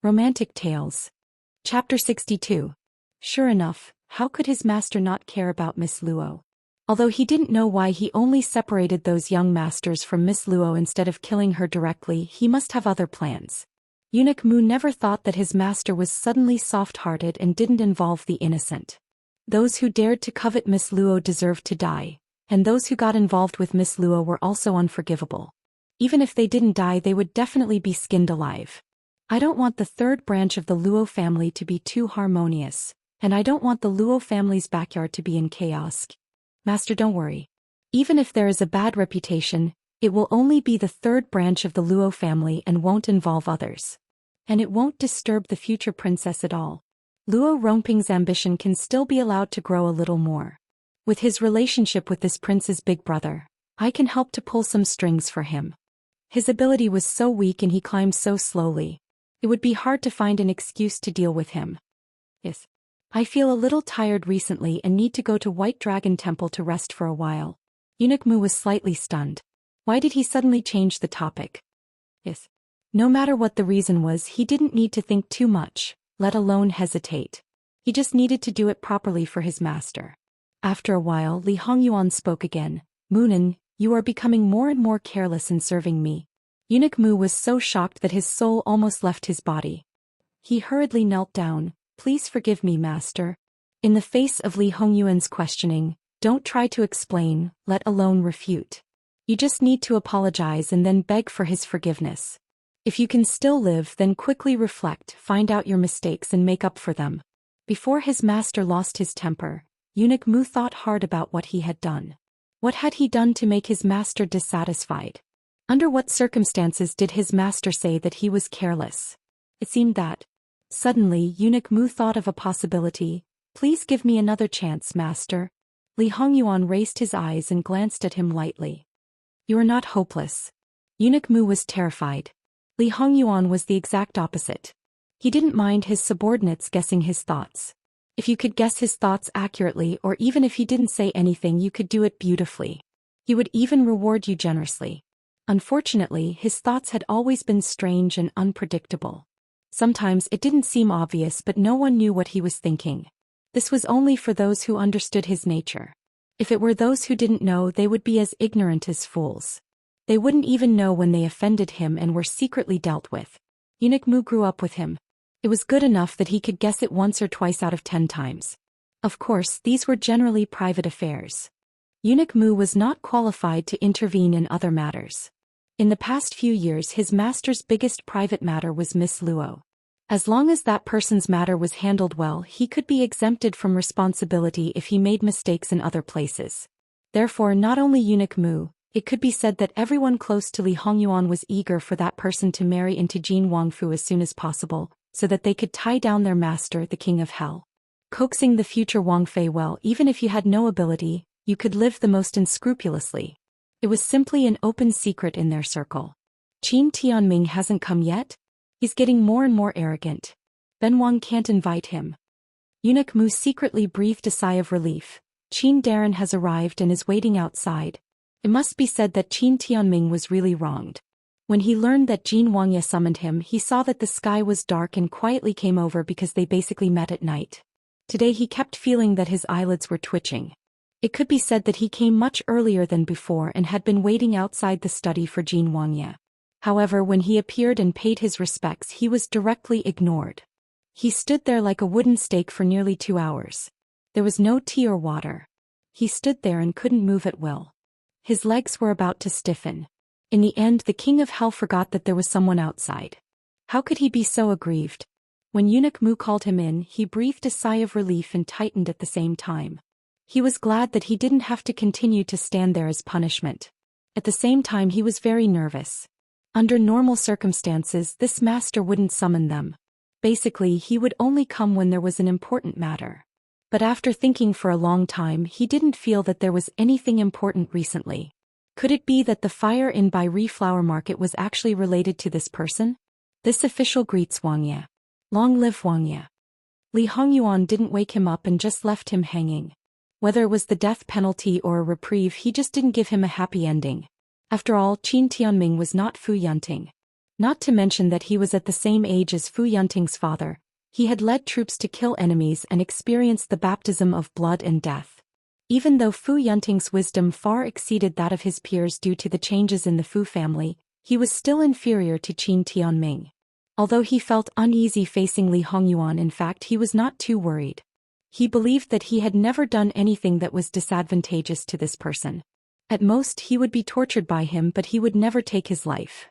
Romantic Tales. Chapter 62. Sure enough, how could his master not care about Miss Luo? Although he didn't know why he only separated those young masters from Miss Luo instead of killing her directly, he must have other plans. Eunuch Mu never thought that his master was suddenly soft-hearted and didn't involve the innocent. Those who dared to covet Miss Luo deserved to die, and those who got involved with Miss Luo were also unforgivable. Even if they didn't die, they would definitely be skinned alive. I don't want the third branch of the Luo family to be too harmonious, and I don't want the Luo family's backyard to be in chaos. Master, don't worry. Even if there is a bad reputation, it will only be the third branch of the Luo family and won't involve others. And it won't disturb the future princess at all. Luo Rongping's ambition can still be allowed to grow a little more. With his relationship with this prince's big brother, I can help to pull some strings for him. His ability was so weak and he climbed so slowly. It would be hard to find an excuse to deal with him. Yes. I feel a little tired recently and need to go to White Dragon Temple to rest for a while. Eunuch Mu was slightly stunned. Why did he suddenly change the topic? Yes. No matter what the reason was, he didn't need to think too much, let alone hesitate. He just needed to do it properly for his master. After a while, Li Hongyuan spoke again. Munin, you are becoming more and more careless in serving me. Eunuch Mu was so shocked that his soul almost left his body. He hurriedly knelt down. Please forgive me, master. In the face of Li Hongyuan's questioning, don't try to explain, let alone refute. You just need to apologize and then beg for his forgiveness. If you can still live, then quickly reflect, find out your mistakes and make up for them. Before his master lost his temper, Eunuch Mu thought hard about what he had done. What had he done to make his master dissatisfied? Under what circumstances did his master say that he was careless? It seemed that. Suddenly, Eunuch Mu thought of a possibility. Please give me another chance, master. Li Hongyuan raised his eyes and glanced at him lightly. You are not hopeless. Eunuch Mu was terrified. Li Hongyuan was the exact opposite. He didn't mind his subordinates guessing his thoughts. If you could guess his thoughts accurately, or even if he didn't say anything, you could do it beautifully. He would even reward you generously. Unfortunately, his thoughts had always been strange and unpredictable. Sometimes it didn't seem obvious, but no one knew what he was thinking. This was only for those who understood his nature. If it were those who didn't know, they would be as ignorant as fools. They wouldn't even know when they offended him and were secretly dealt with. Eunuch Mu grew up with him. It was good enough that he could guess it once or twice out of 10 times. Of course, these were generally private affairs. Eunuch Mu was not qualified to intervene in other matters. In the past few years, his master's biggest private matter was Miss Luo. As long as that person's matter was handled well, he could be exempted from responsibility if he made mistakes in other places. Therefore, not only Eunuch Mu, it could be said that everyone close to Li Hongyuan was eager for that person to marry into Jin Wangfu as soon as possible, so that they could tie down their master, the King of Hell. Coaxing the future Wang Fei well, even if you had no ability, you could live the most unscrupulously. It was simply an open secret in their circle. Qin Tianming hasn't come yet? He's getting more and more arrogant. Ben Wang can't invite him. Eunuch Mu secretly breathed a sigh of relief. Qin Darren has arrived and is waiting outside. It must be said that Qin Tianming was really wronged. When he learned that Jin Wangye summoned him, he saw that the sky was dark and quietly came over because they basically met at night. Today he kept feeling that his eyelids were twitching. It could be said that he came much earlier than before and had been waiting outside the study for Jin Wangye. However, when he appeared and paid his respects, he was directly ignored. He stood there like a wooden stake for nearly 2 hours. There was no tea or water. He stood there and couldn't move at will. His legs were about to stiffen. In the end, the King of Hell forgot that there was someone outside. How could he be so aggrieved? When Eunuch Mu called him in, he breathed a sigh of relief and tightened at the same time. He was glad that he didn't have to continue to stand there as punishment. At the same time, he was very nervous. Under normal circumstances, this master wouldn't summon them. Basically, he would only come when there was an important matter. But after thinking for a long time, he didn't feel that there was anything important recently. Could it be that the fire in Bai Ri Flower Market was actually related to this person? This official greets Wangye. Long live Wangye. Li Hongyuan didn't wake him up and just left him hanging. Whether it was the death penalty or a reprieve, he just didn't give him a happy ending. After all, Qin Tianming was not Fu Yunting. Not to mention that he was at the same age as Fu Yunting's father. He had led troops to kill enemies and experienced the baptism of blood and death. Even though Fu Yunting's wisdom far exceeded that of his peers due to the changes in the Fu family, he was still inferior to Qin Tianming. Although he felt uneasy facing Li Hongyuan, in fact he was not too worried. He believed that he had never done anything that was disadvantageous to this person. At most he would be tortured by him, but he would never take his life.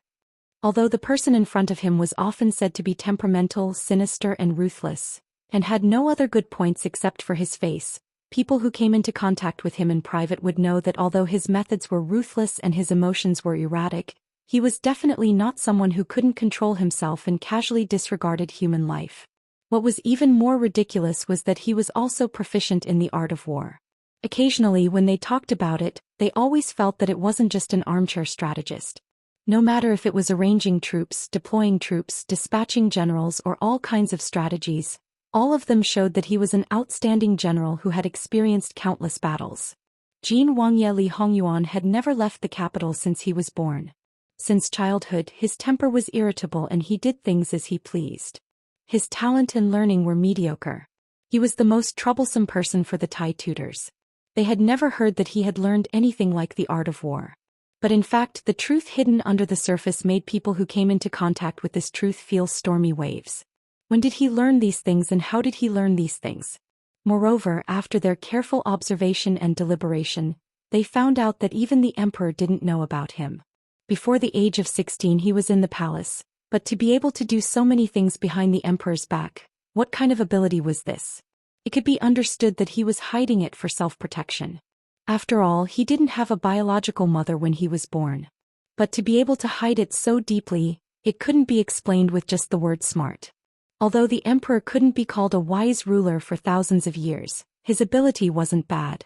Although the person in front of him was often said to be temperamental, sinister and ruthless, and had no other good points except for his face, people who came into contact with him in private would know that although his methods were ruthless and his emotions were erratic, he was definitely not someone who couldn't control himself and casually disregarded human life. What was even more ridiculous was that he was also proficient in the art of war. Occasionally when they talked about it, they always felt that it wasn't just an armchair strategist. No matter if it was arranging troops, deploying troops, dispatching generals or all kinds of strategies, all of them showed that he was an outstanding general who had experienced countless battles. Jin Wangye Li Hongyuan had never left the capital since he was born. Since childhood, his temper was irritable and he did things as he pleased. His talent and learning were mediocre. He was the most troublesome person for the Tai tutors. They had never heard that he had learned anything like the art of war. But in fact, the truth hidden under the surface made people who came into contact with this truth feel stormy waves. When did he learn these things and how did he learn these things? Moreover, after their careful observation and deliberation, they found out that even the emperor didn't know about him. Before the age of 16 he was in the palace, but to be able to do so many things behind the emperor's back, what kind of ability was this? It could be understood that he was hiding it for self-protection. After all, he didn't have a biological mother when he was born. But to be able to hide it so deeply, it couldn't be explained with just the word smart. Although the emperor couldn't be called a wise ruler for thousands of years, his ability wasn't bad.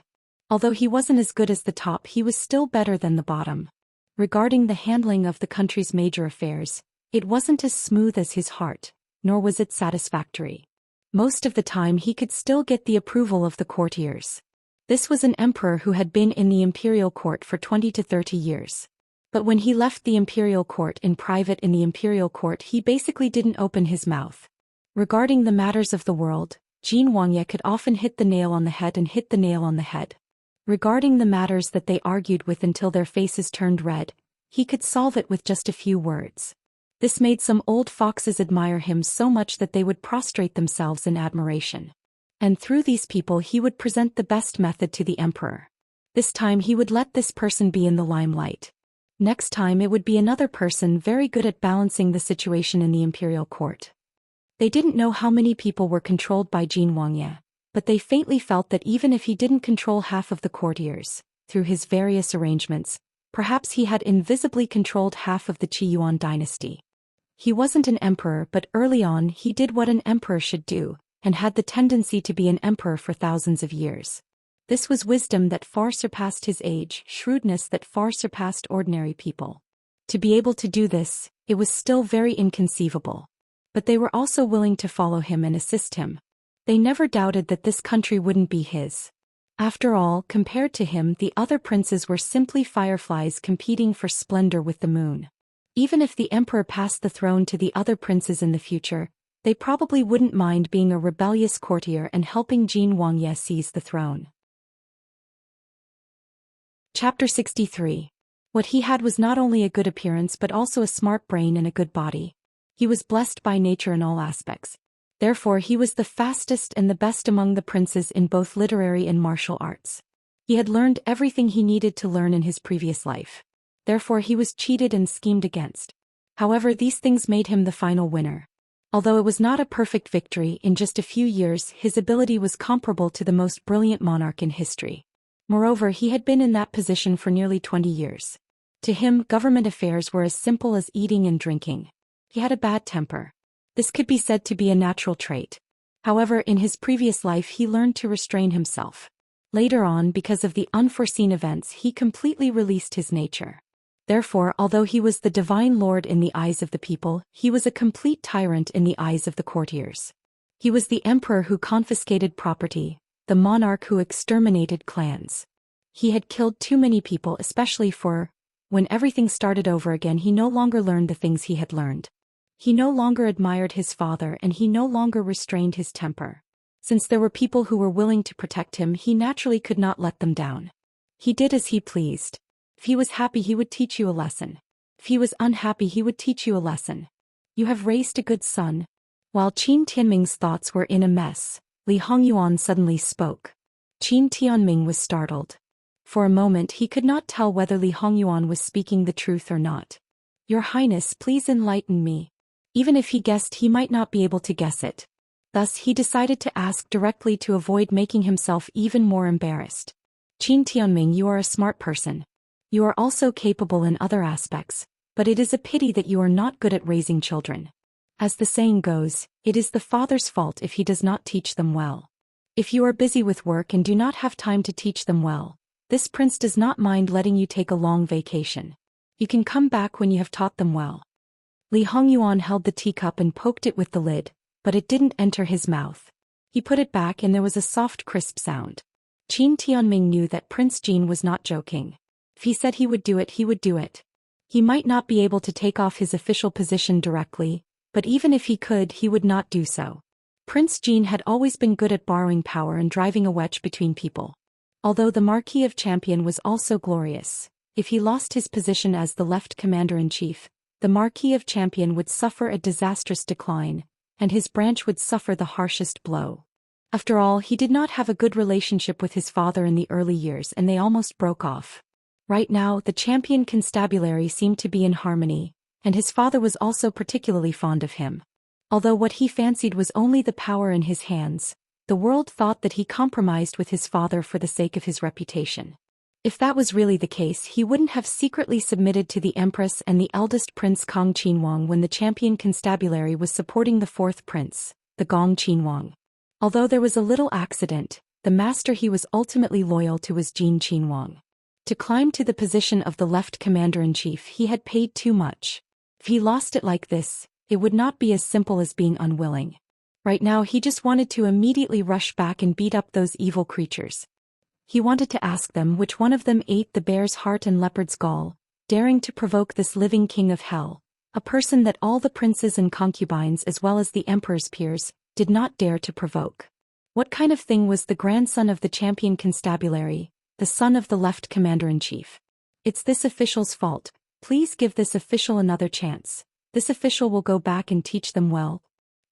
Although he wasn't as good as the top, he was still better than the bottom. Regarding the handling of the country's major affairs, it wasn't as smooth as his heart, nor was it satisfactory. Most of the time he could still get the approval of the courtiers. This was an emperor who had been in the imperial court for 20 to 30 years. But when he left the imperial court in private in the imperial court, he basically didn't open his mouth. Regarding the matters of the world, Jin Wangye could often hit the nail on the head and hit the nail on the head. Regarding the matters that they argued with until their faces turned red, he could solve it with just a few words. This made some old foxes admire him so much that they would prostrate themselves in admiration. And through these people he would present the best method to the emperor. This time he would let this person be in the limelight. Next time it would be another person very good at balancing the situation in the imperial court. They didn't know how many people were controlled by Jin Wangye, but they faintly felt that even if he didn't control half of the courtiers, through his various arrangements, perhaps he had invisibly controlled half of the Qi Yuan dynasty. He wasn't an emperor, but early on he did what an emperor should do, and had the tendency to be an emperor for thousands of years. This was wisdom that far surpassed his age, shrewdness that far surpassed ordinary people. To be able to do this, it was still very inconceivable. But they were also willing to follow him and assist him. They never doubted that this country wouldn't be his. After all, compared to him, the other princes were simply fireflies competing for splendor with the moon. Even if the emperor passed the throne to the other princes in the future, they probably wouldn't mind being a rebellious courtier and helping Jin Wangye seize the throne. Chapter 63. What he had was not only a good appearance but also a smart brain and a good body. He was blessed by nature in all aspects. Therefore he was the fastest and the best among the princes in both literary and martial arts. He had learned everything he needed to learn in his previous life. Therefore he was cheated and schemed against. However, these things made him the final winner. Although it was not a perfect victory, in just a few years his ability was comparable to the most brilliant monarch in history. Moreover, he had been in that position for nearly 20 years. To him, government affairs were as simple as eating and drinking. He had a bad temper. This could be said to be a natural trait. However, in his previous life he learned to restrain himself. Later on, because of the unforeseen events, he completely released his nature. Therefore, although he was the divine lord in the eyes of the people, he was a complete tyrant in the eyes of the courtiers. He was the emperor who confiscated property, the monarch who exterminated clans. He had killed too many people, especially for When everything started over again, he no longer learned the things he had learned. He no longer admired his father and he no longer restrained his temper. Since there were people who were willing to protect him, he naturally could not let them down. He did as he pleased. If he was happy, he would teach you a lesson. If he was unhappy, he would teach you a lesson. You have raised a good son. While Qin Tianming's thoughts were in a mess, Li Hongyuan suddenly spoke. Qin Tianming was startled. For a moment he could not tell whether Li Hongyuan was speaking the truth or not. Your Highness, please enlighten me. Even if he guessed, he might not be able to guess it. Thus he decided to ask directly to avoid making himself even more embarrassed. Qin Tianming, you are a smart person. You are also capable in other aspects, but it is a pity that you are not good at raising children. As the saying goes, it is the father's fault if he does not teach them well. If you are busy with work and do not have time to teach them well, this prince does not mind letting you take a long vacation. You can come back when you have taught them well. Li Hongyuan held the teacup and poked it with the lid, but it didn't enter his mouth. He put it back and there was a soft crisp sound. Qin Tianming knew that Prince Jin was not joking. If he said he would do it, he would do it. He might not be able to take off his official position directly, but even if he could, he would not do so. Prince Jin had always been good at borrowing power and driving a wedge between people. Although the Marquis of Champion was also glorious, if he lost his position as the left commander-in-chief, the Marquis of Champion would suffer a disastrous decline, and his branch would suffer the harshest blow. After all, he did not have a good relationship with his father in the early years and they almost broke off. Right now, the champion constabulary seemed to be in harmony, and his father was also particularly fond of him. Although what he fancied was only the power in his hands, the world thought that he compromised with his father for the sake of his reputation. If that was really the case, he wouldn't have secretly submitted to the Empress and the eldest Prince Kong Qinhuang when the champion constabulary was supporting the fourth prince, the Gong Qinhuang. Although there was a little accident, the master he was ultimately loyal to was Jin Qinhuang. To climb to the position of the left commander-in-chief, he had paid too much. If he lost it like this, it would not be as simple as being unwilling. Right now he just wanted to immediately rush back and beat up those evil creatures. He wanted to ask them which one of them ate the bear's heart and leopard's gall, daring to provoke this living king of hell, a person that all the princes and concubines as well as the emperor's peers did not dare to provoke. What kind of thing was the grandson of the champion constabulary, the son of the left commander-in-chief? It's this official's fault. Please give this official another chance. This official will go back and teach them well.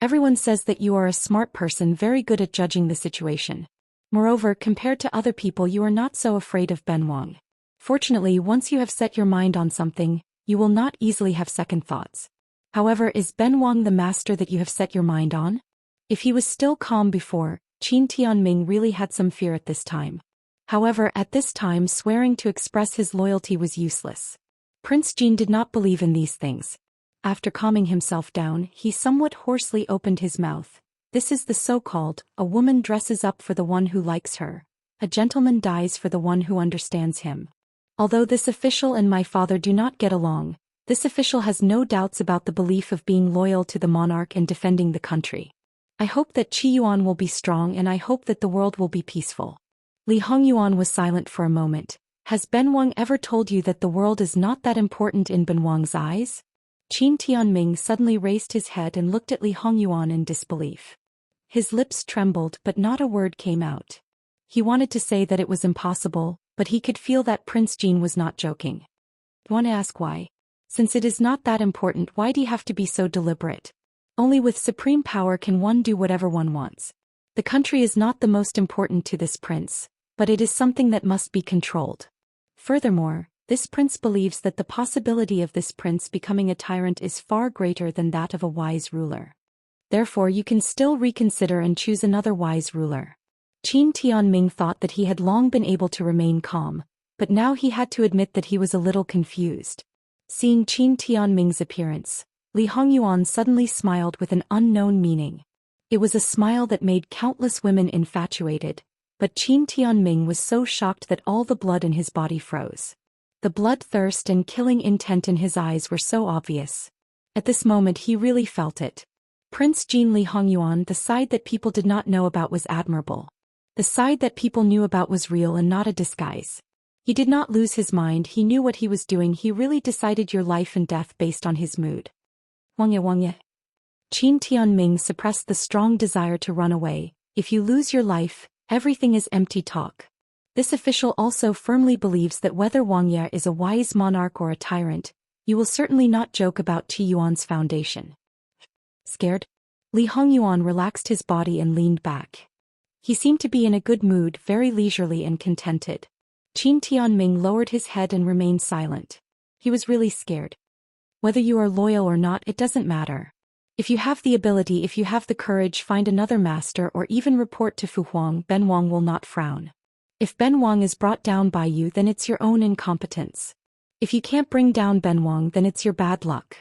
Everyone says that you are a smart person, very good at judging the situation. Moreover, compared to other people, you are not so afraid of Ben Wang. Fortunately, once you have set your mind on something, you will not easily have second thoughts. However, is Ben Wang the master that you have set your mind on? If he was still calm before, Qin Tianming really had some fear at this time. However, at this time swearing to express his loyalty was useless. Prince Jin did not believe in these things. After calming himself down, he somewhat hoarsely opened his mouth. This is the so-called, a woman dresses up for the one who likes her. A gentleman dies for the one who understands him. Although this official and my father do not get along, this official has no doubts about the belief of being loyal to the monarch and defending the country. I hope that Qi Yuan will be strong and I hope that the world will be peaceful. Li Hongyuan was silent for a moment. Has Ben Wang ever told you that the world is not that important in Ben Wang's eyes? Qin Tianming suddenly raised his head and looked at Li Hongyuan in disbelief. His lips trembled but not a word came out. He wanted to say that it was impossible, but he could feel that Prince Jin was not joking. Want to ask why? Since it is not that important, why do you have to be so deliberate? Only with supreme power can one do whatever one wants. The country is not the most important to this prince, but it is something that must be controlled. Furthermore, this prince believes that the possibility of this prince becoming a tyrant is far greater than that of a wise ruler. Therefore you can still reconsider and choose another wise ruler. Qin Tianming thought that he had long been able to remain calm, but now he had to admit that he was a little confused. Seeing Qin Tianming's appearance, Li Hongyuan suddenly smiled with an unknown meaning. It was a smile that made countless women infatuated, but Qin Tianming was so shocked that all the blood in his body froze. The bloodthirst and killing intent in his eyes were so obvious. At this moment he really felt it. Prince Jin Li Hongyuan, the side that people did not know about was admirable. The side that people knew about was real and not a disguise. He did not lose his mind, he knew what he was doing, he really decided your life and death based on his mood. Wangya wangya. Qin Tianming suppressed the strong desire to run away. If you lose your life, everything is empty talk. This official also firmly believes that whether Wang Ye is a wise monarch or a tyrant, you will certainly not joke about Qi Yuan's foundation. Scared? Li Hongyuan relaxed his body and leaned back. He seemed to be in a good mood, very leisurely and contented. Qin Tianming lowered his head and remained silent. He was really scared. Whether you are loyal or not, it doesn't matter. If you have the ability, if you have the courage, find another master or even report to Fu Huang, Ben Wang will not frown. If Ben Wang is brought down by you, then it's your own incompetence. If you can't bring down Ben Wang, then it's your bad luck.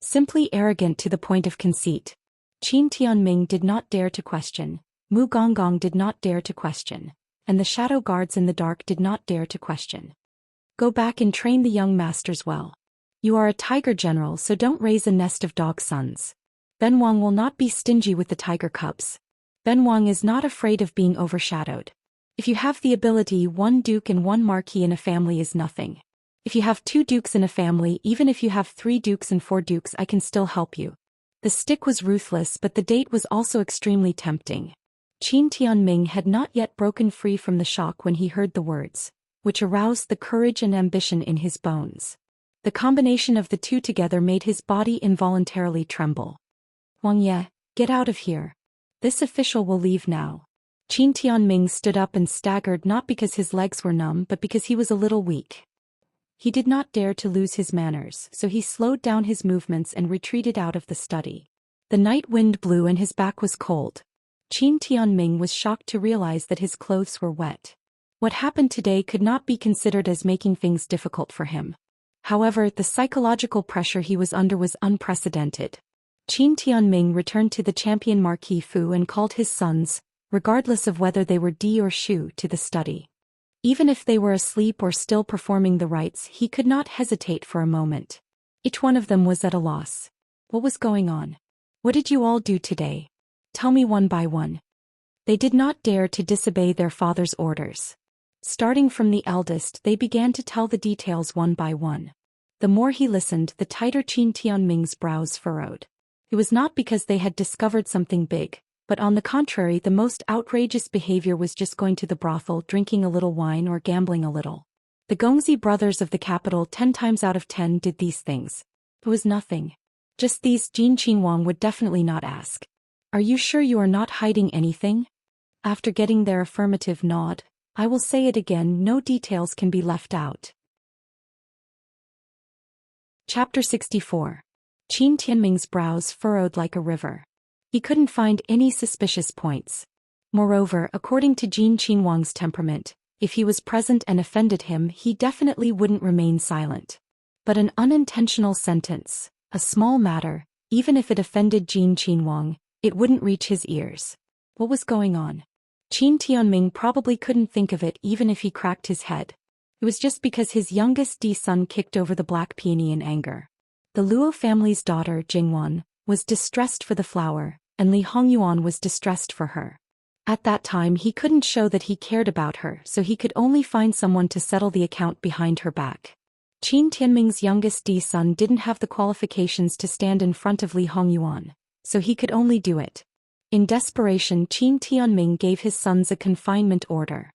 Simply arrogant to the point of conceit. Qin Tianming did not dare to question, Mu Gonggong did not dare to question, and the shadow guards in the dark did not dare to question. Go back and train the young masters well. You are a tiger general, so don't raise a nest of dog sons. Ben Wang will not be stingy with the tiger cubs. Ben Wang is not afraid of being overshadowed. If you have the ability, one duke and one marquis in a family is nothing. If you have 2 dukes in a family, even if you have 3 dukes and 4 dukes, I can still help you. The stick was ruthless, but the date was also extremely tempting. Qin Tianming had not yet broken free from the shock when he heard the words, which aroused the courage and ambition in his bones. The combination of the two together made his body involuntarily tremble. Wang Ye, get out of here. This official will leave now. Qin Tianming stood up and staggered, not because his legs were numb but because he was a little weak. He did not dare to lose his manners, so he slowed down his movements and retreated out of the study. The night wind blew and his back was cold. Qin Tianming was shocked to realize that his clothes were wet. What happened today could not be considered as making things difficult for him. However, the psychological pressure he was under was unprecedented. Qin Tianming returned to the champion Marquis Fu and called his sons, regardless of whether they were Di or Shu, to the study. Even if they were asleep or still performing the rites, he could not hesitate for a moment. Each one of them was at a loss. What was going on? What did you all do today? Tell me one by one. They did not dare to disobey their father's orders. Starting from the eldest, they began to tell the details one by one. The more he listened, the tighter Qin Tianming's brows furrowed. It was not because they had discovered something big, but on the contrary, the most outrageous behavior was just going to the brothel, drinking a little wine or gambling a little. The Gongzi brothers of the capital 10 times out of 10 did these things. It was nothing. Just these. Jin Qinhuang would definitely not ask. Are you sure you are not hiding anything? After getting their affirmative nod, I will say it again, no details can be left out. Chapter 64. Qin Tianming's brows furrowed like a river. He couldn't find any suspicious points. Moreover, according to Jin Qinhuang's temperament, if he was present and offended him, he definitely wouldn't remain silent. But an unintentional sentence, a small matter, even if it offended Jin Qinhuang, it wouldn't reach his ears. What was going on? Qin Tianming probably couldn't think of it even if he cracked his head. It was just because his youngest son kicked over the black peony in anger. The Luo family's daughter, Jingwan, was distressed for the flower, and Li Hongyuan was distressed for her. At that time he couldn't show that he cared about her, so he could only find someone to settle the account behind her back. Qin Tianming's youngest son didn't have the qualifications to stand in front of Li Hongyuan, so he could only do it. In desperation, Qin Tianming gave his sons a confinement order.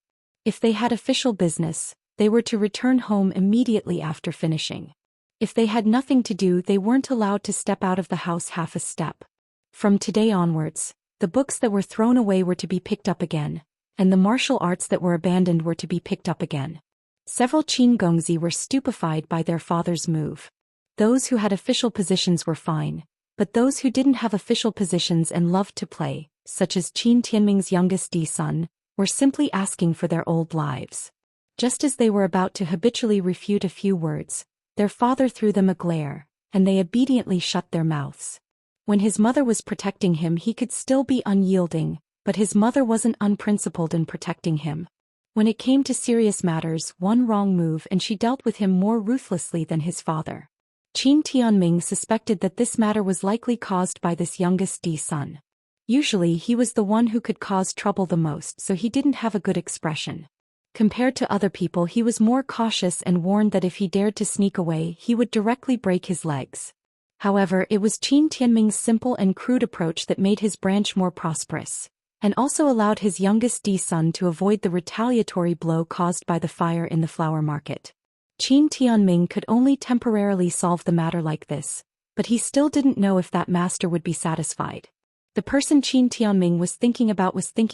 If they had official business, they were to return home immediately after finishing. If they had nothing to do, they weren't allowed to step out of the house half a step. From today onwards, the books that were thrown away were to be picked up again, and the martial arts that were abandoned were to be picked up again. Several Qin Gongzi were stupefied by their father's move. Those who had official positions were fine, but those who didn't have official positions and loved to play, such as Qin Tianming's youngest son, were simply asking for their old lives. Just as they were about to habitually refute a few words, their father threw them a glare, and they obediently shut their mouths. When his mother was protecting him, he could still be unyielding, but his mother wasn't unprincipled in protecting him. When it came to serious matters, one wrong move and she dealt with him more ruthlessly than his father. Qin Tianming suspected that this matter was likely caused by this youngest son. Usually he was the one who could cause trouble the most, so he didn't have a good expression. Compared to other people, he was more cautious and warned that if he dared to sneak away, he would directly break his legs. However, it was Qin Tianming's simple and crude approach that made his branch more prosperous, and also allowed his youngest son to avoid the retaliatory blow caused by the fire in the flower market. Qin Tianming could only temporarily solve the matter like this, but he still didn't know if that master would be satisfied. The person Qin Tianming was thinking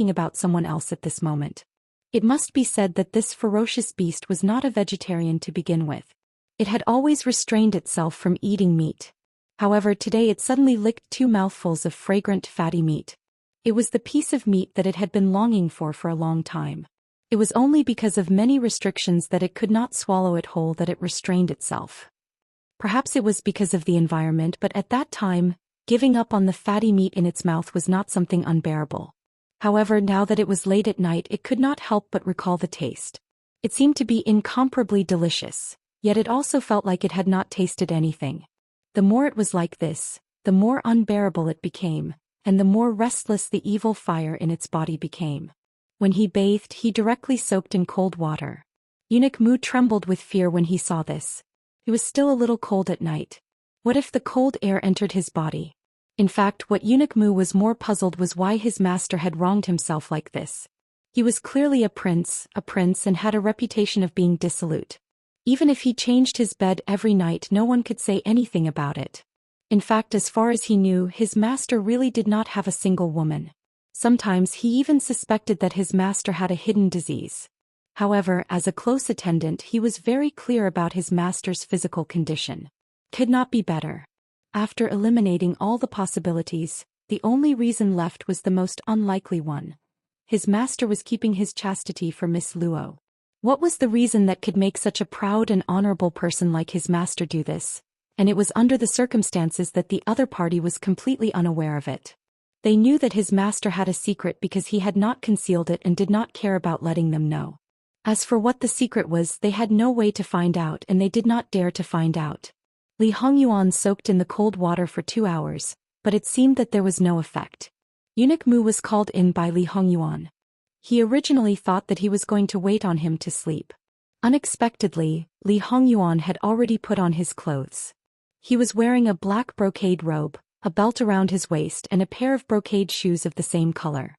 about someone else at this moment. It must be said that this ferocious beast was not a vegetarian to begin with. It had always restrained itself from eating meat. However, today it suddenly licked 2 mouthfuls of fragrant fatty meat. It was the piece of meat that it had been longing for a long time. It was only because of many restrictions that it could not swallow it whole that it restrained itself. Perhaps it was because of the environment, but at that time, giving up on the fatty meat in its mouth was not something unbearable. However, now that it was late at night, it could not help but recall the taste. It seemed to be incomparably delicious, yet it also felt like it had not tasted anything. The more it was like this, the more unbearable it became, and the more restless the evil fire in its body became. When he bathed, he directly soaked in cold water. Eunuch Mu trembled with fear when he saw this. He was still a little cold at night. What if the cold air entered his body? In fact, what Eunuch Mu was more puzzled was why his master had wronged himself like this. He was clearly a prince, and had a reputation of being dissolute. Even if he changed his bed every night, no one could say anything about it. In fact, as far as he knew, his master really did not have a single woman. Sometimes he even suspected that his master had a hidden disease. However, as a close attendant, he was very clear about his master's physical condition. Could not be better. After eliminating all the possibilities, the only reason left was the most unlikely one. His master was keeping his chastity for Miss Luo. What was the reason that could make such a proud and honorable person like his master do this? And it was under the circumstances that the other party was completely unaware of it. They knew that his master had a secret because he had not concealed it and did not care about letting them know. As for what the secret was, they had no way to find out, and they did not dare to find out. Li Hongyuan soaked in the cold water for 2 hours, but it seemed that there was no effect. Eunuch Mu was called in by Li Hongyuan. He originally thought that he was going to wait on him to sleep. Unexpectedly, Li Hongyuan had already put on his clothes. He was wearing a black brocade robe, a belt around his waist, and a pair of brocade shoes of the same color.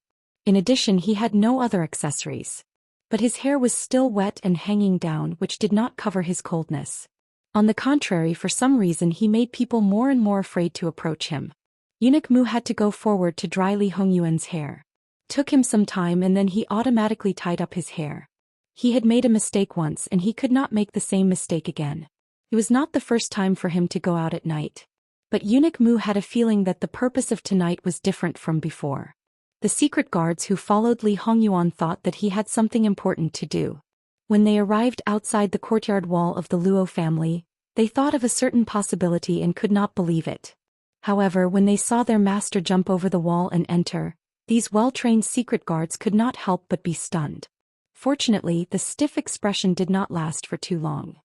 In addition, he had no other accessories. But his hair was still wet and hanging down, which did not cover his coldness. On the contrary, for some reason he made people more and more afraid to approach him. Eunuch Mu had to go forward to dry Li Hongyuan's hair. Took him some time, and then he automatically tied up his hair. He had made a mistake once and he could not make the same mistake again. It was not the first time for him to go out at night. But Eunuch Mu had a feeling that the purpose of tonight was different from before. The secret guards who followed Li Hongyuan thought that he had something important to do. When they arrived outside the courtyard wall of the Luo family, they thought of a certain possibility and could not believe it. However, when they saw their master jump over the wall and enter, these well-trained secret guards could not help but be stunned. Fortunately, the stiff expression did not last for too long.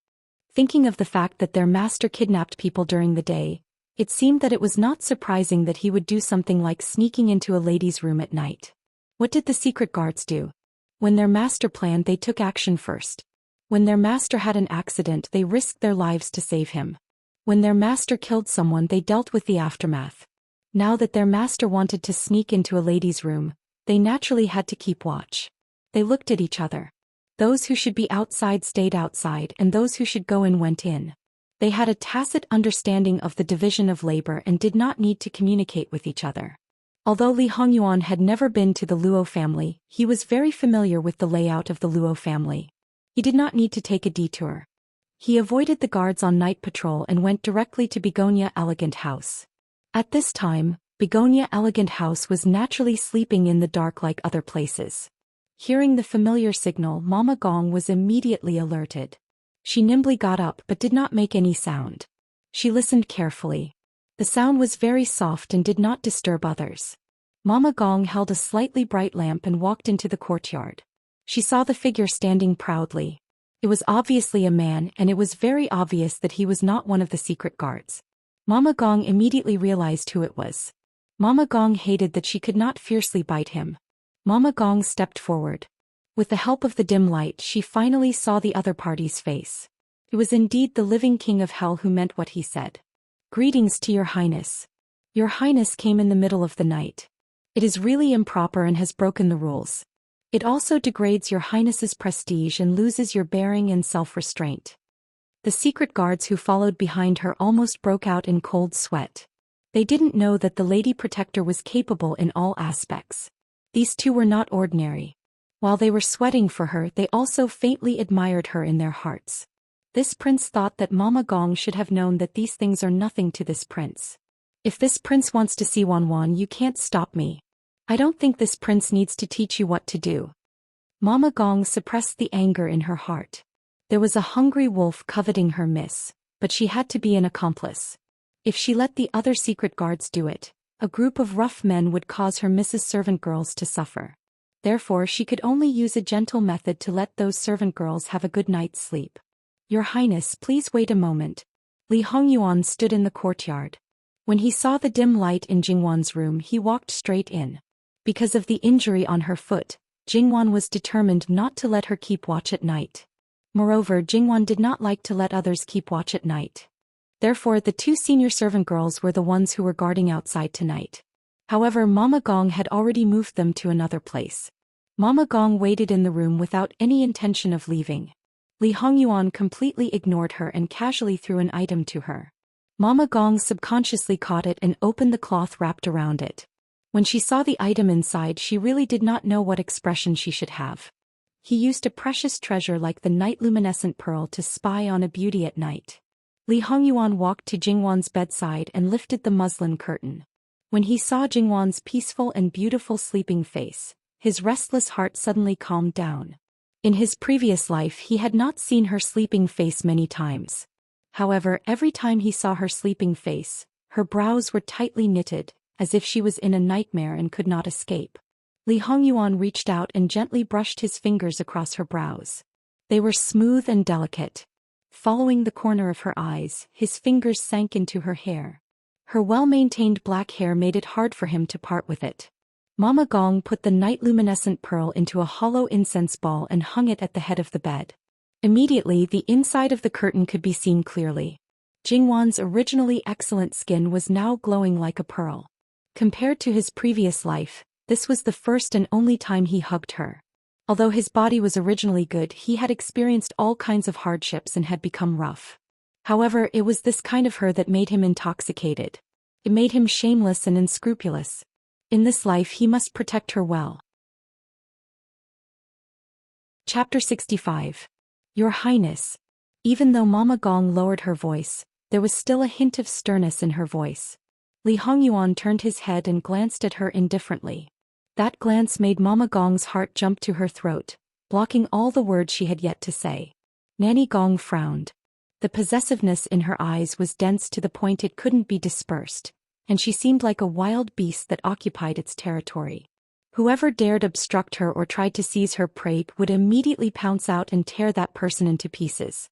Thinking of the fact that their master kidnapped people during the day, it seemed that it was not surprising that he would do something like sneaking into a lady's room at night. What did the secret guards do? When their master planned, they took action first. When their master had an accident, they risked their lives to save him. When their master killed someone, they dealt with the aftermath. Now that their master wanted to sneak into a lady's room, they naturally had to keep watch. They looked at each other. Those who should be outside stayed outside, and those who should go in went in. They had a tacit understanding of the division of labor and did not need to communicate with each other. Although Li Hongyuan had never been to the Luo family, he was very familiar with the layout of the Luo family. He did not need to take a detour. He avoided the guards on night patrol and went directly to Begonia Elegant House. At this time, Begonia Elegant House was naturally sleeping in the dark like other places. Hearing the familiar signal, Mama Gong was immediately alerted. She nimbly got up but did not make any sound. She listened carefully. The sound was very soft and did not disturb others. Mama Gong held a slightly bright lamp and walked into the courtyard. She saw the figure standing proudly. It was obviously a man, and it was very obvious that he was not one of the secret guards. Mama Gong immediately realized who it was. Mama Gong hated that she could not fiercely bite him. Mama Gong stepped forward. With the help of the dim light, she finally saw the other party's face. It was indeed the living king of hell who meant what he said. "Greetings to your highness. Your highness came in the middle of the night. It is really improper and has broken the rules. It also degrades your highness's prestige and loses your bearing and self-restraint." The secret guards who followed behind her almost broke out in cold sweat. They didn't know that the Lady Protector was capable in all aspects. These two were not ordinary. While they were sweating for her, they also faintly admired her in their hearts. This prince thought that Mama Gong should have known that these things are nothing to this prince. "If this prince wants to see Wan, you can't stop me. I don't think this prince needs to teach you what to do." Mama Gong suppressed the anger in her heart. There was a hungry wolf coveting her miss, but she had to be an accomplice. If she let the other secret guards do it, a group of rough men would cause her miss's servant girls to suffer. Therefore she could only use a gentle method to let those servant girls have a good night's sleep. "Your highness, please wait a moment." Li Hongyuan stood in the courtyard. When he saw the dim light in Jingwan's room, he walked straight in. Because of the injury on her foot, Jingwan was determined not to let her keep watch at night. Moreover, Jingwan did not like to let others keep watch at night. Therefore the two senior servant girls were the ones who were guarding outside tonight. However, Mama Gong had already moved them to another place. Mama Gong waited in the room without any intention of leaving. Li Hongyuan completely ignored her and casually threw an item to her. Mama Gong subconsciously caught it and opened the cloth wrapped around it. When she saw the item inside, she really did not know what expression she should have. He used a precious treasure like the night luminescent pearl to spy on a beauty at night. Li Hongyuan walked to Jingwan's bedside and lifted the muslin curtain. When he saw Jingwan's peaceful and beautiful sleeping face, his restless heart suddenly calmed down. In his previous life he had not seen her sleeping face many times. However, every time he saw her sleeping face, her brows were tightly knitted, as if she was in a nightmare and could not escape. Li Hongyuan reached out and gently brushed his fingers across her brows. They were smooth and delicate. Following the corner of her eyes, his fingers sank into her hair. Her well-maintained black hair made it hard for him to part with it. Mama Gong put the night-luminescent pearl into a hollow incense ball and hung it at the head of the bed. Immediately, the inside of the curtain could be seen clearly. Jingwan's originally excellent skin was now glowing like a pearl. Compared to his previous life, this was the first and only time he hugged her. Although his body was originally good, he had experienced all kinds of hardships and had become rough. However, it was this kind of her that made him intoxicated. It made him shameless and unscrupulous. In this life he must protect her well. Chapter 65. Your Highness. Even though Mama Gong lowered her voice, there was still a hint of sternness in her voice. Li Hongyuan turned his head and glanced at her indifferently. That glance made Mama Gong's heart jump to her throat, blocking all the words she had yet to say. Nanny Gong frowned. The possessiveness in her eyes was dense to the point it couldn't be dispersed, and she seemed like a wild beast that occupied its territory. Whoever dared obstruct her or tried to seize her prey would immediately pounce out and tear that person into pieces.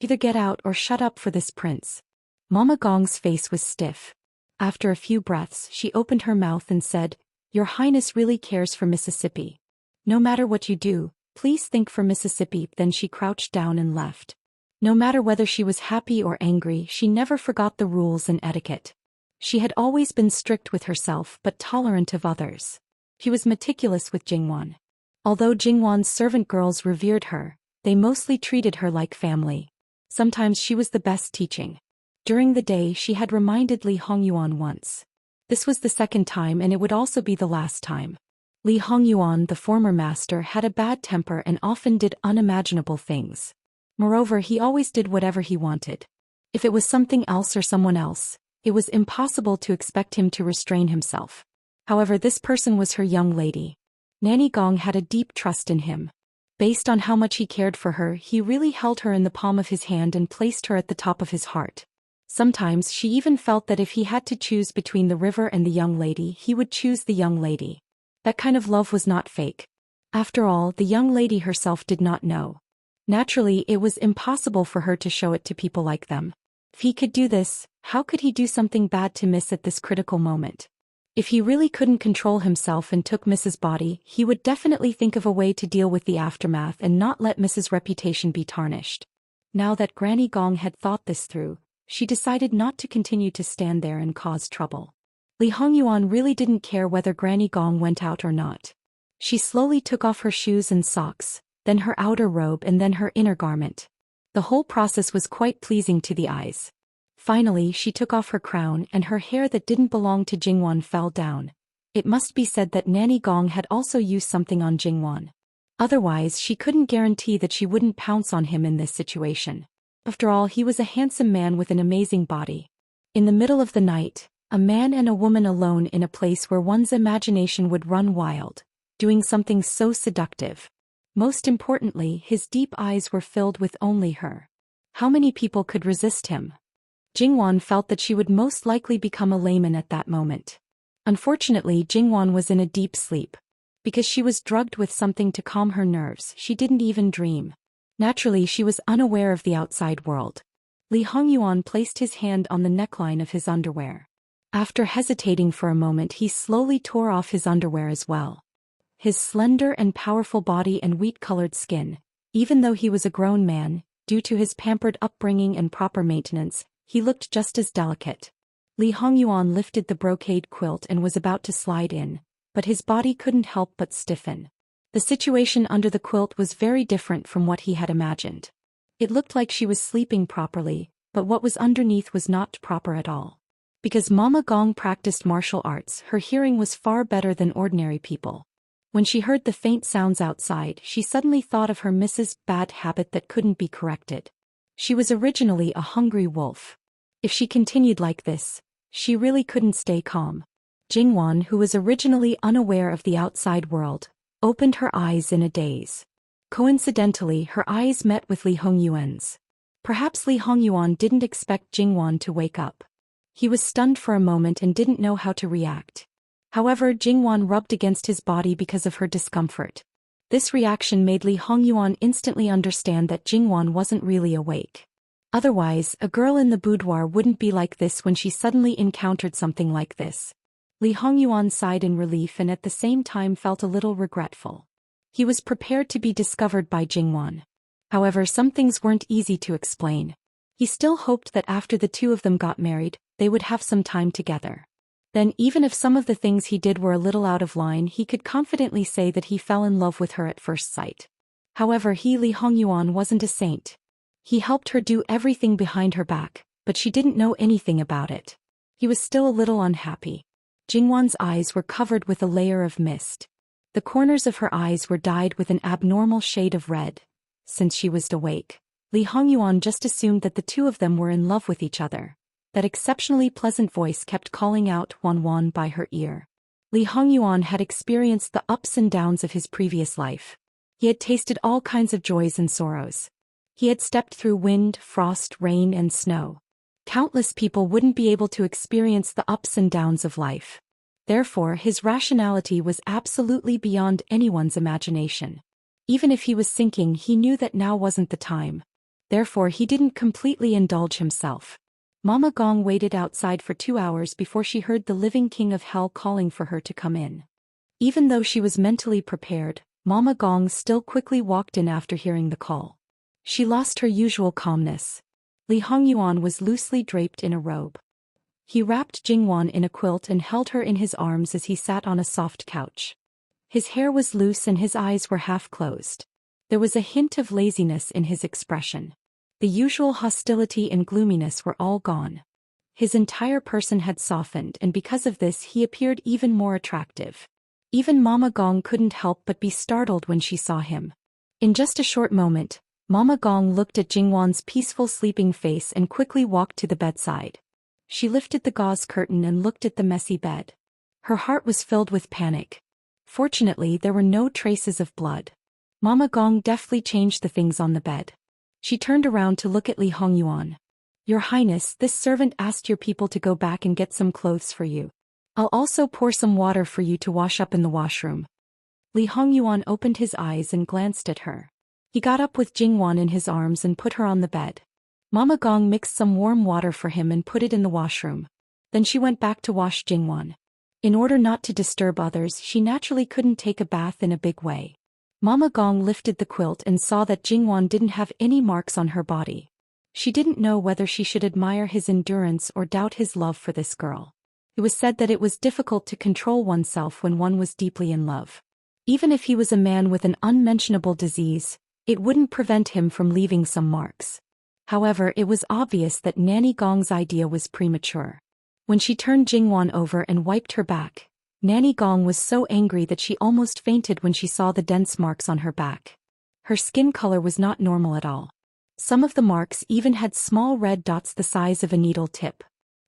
Either get out or shut up for this prince. Mama Gong's face was stiff. After a few breaths, she opened her mouth and said, "Your Highness really cares for Mississippi. No matter what you do, please think for Mississippi." Then she crouched down and left. No matter whether she was happy or angry, she never forgot the rules and etiquette. She had always been strict with herself but tolerant of others. She was meticulous with Jingwan. Although Jingwan's servant girls revered her, they mostly treated her like family. Sometimes she was the best teaching. During the day she had reminded Li Hongyuan once. This was the second time and it would also be the last time. Li Hongyuan, the former master, had a bad temper and often did unimaginable things. Moreover, he always did whatever he wanted. If it was something else or someone else, it was impossible to expect him to restrain himself. However, this person was her young lady. Nanny Gong had a deep trust in him. Based on how much he cared for her, he really held her in the palm of his hand and placed her at the top of his heart. Sometimes she even felt that if he had to choose between the river and the young lady, he would choose the young lady. That kind of love was not fake. After all, the young lady herself did not know. Naturally, it was impossible for her to show it to people like them. If he could do this, how could he do something bad to Miss at this critical moment? If he really couldn't control himself and took Mrs. Body, he would definitely think of a way to deal with the aftermath and not let Mrs. reputation be tarnished. Now that Granny Gong had thought this through, she decided not to continue to stand there and cause trouble. Li Hongyuan really didn't care whether Granny Gong went out or not. She slowly took off her shoes and socks, then her outer robe and then her inner garment. The whole process was quite pleasing to the eyes. Finally she took off her crown and her hair that didn't belong to Jingwan fell down. It must be said that Nanny Gong had also used something on Jingwan. Otherwise she couldn't guarantee that she wouldn't pounce on him in this situation. After all, he was a handsome man with an amazing body. In the middle of the night, a man and a woman alone in a place where one's imagination would run wild, doing something so seductive. Most importantly, his deep eyes were filled with only her. How many people could resist him? Jingwan felt that she would most likely become a layman at that moment. Unfortunately, Jingwan was in a deep sleep. Because she was drugged with something to calm her nerves, she didn't even dream. Naturally, she was unaware of the outside world. Li Hongyuan placed his hand on the neckline of his underwear. After hesitating for a moment, he slowly tore off his underwear as well. His slender and powerful body and wheat-colored skin, even though he was a grown man, due to his pampered upbringing and proper maintenance, he looked just as delicate. Li Hongyuan lifted the brocade quilt and was about to slide in, but his body couldn't help but stiffen. The situation under the quilt was very different from what he had imagined. It looked like she was sleeping properly, but what was underneath was not proper at all. Because Mama Gong practiced martial arts, her hearing was far better than ordinary people. When she heard the faint sounds outside, she suddenly thought of her Mrs. Bad habit that couldn't be corrected. She was originally a hungry wolf. If she continued like this, she really couldn't stay calm. Jingwan, who was originally unaware of the outside world, opened her eyes in a daze. Coincidentally, her eyes met with Li Hongyuan's. Perhaps Li Hongyuan didn't expect Jingwan to wake up. He was stunned for a moment and didn't know how to react. However, Jingwan rubbed against his body because of her discomfort. This reaction made Li Hongyuan instantly understand that Jingwan wasn't really awake. Otherwise, a girl in the boudoir wouldn't be like this when she suddenly encountered something like this. Li Hongyuan sighed in relief and at the same time felt a little regretful. He was prepared to be discovered by Jingwan. However, some things weren't easy to explain. He still hoped that after the two of them got married, they would have some time together. Then, even if some of the things he did were a little out of line, he could confidently say that he fell in love with her at first sight. However, Li Hongyuan wasn't a saint. He helped her do everything behind her back, but she didn't know anything about it. He was still a little unhappy. Jingwan's eyes were covered with a layer of mist. The corners of her eyes were dyed with an abnormal shade of red. Since she was awake, Li Hongyuan just assumed that the two of them were in love with each other. That exceptionally pleasant voice kept calling out Wan Wan by her ear. Li Hongyuan had experienced the ups and downs of his previous life. He had tasted all kinds of joys and sorrows. He had stepped through wind, frost, rain, and snow. Countless people wouldn't be able to experience the ups and downs of life. Therefore, his rationality was absolutely beyond anyone's imagination. Even if he was sinking, he knew that now wasn't the time. Therefore, he didn't completely indulge himself. Mama Gong waited outside for 2 hours before she heard the living king of hell calling for her to come in. Even though she was mentally prepared, Mama Gong still quickly walked in after hearing the call. She lost her usual calmness. Li Hongyuan was loosely draped in a robe. He wrapped Jingwan in a quilt and held her in his arms as he sat on a soft couch. His hair was loose and his eyes were half closed. There was a hint of laziness in his expression. The usual hostility and gloominess were all gone. His entire person had softened, and because of this he appeared even more attractive. Even Mama Gong couldn't help but be startled when she saw him. In just a short moment, Mama Gong looked at Jingwan's peaceful sleeping face and quickly walked to the bedside. She lifted the gauze curtain and looked at the messy bed. Her heart was filled with panic. Fortunately, there were no traces of blood. Mama Gong deftly changed the things on the bed. She turned around to look at Li Hongyuan. "Your Highness, this servant asked your people to go back and get some clothes for you. I'll also pour some water for you to wash up in the washroom." Li Hongyuan opened his eyes and glanced at her. He got up with Jingwan in his arms and put her on the bed. Mama Gong mixed some warm water for him and put it in the washroom. Then she went back to wash Jingwan. In order not to disturb others, she naturally couldn't take a bath in a big way. Mama Gong lifted the quilt and saw that Jingwan didn't have any marks on her body. She didn't know whether she should admire his endurance or doubt his love for this girl. It was said that it was difficult to control oneself when one was deeply in love. Even if he was a man with an unmentionable disease, it wouldn't prevent him from leaving some marks. However, it was obvious that Nanny Gong's idea was premature. When she turned Jingwan over and wiped her back, Nanny Gong was so angry that she almost fainted when she saw the dense marks on her back. Her skin color was not normal at all. Some of the marks even had small red dots the size of a needle tip.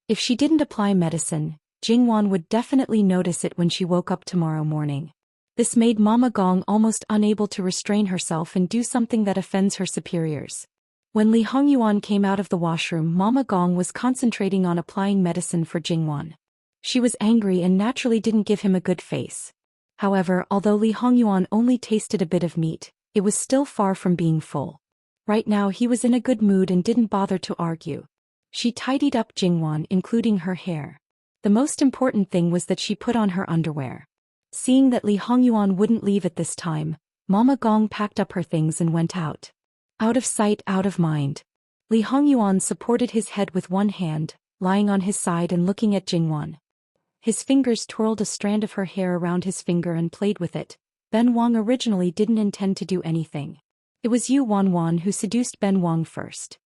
If she didn't apply medicine, Jingwan would definitely notice it when she woke up tomorrow morning. This made Mama Gong almost unable to restrain herself and do something that offends her superiors. When Li Hongyuan came out of the washroom, Mama Gong was concentrating on applying medicine for Jingwan. She was angry and naturally didn't give him a good face. However, although Li Hongyuan only tasted a bit of meat, it was still far from being full. Right now he was in a good mood and didn't bother to argue. She tidied up Jingwan, including her hair. The most important thing was that she put on her underwear. Seeing that Li Hongyuan wouldn't leave at this time, Mama Gong packed up her things and went out. Out of sight, out of mind. Li Hongyuan supported his head with one hand, lying on his side and looking at Jingwan. His fingers twirled a strand of her hair around his finger and played with it. Ben Wang originally didn't intend to do anything. It was Yu Wanwan who seduced Ben Wang first.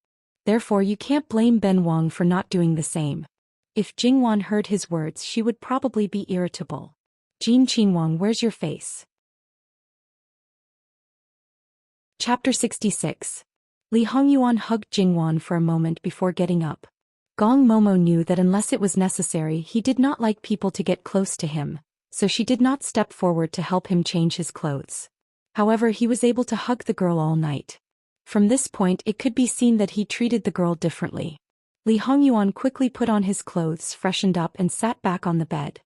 Therefore you can't blame Ben Wang for not doing the same. If Jingwan heard his words, she would probably be irritable. Jin Qinwang, where's your face? Chapter 66. Li Hongyuan hugged Jingwan for a moment before getting up. Gong Momo knew that unless it was necessary, he did not like people to get close to him, so she did not step forward to help him change his clothes. However, he was able to hug the girl all night. From this point it could be seen that he treated the girl differently. Li Hongyuan quickly put on his clothes, freshened up and sat back on the bed.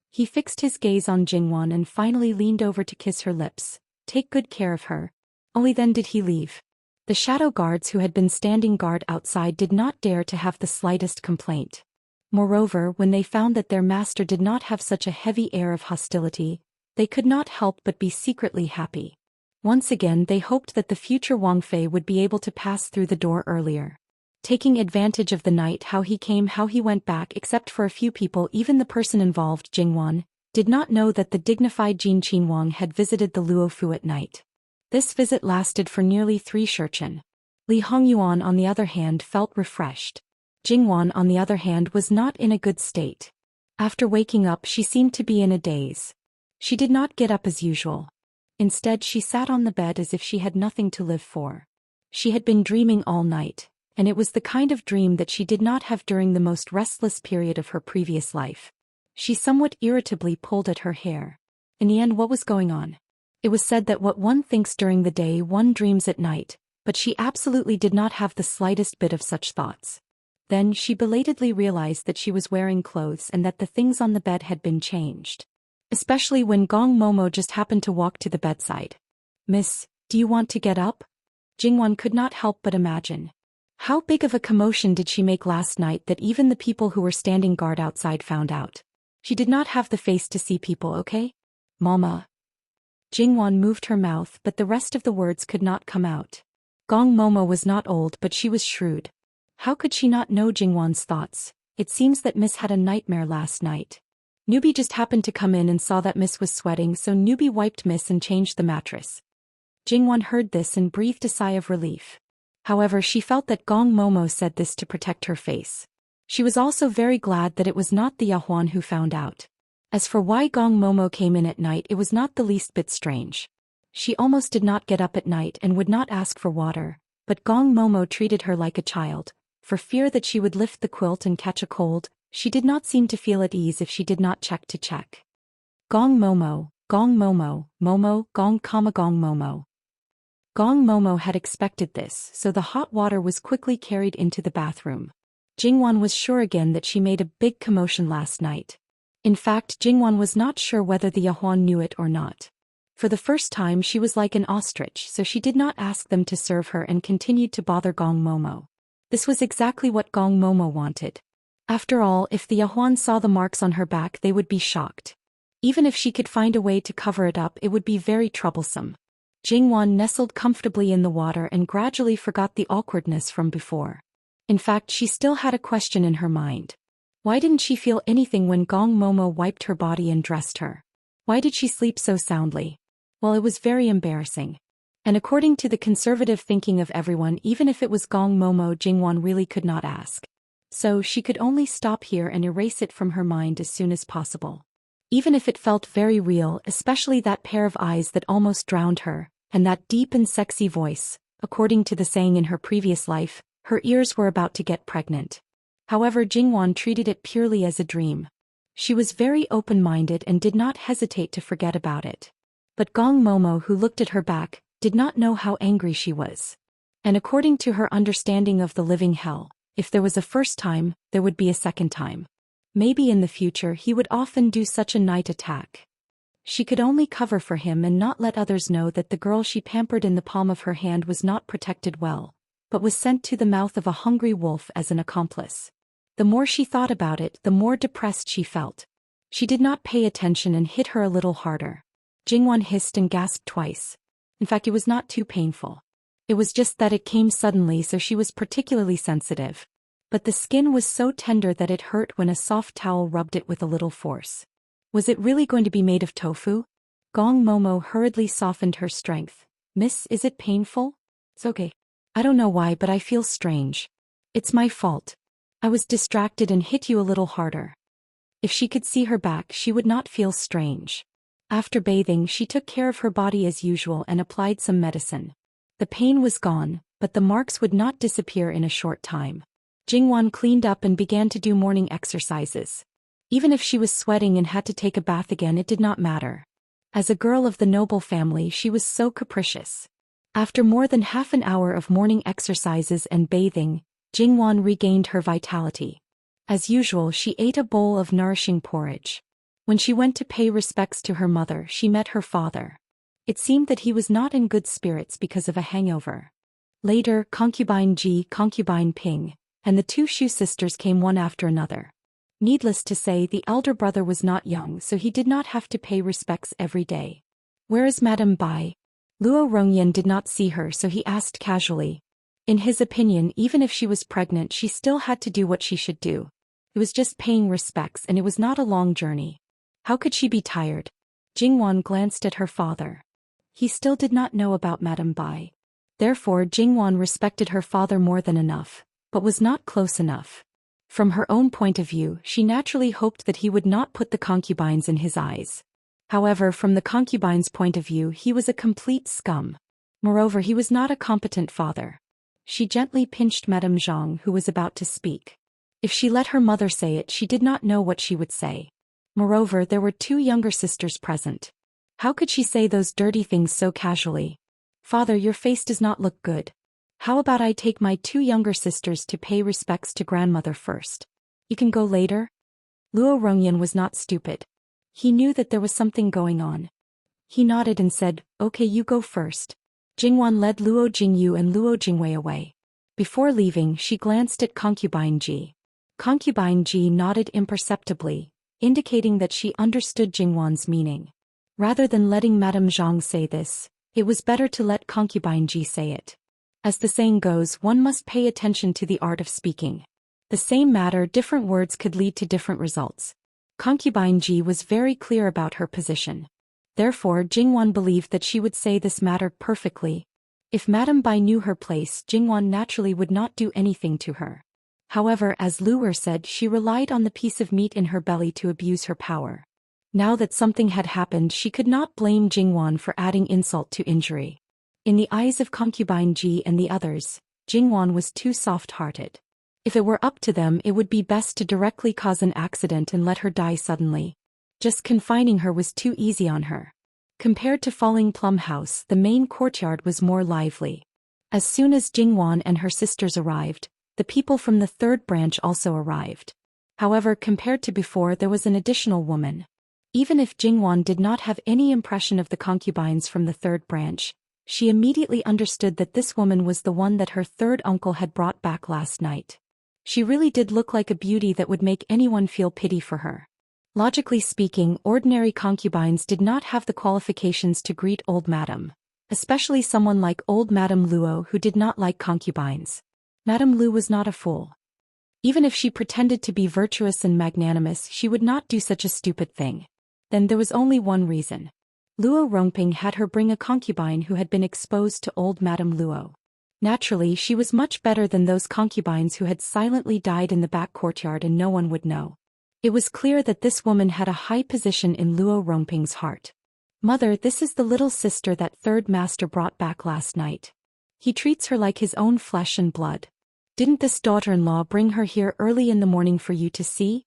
He fixed his gaze on Jingwan and finally leaned over to kiss her lips. Take good care of her. Only then did he leave. The shadow guards who had been standing guard outside did not dare to have the slightest complaint. Moreover, when they found that their master did not have such a heavy air of hostility, they could not help but be secretly happy. Once again they hoped that the future Wang Fei would be able to pass through the door earlier. Taking advantage of the night, how he came, how he went back, except for a few people, even the person involved, Jingwan, did not know that the dignified Jin Qinwang had visited the Luofu at night. This visit lasted for nearly 3 shurchen. Li Hongyuan, on the other hand, felt refreshed. Jingwan, on the other hand, was not in a good state. After waking up, she seemed to be in a daze. She did not get up as usual. Instead, she sat on the bed as if she had nothing to live for. She had been dreaming all night, and it was the kind of dream that she did not have during the most restless period of her previous life. She somewhat irritably pulled at her hair. In the end, what was going on? It was said that what one thinks during the day, one dreams at night, but she absolutely did not have the slightest bit of such thoughts. Then she belatedly realized that she was wearing clothes and that the things on the bed had been changed. Especially when Gong Momo just happened to walk to the bedside. Miss, do you want to get up? Jingwan could not help but imagine. How big of a commotion did she make last night that even the people who were standing guard outside found out? She did not have the face to see people, okay? Mama. Jingwan moved her mouth, but the rest of the words could not come out. Gong Momo was not old, but she was shrewd. How could she not know Jingwan's thoughts? It seems that Miss had a nightmare last night. Newbie just happened to come in and saw that Miss was sweating, so Newbie wiped Miss and changed the mattress. Jingwan heard this and breathed a sigh of relief. However, she felt that Gong Momo said this to protect her face. She was also very glad that it was not the Yahuan who found out. As for why Gong Momo came in at night, it was not the least bit strange. She almost did not get up at night and would not ask for water, but Gong Momo treated her like a child. For fear that she would lift the quilt and catch a cold, she did not seem to feel at ease if she did not check to check. Gong Momo, Gong Momo, Momo, Gong Gong Momo. Gong Momo had expected this, so the hot water was quickly carried into the bathroom. Jingwan was sure again that she made a big commotion last night. In fact, Jingwan was not sure whether the Yahuan knew it or not. For the first time she was like an ostrich, so she did not ask them to serve her and continued to bother Gong Momo. This was exactly what Gong Momo wanted. After all, if the Yahuan saw the marks on her back, they would be shocked. Even if she could find a way to cover it up, it would be very troublesome. Jingwan nestled comfortably in the water and gradually forgot the awkwardness from before. In fact, she still had a question in her mind. Why didn't she feel anything when Gong Momo wiped her body and dressed her? Why did she sleep so soundly? Well, it was very embarrassing. And according to the conservative thinking of everyone, even if it was Gong Momo, Jingwan really could not ask. So she could only stop here and erase it from her mind as soon as possible. Even if it felt very real, especially that pair of eyes that almost drowned her, and that deep and sexy voice, according to the saying in her previous life, her ears were about to get pregnant. However, Jingwan treated it purely as a dream. She was very open-minded and did not hesitate to forget about it. But Gong Momo, who looked at her back, did not know how angry she was. And according to her understanding of the living hell, if there was a first time, there would be a second time. Maybe in the future he would often do such a night attack. She could only cover for him and not let others know that the girl she pampered in the palm of her hand was not protected well, but was sent to the mouth of a hungry wolf as an accomplice. The more she thought about it, the more depressed she felt. She did not pay attention and hit her a little harder. Jingwan hissed and gasped twice. In fact, it was not too painful. It was just that it came suddenly, so she was particularly sensitive. But the skin was so tender that it hurt when a soft towel rubbed it with a little force. Was it really going to be made of tofu? Gong Momo hurriedly softened her strength. Miss, is it painful? It's okay. I don't know why, but I feel strange. It's my fault. I was distracted and hit you a little harder. If she could see her back, she would not feel strange. After bathing, she took care of her body as usual and applied some medicine. The pain was gone, but the marks would not disappear in a short time. Jingwan cleaned up and began to do morning exercises. Even if she was sweating and had to take a bath again, it did not matter. As a girl of the noble family, she was so capricious. After more than half an hour of morning exercises and bathing, Jingwan regained her vitality. As usual, she ate a bowl of nourishing porridge. When she went to pay respects to her mother, she met her father. It seemed that he was not in good spirits because of a hangover. Later, concubine Ji, concubine Ping, and the two Shu sisters came one after another. Needless to say, the elder brother was not young, so he did not have to pay respects every day. Where is Madame Bai? Luo Rongyan did not see her, so he asked casually. In his opinion, even if she was pregnant, she still had to do what she should do. It was just paying respects, and it was not a long journey. How could she be tired? Jingwan glanced at her father. He still did not know about Madame Bai. Therefore, Jingwan respected her father more than enough, but was not close enough. From her own point of view, she naturally hoped that he would not put the concubines in his eyes. However, from the concubines' point of view, he was a complete scum. Moreover, he was not a competent father. She gently pinched Madame Zhang, who was about to speak. If she let her mother say it, she did not know what she would say. Moreover, there were two younger sisters present. How could she say those dirty things so casually? Father, your face does not look good. How about I take my two younger sisters to pay respects to grandmother first? You can go later? Luo Rongyan was not stupid. He knew that there was something going on. He nodded and said, okay, you go first. Jingwan led Luo Jingyu and Luo Jingwei away. Before leaving, she glanced at concubine Ji. Concubine Ji nodded imperceptibly, indicating that she understood Jingwan's meaning. Rather than letting Madame Zhang say this, it was better to let concubine Ji say it. As the saying goes, one must pay attention to the art of speaking. The same matter, different words could lead to different results. Concubine Ji was very clear about her position. Therefore, Jingwan believed that she would say this matter perfectly. If Madame Bai knew her place, Jingwan naturally would not do anything to her. However, as Luer said, she relied on the piece of meat in her belly to abuse her power. Now that something had happened, she could not blame Jingwan for adding insult to injury. In the eyes of concubine Ji and the others, Jingwan was too soft-hearted. If it were up to them, it would be best to directly cause an accident and let her die suddenly. Just confining her was too easy on her. Compared to Falling Plum House, the main courtyard was more lively. As soon as Jingwan and her sisters arrived, the people from the third branch also arrived. However, compared to before, there was an additional woman. Even if Jingwan did not have any impression of the concubines from the third branch, she immediately understood that this woman was the one that her third uncle had brought back last night. She really did look like a beauty that would make anyone feel pity for her. Logically speaking, ordinary concubines did not have the qualifications to greet old Madame, especially someone like old Madame Luo who did not like concubines. Madame Lu was not a fool. Even if she pretended to be virtuous and magnanimous, she would not do such a stupid thing. Then there was only one reason. Luo Rongping had her bring a concubine who had been exposed to old Madame Luo. Naturally, she was much better than those concubines who had silently died in the back courtyard and no one would know. It was clear that this woman had a high position in Luo Rongping's heart. "Mother, this is the little sister that third master brought back last night. He treats her like his own flesh and blood. Didn't this daughter-in-law bring her here early in the morning for you to see?"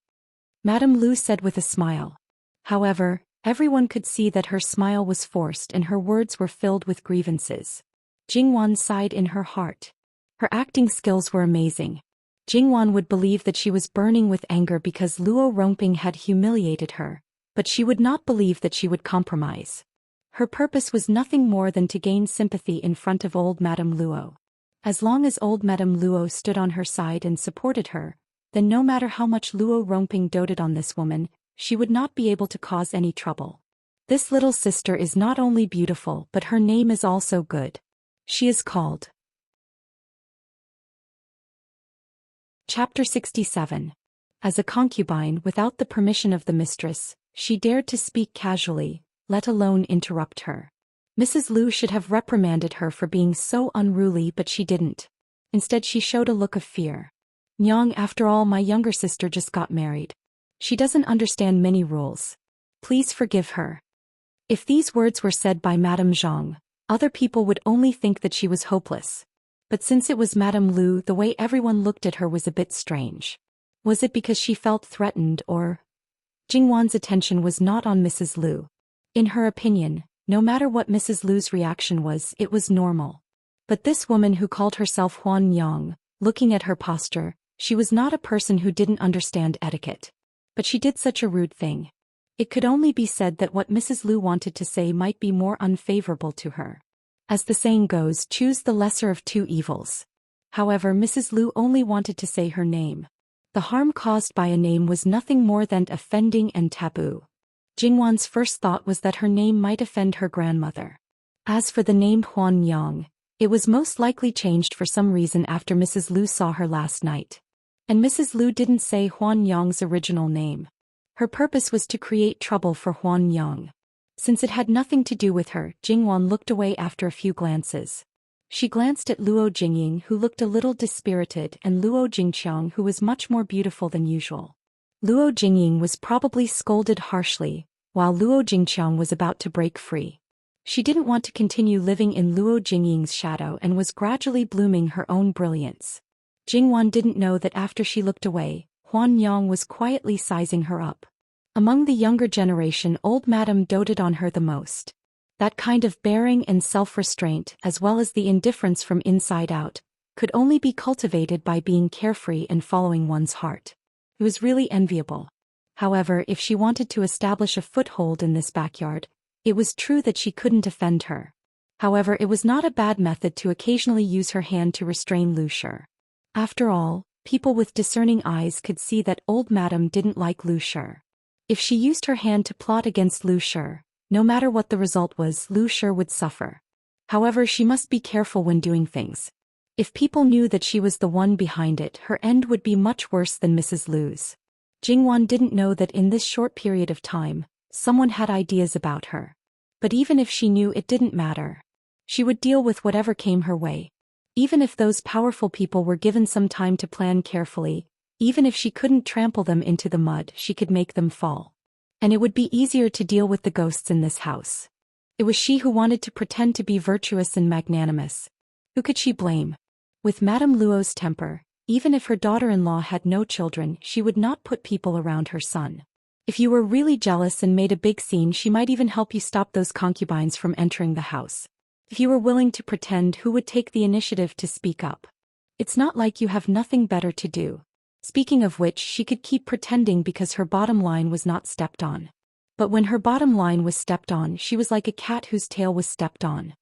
Madame Lu said with a smile. However, everyone could see that her smile was forced and her words were filled with grievances. Jingwan sighed in her heart. Her acting skills were amazing. Jingwan would believe that she was burning with anger because Luo Rongping had humiliated her, but she would not believe that she would compromise. Her purpose was nothing more than to gain sympathy in front of old Madame Luo. As long as old Madame Luo stood on her side and supported her, then no matter how much Luo Rongping doted on this woman, she would not be able to cause any trouble. This little sister is not only beautiful but her name is also good. She is called. Chapter 67. As a concubine without the permission of the mistress, she dared to speak casually, let alone interrupt her. Mrs. Lu should have reprimanded her for being so unruly but she didn't. Instead she showed a look of fear. "Nyang, after all, my younger sister just got married. She doesn't understand many rules. Please forgive her." If these words were said by Madame Zhang, other people would only think that she was hopeless. But since it was Madame Lu, the way everyone looked at her was a bit strange. Was it because she felt threatened or? Jingwan's attention was not on Mrs. Lu. In her opinion, no matter what Mrs. Lu's reaction was, it was normal. But this woman who called herself Huan Yang, looking at her posture, she was not a person who didn't understand etiquette. But she did such a rude thing. It could only be said that what Mrs. Lu wanted to say might be more unfavorable to her. As the saying goes, choose the lesser of two evils. However, Mrs. Lu only wanted to say her name. The harm caused by a name was nothing more than offending and taboo. Jingwan's first thought was that her name might offend her grandmother. As for the name Huan Yang, it was most likely changed for some reason after Mrs. Lu saw her last night. And Mrs. Lu didn't say Huan Yang's original name. Her purpose was to create trouble for Huan Yang. Since it had nothing to do with her, Jingwan looked away after a few glances. She glanced at Luo Jingying, who looked a little dispirited, and Luo Jingqiang, who was much more beautiful than usual. Luo Jingying was probably scolded harshly, while Luo Jingqiang was about to break free. She didn't want to continue living in Luo Jingying's shadow and was gradually blooming her own brilliance. Jingwan didn't know that after she looked away, Huan Yang was quietly sizing her up. Among the younger generation, old Madame doted on her the most. That kind of bearing and self-restraint, as well as the indifference from inside out, could only be cultivated by being carefree and following one's heart. It was really enviable. However, if she wanted to establish a foothold in this backyard, it was true that she couldn't offend her. However, it was not a bad method to occasionally use her hand to restrain Lu Shi. After all, people with discerning eyes could see that old Madame didn't like Lu Shi. If she used her hand to plot against Lu Shi, no matter what the result was, Lu Shi would suffer. However, she must be careful when doing things. If people knew that she was the one behind it, her end would be much worse than Mrs. Lu's. Jingwan didn't know that in this short period of time, someone had ideas about her. But even if she knew, it didn't matter. She would deal with whatever came her way. Even if those powerful people were given some time to plan carefully, even if she couldn't trample them into the mud, she could make them fall. And it would be easier to deal with the ghosts in this house. It was she who wanted to pretend to be virtuous and magnanimous. Who could she blame? With Madame Luo's temper, even if her daughter-in-law had no children, she would not put people around her son. If you were really jealous and made a big scene, she might even help you stop those concubines from entering the house. If you were willing to pretend, who would take the initiative to speak up? It's not like you have nothing better to do. Speaking of which, she could keep pretending because her bottom line was not stepped on. But when her bottom line was stepped on, she was like a cat whose tail was stepped on.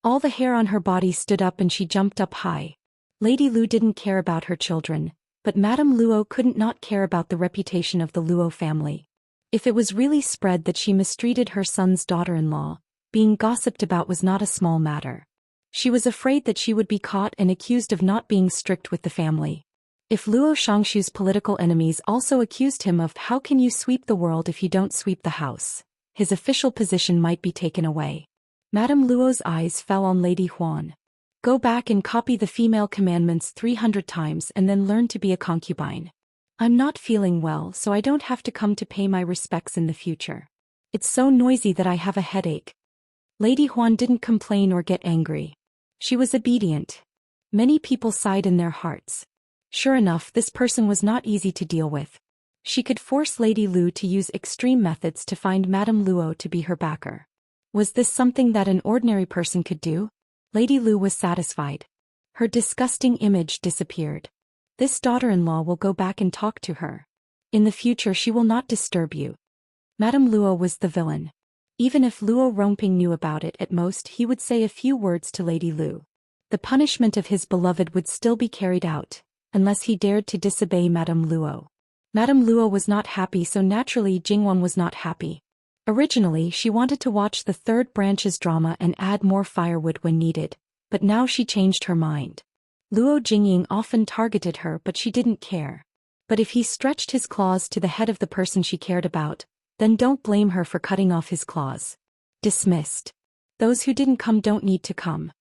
All the hair on her body stood up and she jumped up high. Lady Lu didn't care about her children, But Madame Luo couldn't not care about the reputation of the Luo family. If it was really spread that she mistreated her son's daughter-in-law, being gossiped about was not a small matter. She was afraid that she would be caught and accused of not being strict with the family. If Luo Shangshu's political enemies also accused him of "how can you sweep the world if you don't sweep the house," his official position might be taken away. Madame Luo's eyes fell on Lady Huan. Go back and copy the female commandments 300 times and then learn to be a concubine. I'm not feeling well, so I don't have to come to pay my respects in the future. It's so noisy that I have a headache. Lady Huan didn't complain or get angry. She was obedient. Many people sighed in their hearts. Sure enough, this person was not easy to deal with. She could force Lady Lu to use extreme methods to find Madame Luo to be her backer. Was this something that an ordinary person could do? Lady Lu was satisfied. Her disgusting image disappeared. This daughter-in-law will go back and talk to her. In the future she will not disturb you. Madame Luo was the villain. Even if Luo Rongping knew about it, at most he would say a few words to Lady Lu. The punishment of his beloved would still be carried out, unless he dared to disobey Madame Luo. Madame Luo was not happy, so naturally Jingwan was not happy. Originally she wanted to watch the third branch's drama and add more firewood when needed, but now she changed her mind. Luo Jingying often targeted her, but she didn't care. But if he stretched his claws to the head of the person she cared about, then don't blame her for cutting off his claws. Dismissed. Those who didn't come don't need to come.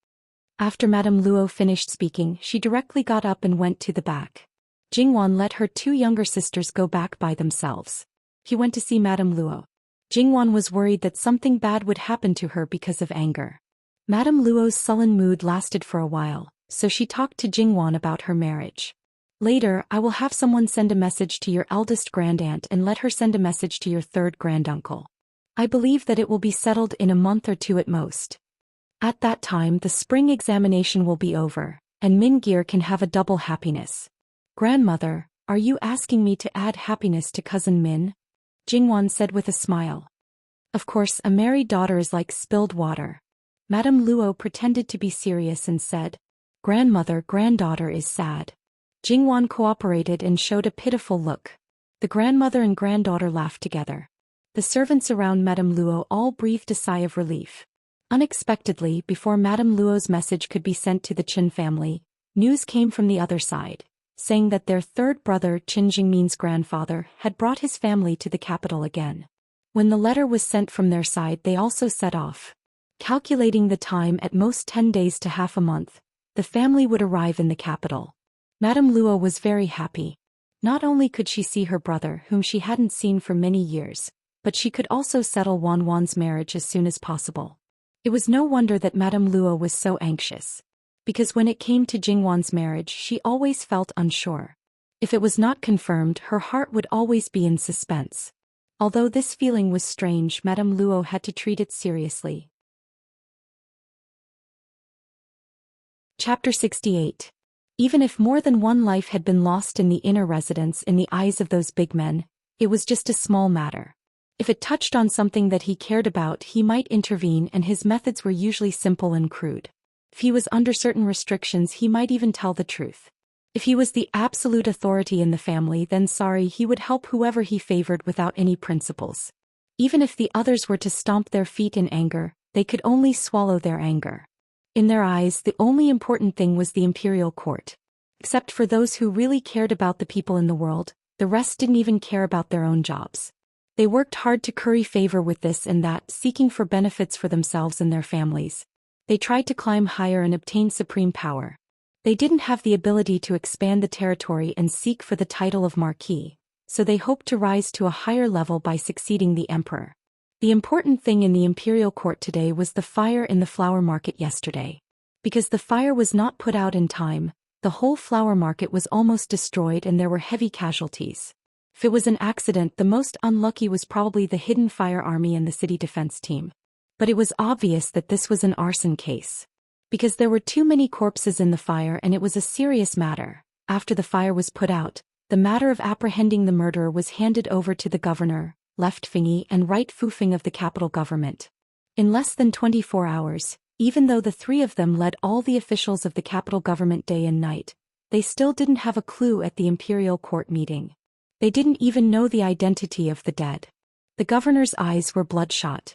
After Madame Luo finished speaking, she directly got up and went to the back. Jingwan let her two younger sisters go back by themselves. He went to see Madame Luo. Jingwan was worried that something bad would happen to her because of anger. Madame Luo's sullen mood lasted for a while, so she talked to Jingwan about her marriage. Later, I will have someone send a message to your eldest grandaunt and let her send a message to your third granduncle. I believe that it will be settled in a month or two at most. At that time the spring examination will be over, and Min Gear can have a double happiness. Grandmother, are you asking me to add happiness to cousin Min? Jingwan said with a smile. Of course, a married daughter is like spilled water. Madame Luo pretended to be serious and said, Grandmother, granddaughter is sad. Jingwan cooperated and showed a pitiful look. The grandmother and granddaughter laughed together. The servants around Madame Luo all breathed a sigh of relief. Unexpectedly, before Madame Luo's message could be sent to the Qin family, news came from the other side, saying that their third brother, Qin Jingmin's grandfather, had brought his family to the capital again. When the letter was sent from their side, they also set off. Calculating the time, at most 10 days to half a month, the family would arrive in the capital. Madame Luo was very happy. Not only could she see her brother, whom she hadn't seen for many years, but she could also settle Wan Wan's marriage as soon as possible. It was no wonder that Madame Luo was so anxious. Because when it came to Jingwan's marriage, she always felt unsure. If it was not confirmed, her heart would always be in suspense. Although this feeling was strange, Madame Luo had to treat it seriously. Chapter 68. Even if more than one life had been lost in the inner residence, in the eyes of those big men, it was just a small matter. If it touched on something that he cared about, he might intervene, and his methods were usually simple and crude. If he was under certain restrictions, he might even tell the truth. If he was the absolute authority in the family, then he would help whoever he favored without any principles. Even if the others were to stomp their feet in anger, they could only swallow their anger. In their eyes, the only important thing was the imperial court. Except for those who really cared about the people in the world, the rest didn't even care about their own jobs. They worked hard to curry favor with this and that, seeking for benefits for themselves and their families. They tried to climb higher and obtain supreme power. They didn't have the ability to expand the territory and seek for the title of marquis, so they hoped to rise to a higher level by succeeding the emperor. The important thing in the imperial court today was the fire in the flower market yesterday. Because the fire was not put out in time, the whole flower market was almost destroyed and there were heavy casualties. If it was an accident, the most unlucky was probably the hidden fire army and the city defense team. But it was obvious that this was an arson case. Because there were too many corpses in the fire and it was a serious matter. After the fire was put out, the matter of apprehending the murderer was handed over to the governor, Left Fingy, and Right Fufing of the capital government. In less than 24 hours, even though the three of them led all the officials of the capital government day and night, they still didn't have a clue at the imperial court meeting. They didn't even know the identity of the dead. The governor's eyes were bloodshot.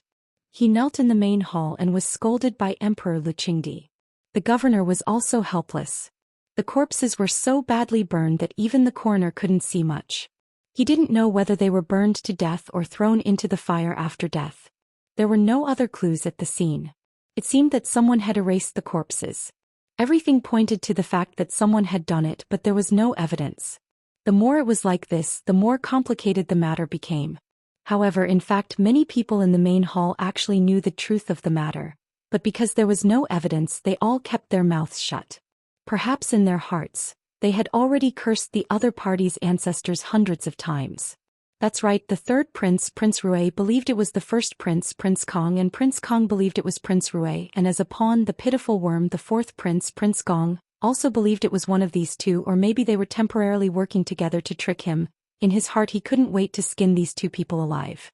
He knelt in the main hall and was scolded by Emperor Luchingdi. The governor was also helpless. The corpses were so badly burned that even the coroner couldn't see much. He didn't know whether they were burned to death or thrown into the fire after death. There were no other clues at the scene. It seemed that someone had erased the corpses. Everything pointed to the fact that someone had done it, but there was no evidence. The more it was like this, the more complicated the matter became. However, in fact, many people in the main hall actually knew the truth of the matter, but because there was no evidence, they all kept their mouths shut. Perhaps in their hearts, they had already cursed the other party's ancestors hundreds of times. That's right, the third prince, Prince Rue, believed it was the first prince, Prince Kong, and Prince Kong believed it was Prince Rue, and as a pawn, the pitiful worm, the fourth prince, Prince Gong, also believed it was one of these two, or maybe they were temporarily working together to trick him. In his heart he couldn't wait to skin these two people alive.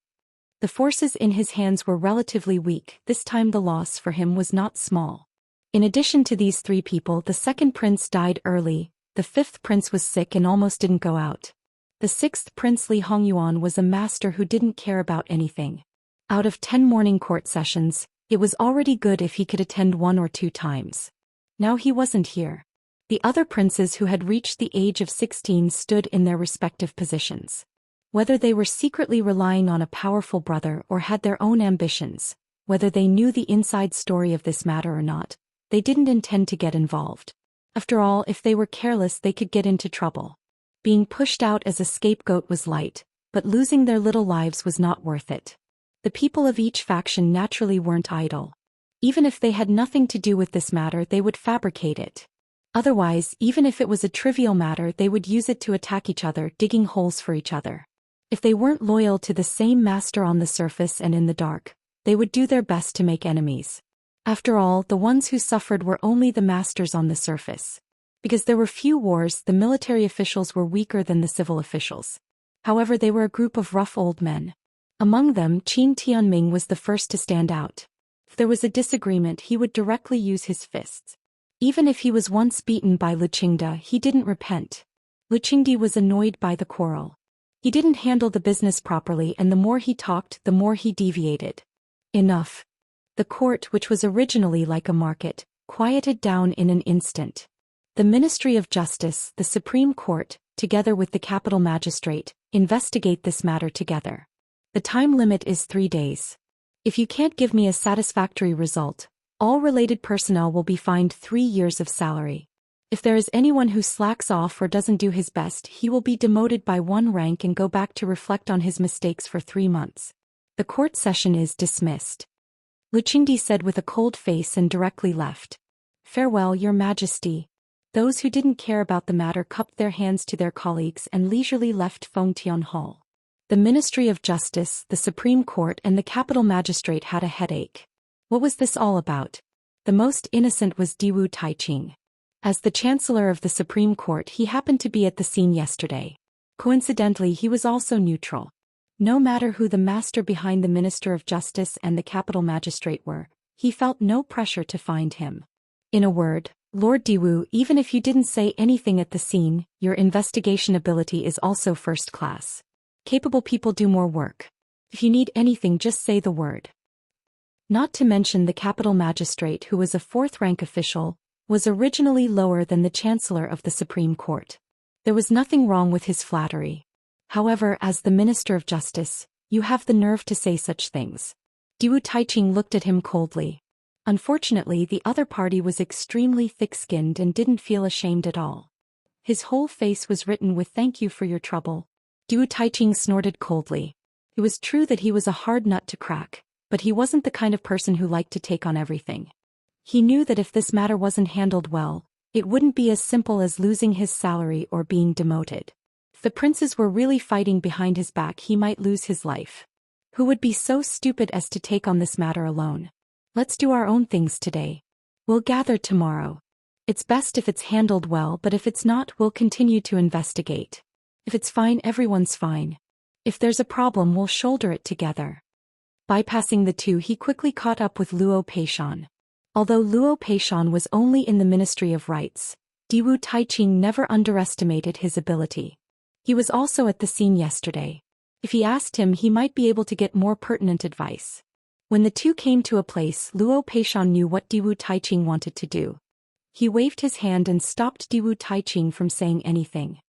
The forces in his hands were relatively weak, this time the loss for him was not small. In addition to these three people, the second prince died early, the fifth prince was sick and almost didn't go out. The sixth prince Li Hongyuan was a master who didn't care about anything. Out of 10 morning court sessions, it was already good if he could attend 1 or 2 times. Now he wasn't here. The other princes who had reached the age of 16 stood in their respective positions. Whether they were secretly relying on a powerful brother or had their own ambitions, whether they knew the inside story of this matter or not, they didn't intend to get involved. After all, if they were careless, they could get into trouble. Being pushed out as a scapegoat was light, but losing their little lives was not worth it. The people of each faction naturally weren't idle. Even if they had nothing to do with this matter, they would fabricate it. Otherwise, even if it was a trivial matter, they would use it to attack each other, digging holes for each other. If they weren't loyal to the same master on the surface and in the dark, they would do their best to make enemies. After all, the ones who suffered were only the masters on the surface. Because there were few wars, the military officials were weaker than the civil officials. However, they were a group of rough old men. Among them, Qin Tianming was the first to stand out. If there was a disagreement, he would directly use his fists. Even if he was once beaten by Luchingdi, he didn't repent. Luchingdi was annoyed by the quarrel. He didn't handle the business properly, and the more he talked, the more he deviated. Enough. The court, which was originally like a market, quieted down in an instant. The Ministry of Justice, the Supreme Court, together with the capital magistrate, investigate this matter together. The time limit is 3 days. If you can't give me a satisfactory result, all related personnel will be fined 3 years of salary. If there is anyone who slacks off or doesn't do his best, he will be demoted by 1 rank and go back to reflect on his mistakes for 3 months. The court session is dismissed. Luchingdi said with a cold face and directly left. Farewell, Your Majesty. Those who didn't care about the matter cupped their hands to their colleagues and leisurely left Fengtian Hall. The Ministry of Justice, the Supreme Court, and the capital magistrate had a headache. What was this all about? The most innocent was Diwu Taiqing. As the Chancellor of the Supreme Court, he happened to be at the scene yesterday. Coincidentally, he was also neutral. No matter who the master behind the Minister of Justice and the capital magistrate were, he felt no pressure to find him. In a word, Lord Diwu, even if you didn't say anything at the scene, your investigation ability is also first class. Capable people do more work. If you need anything, just say the word. Not to mention the capital magistrate, who was a 4th-rank official, was originally lower than the Chancellor of the Supreme Court. There was nothing wrong with his flattery. However, as the Minister of Justice, you have the nerve to say such things. Diwu Taiqing looked at him coldly. Unfortunately, the other party was extremely thick-skinned and didn't feel ashamed at all. His whole face was written with "Thank you for your trouble." Diwu Taiqing snorted coldly. It was true that he was a hard nut to crack, but he wasn't the kind of person who liked to take on everything. He knew that if this matter wasn't handled well, it wouldn't be as simple as losing his salary or being demoted. If the princes were really fighting behind his back, he might lose his life. Who would be so stupid as to take on this matter alone? Let's do our own things today. We'll gather tomorrow. It's best if it's handled well, but if it's not, we'll continue to investigate. If it's fine, everyone's fine. If there's a problem, we'll shoulder it together. Bypassing the two, he quickly caught up with Luo Peishan. Although Luo Peishan was only in the Ministry of Rights, Diwu Taiqing never underestimated his ability. He was also at the scene yesterday. If he asked him, he might be able to get more pertinent advice. When the two came to a place, Luo Peishan knew what Diwu Taiqing wanted to do. He waved his hand and stopped Diwu Taiqing from saying anything.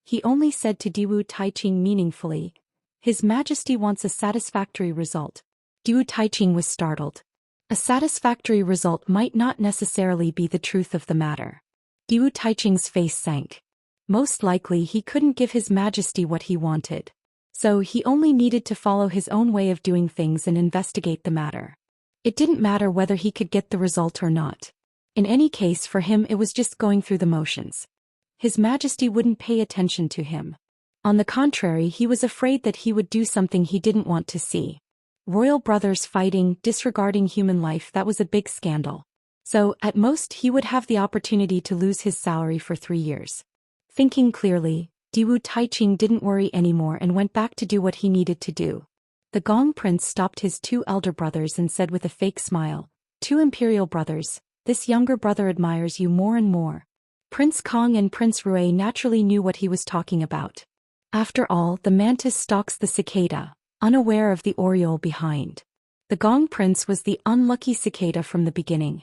He only said to Diwu Taiqing meaningfully, "His Majesty wants a satisfactory result." Diwu Taiqing was startled. A satisfactory result might not necessarily be the truth of the matter. Diwu Taiqing's face sank. Most likely he couldn't give His Majesty what he wanted. So he only needed to follow his own way of doing things and investigate the matter. It didn't matter whether he could get the result or not. In any case, for him it was just going through the motions. His Majesty wouldn't pay attention to him. On the contrary, he was afraid that he would do something he didn't want to see. Royal brothers fighting, disregarding human life, that was a big scandal. So, at most, he would have the opportunity to lose his salary for 3 years. Thinking clearly, Diwu Taiqing didn't worry anymore and went back to do what he needed to do. The Gong Prince stopped his 2 elder brothers and said with a fake smile, "2 imperial brothers, this younger brother admires you more and more." Prince Kong and Prince Rui naturally knew what he was talking about. After all, the mantis stalks the cicada, unaware of the oriole behind. The Gong Prince was the unlucky cicada from the beginning.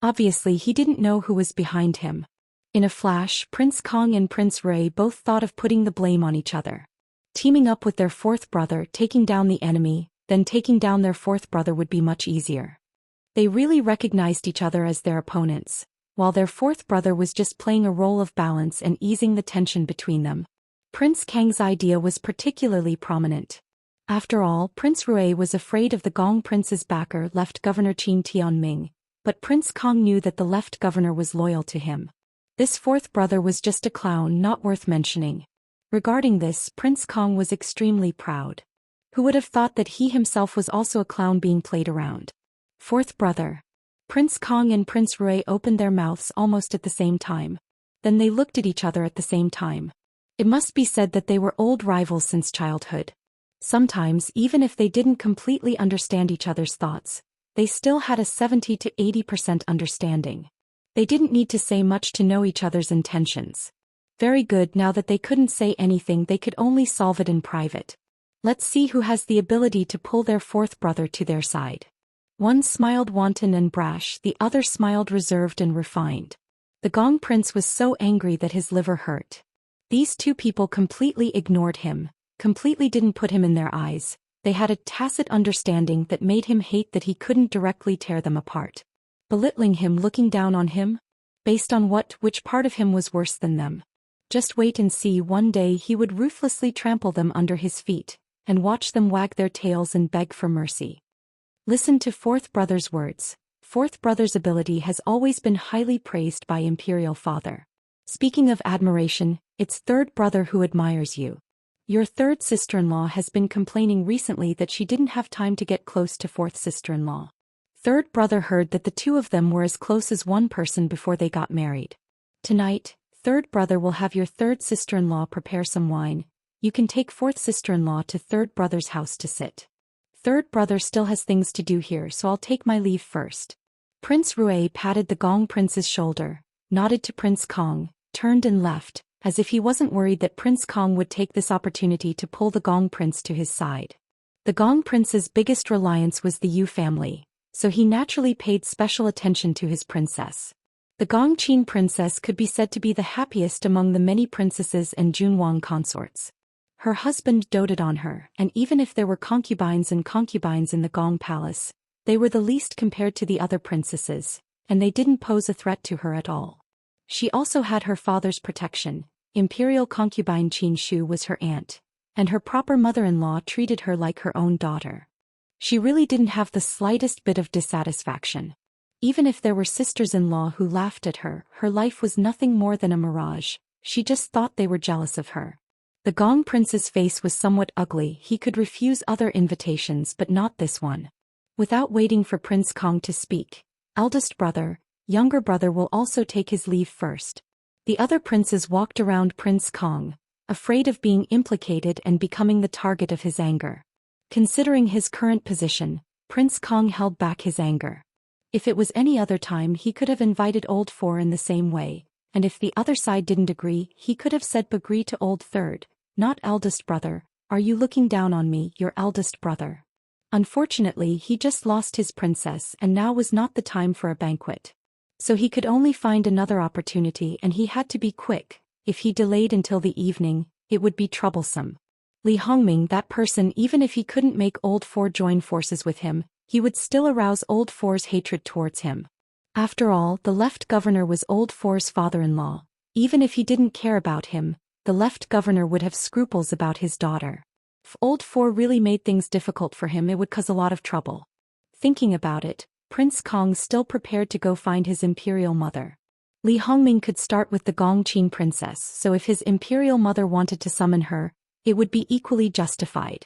Obviously, he didn't know who was behind him. In a flash, Prince Kong and Prince Rui both thought of putting the blame on each other. Teaming up with their 4th brother, taking down the enemy, then taking down their 4th brother would be much easier. They really recognized each other as their opponents, while their 4th brother was just playing a role of balance and easing the tension between them. Prince Kang's idea was particularly prominent. After all, Prince Rui was afraid of the Gong Prince's backer, Left Governor Qin Tianming, but Prince Kong knew that the Left Governor was loyal to him. This 4th brother was just a clown, not worth mentioning. Regarding this, Prince Kong was extremely proud. Who would have thought that he himself was also a clown being played around? 4th brother. Prince Kong and Prince Rui opened their mouths almost at the same time. Then they looked at each other at the same time. It must be said that they were old rivals since childhood. Sometimes, even if they didn't completely understand each other's thoughts, they still had a 70 to 80% understanding. They didn't need to say much to know each other's intentions. Very good, now that they couldn't say anything, they could only solve it in private. Let's see who has the ability to pull their 4th brother to their side. One smiled wanton and brash, the other smiled reserved and refined. The Gong Prince was so angry that his liver hurt. These 2 people completely ignored him, completely didn't put him in their eyes. They had a tacit understanding that made him hate that he couldn't directly tear them apart. Belittling him, looking down on him? Based on what, which part of him was worse than them? Just wait and see, one day he would ruthlessly trample them under his feet, and watch them wag their tails and beg for mercy. Listen to 4th brother's words. 4th brother's ability has always been highly praised by Imperial Father. Speaking of admiration, it's 3rd brother who admires you. Your 3rd sister-in-law has been complaining recently that she didn't have time to get close to 4th sister-in-law. 3rd brother heard that the 2 of them were as close as one person before they got married. Tonight, 3rd brother will have your 3rd sister-in-law prepare some wine. You can take 4th sister-in-law to 3rd brother's house to sit. 3rd brother still has things to do here, so I'll take my leave first. Prince Rui patted the Gong Prince's shoulder, nodded to Prince Kong, turned and left, as if he wasn't worried that Prince Kong would take this opportunity to pull the Gong Prince to his side. The Gong Prince's biggest reliance was the Yu family, so he naturally paid special attention to his princess. The Gongqin princess could be said to be the happiest among the many princesses and Junwang consorts. Her husband doted on her, and even if there were concubines and concubines in the Gong palace, they were the least compared to the other princesses, and they didn't pose a threat to her at all. She also had her father's protection. Imperial concubine Qin Shu was her aunt, and her proper mother-in-law treated her like her own daughter. She really didn't have the slightest bit of dissatisfaction. Even if there were sisters-in-law who laughed at her, her life was nothing more than a mirage. She just thought they were jealous of her. The Gong Prince's face was somewhat ugly. He could refuse other invitations but not this one. Without waiting for Prince Kong to speak, eldest brother, younger brother will also take his leave first. The other princes walked around Prince Kong, afraid of being implicated and becoming the target of his anger. Considering his current position, Prince Kong held back his anger. If it was any other time, he could have invited Old Four in the same way, and if the other side didn't agree, he could have said agree to old third, not eldest brother, are you looking down on me, your eldest brother? Unfortunately, he just lost his princess and now was not the time for a banquet. So he could only find another opportunity and he had to be quick. If he delayed until the evening, it would be troublesome. Li Hongming, that person, even if he couldn't make Old Four join forces with him, he would still arouse Old Four's hatred towards him. After all, the left governor was Old Four's father-in-law. Even if he didn't care about him, the left governor would have scruples about his daughter. If Old Four really made things difficult for him, it would cause a lot of trouble. Thinking about it, Prince Kong still prepared to go find his imperial mother. Li Hongming could start with the Gongqin princess, so if his imperial mother wanted to summon her, it would be equally justified.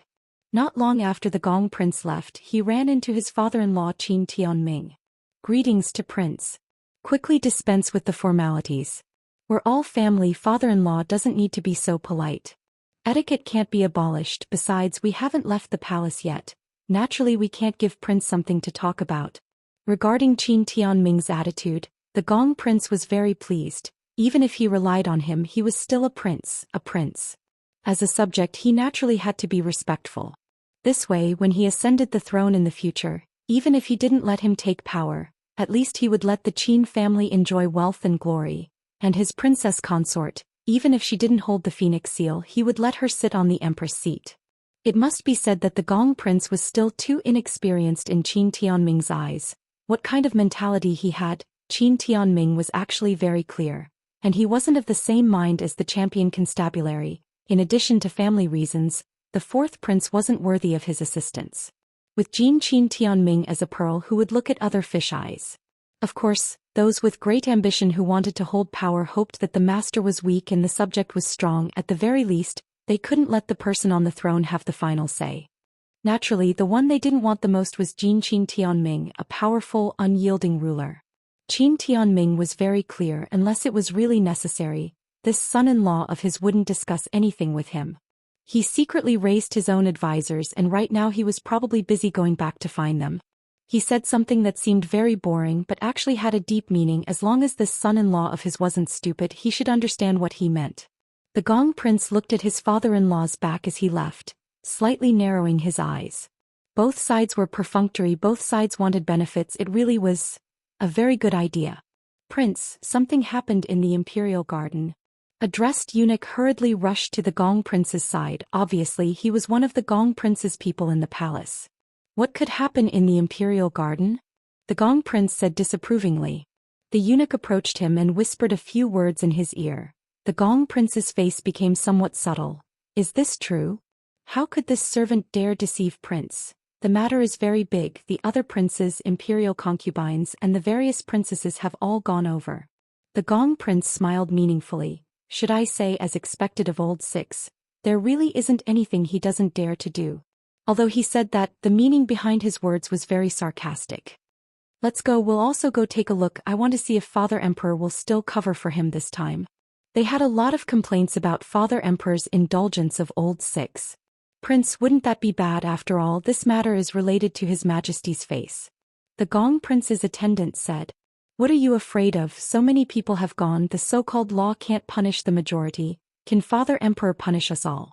Not long after the Gong prince left, he ran into his father-in-law Qin Tianming. Greetings to Prince. Quickly dispense with the formalities. We're all family, father-in-law doesn't need to be so polite. Etiquette can't be abolished, besides we haven't left the palace yet. Naturally we can't give Prince something to talk about. Regarding Qin Tianming's attitude, the Gong prince was very pleased. Even if he relied on him, he was still a prince, a prince. As a subject, he naturally had to be respectful. This way, when he ascended the throne in the future, even if he didn't let him take power, at least he would let the Qin family enjoy wealth and glory, and his princess consort, even if she didn't hold the phoenix seal, he would let her sit on the empress seat. It must be said that the Gong prince was still too inexperienced in Qin Tianming's eyes. What kind of mentality he had, Qin Tianming was actually very clear, and he wasn't of the same mind as the champion constabulary. In addition to family reasons, the fourth prince wasn't worthy of his assistance. With Qin Tianming as a pearl who would look at other fish eyes. Of course, those with great ambition who wanted to hold power hoped that the master was weak and the subject was strong. At the very least, they couldn't let the person on the throne have the final say. Naturally, the one they didn't want the most was Qin Tianming, a powerful, unyielding ruler. Qin Tianming was very clear, unless it was really necessary, this son-in-law of his wouldn't discuss anything with him. He secretly raised his own advisors and right now he was probably busy going back to find them. He said something that seemed very boring but actually had a deep meaning. As long as this son-in-law of his wasn't stupid, he should understand what he meant. The Gong prince looked at his father-in-law's back as he left, slightly narrowing his eyes. Both sides were perfunctory, both sides wanted benefits. It really was a very good idea. Prince, something happened in the imperial garden. A dressed eunuch hurriedly rushed to the Gong prince's side. Obviously, he was one of the Gong prince's people in the palace. What could happen in the imperial garden? The Gong prince said disapprovingly. The eunuch approached him and whispered a few words in his ear. The Gong prince's face became somewhat subtle. Is this true? How could this servant dare deceive Prince? The matter is very big. The other princes, imperial concubines, and the various princesses have all gone over. The Gong prince smiled meaningfully. Should I say, as expected of old Six, there really isn't anything he doesn't dare to do. Although he said that, the meaning behind his words was very sarcastic. Let's go, we'll also go take a look. I want to see if Father Emperor will still cover for him this time. They had a lot of complaints about Father Emperor's indulgence of old Six. Prince, wouldn't that be bad? After all, this matter is related to His Majesty's face. The Gong prince's attendant said. What are you afraid of? So many people have gone. The so-called law can't punish the majority. Can Father Emperor punish us all?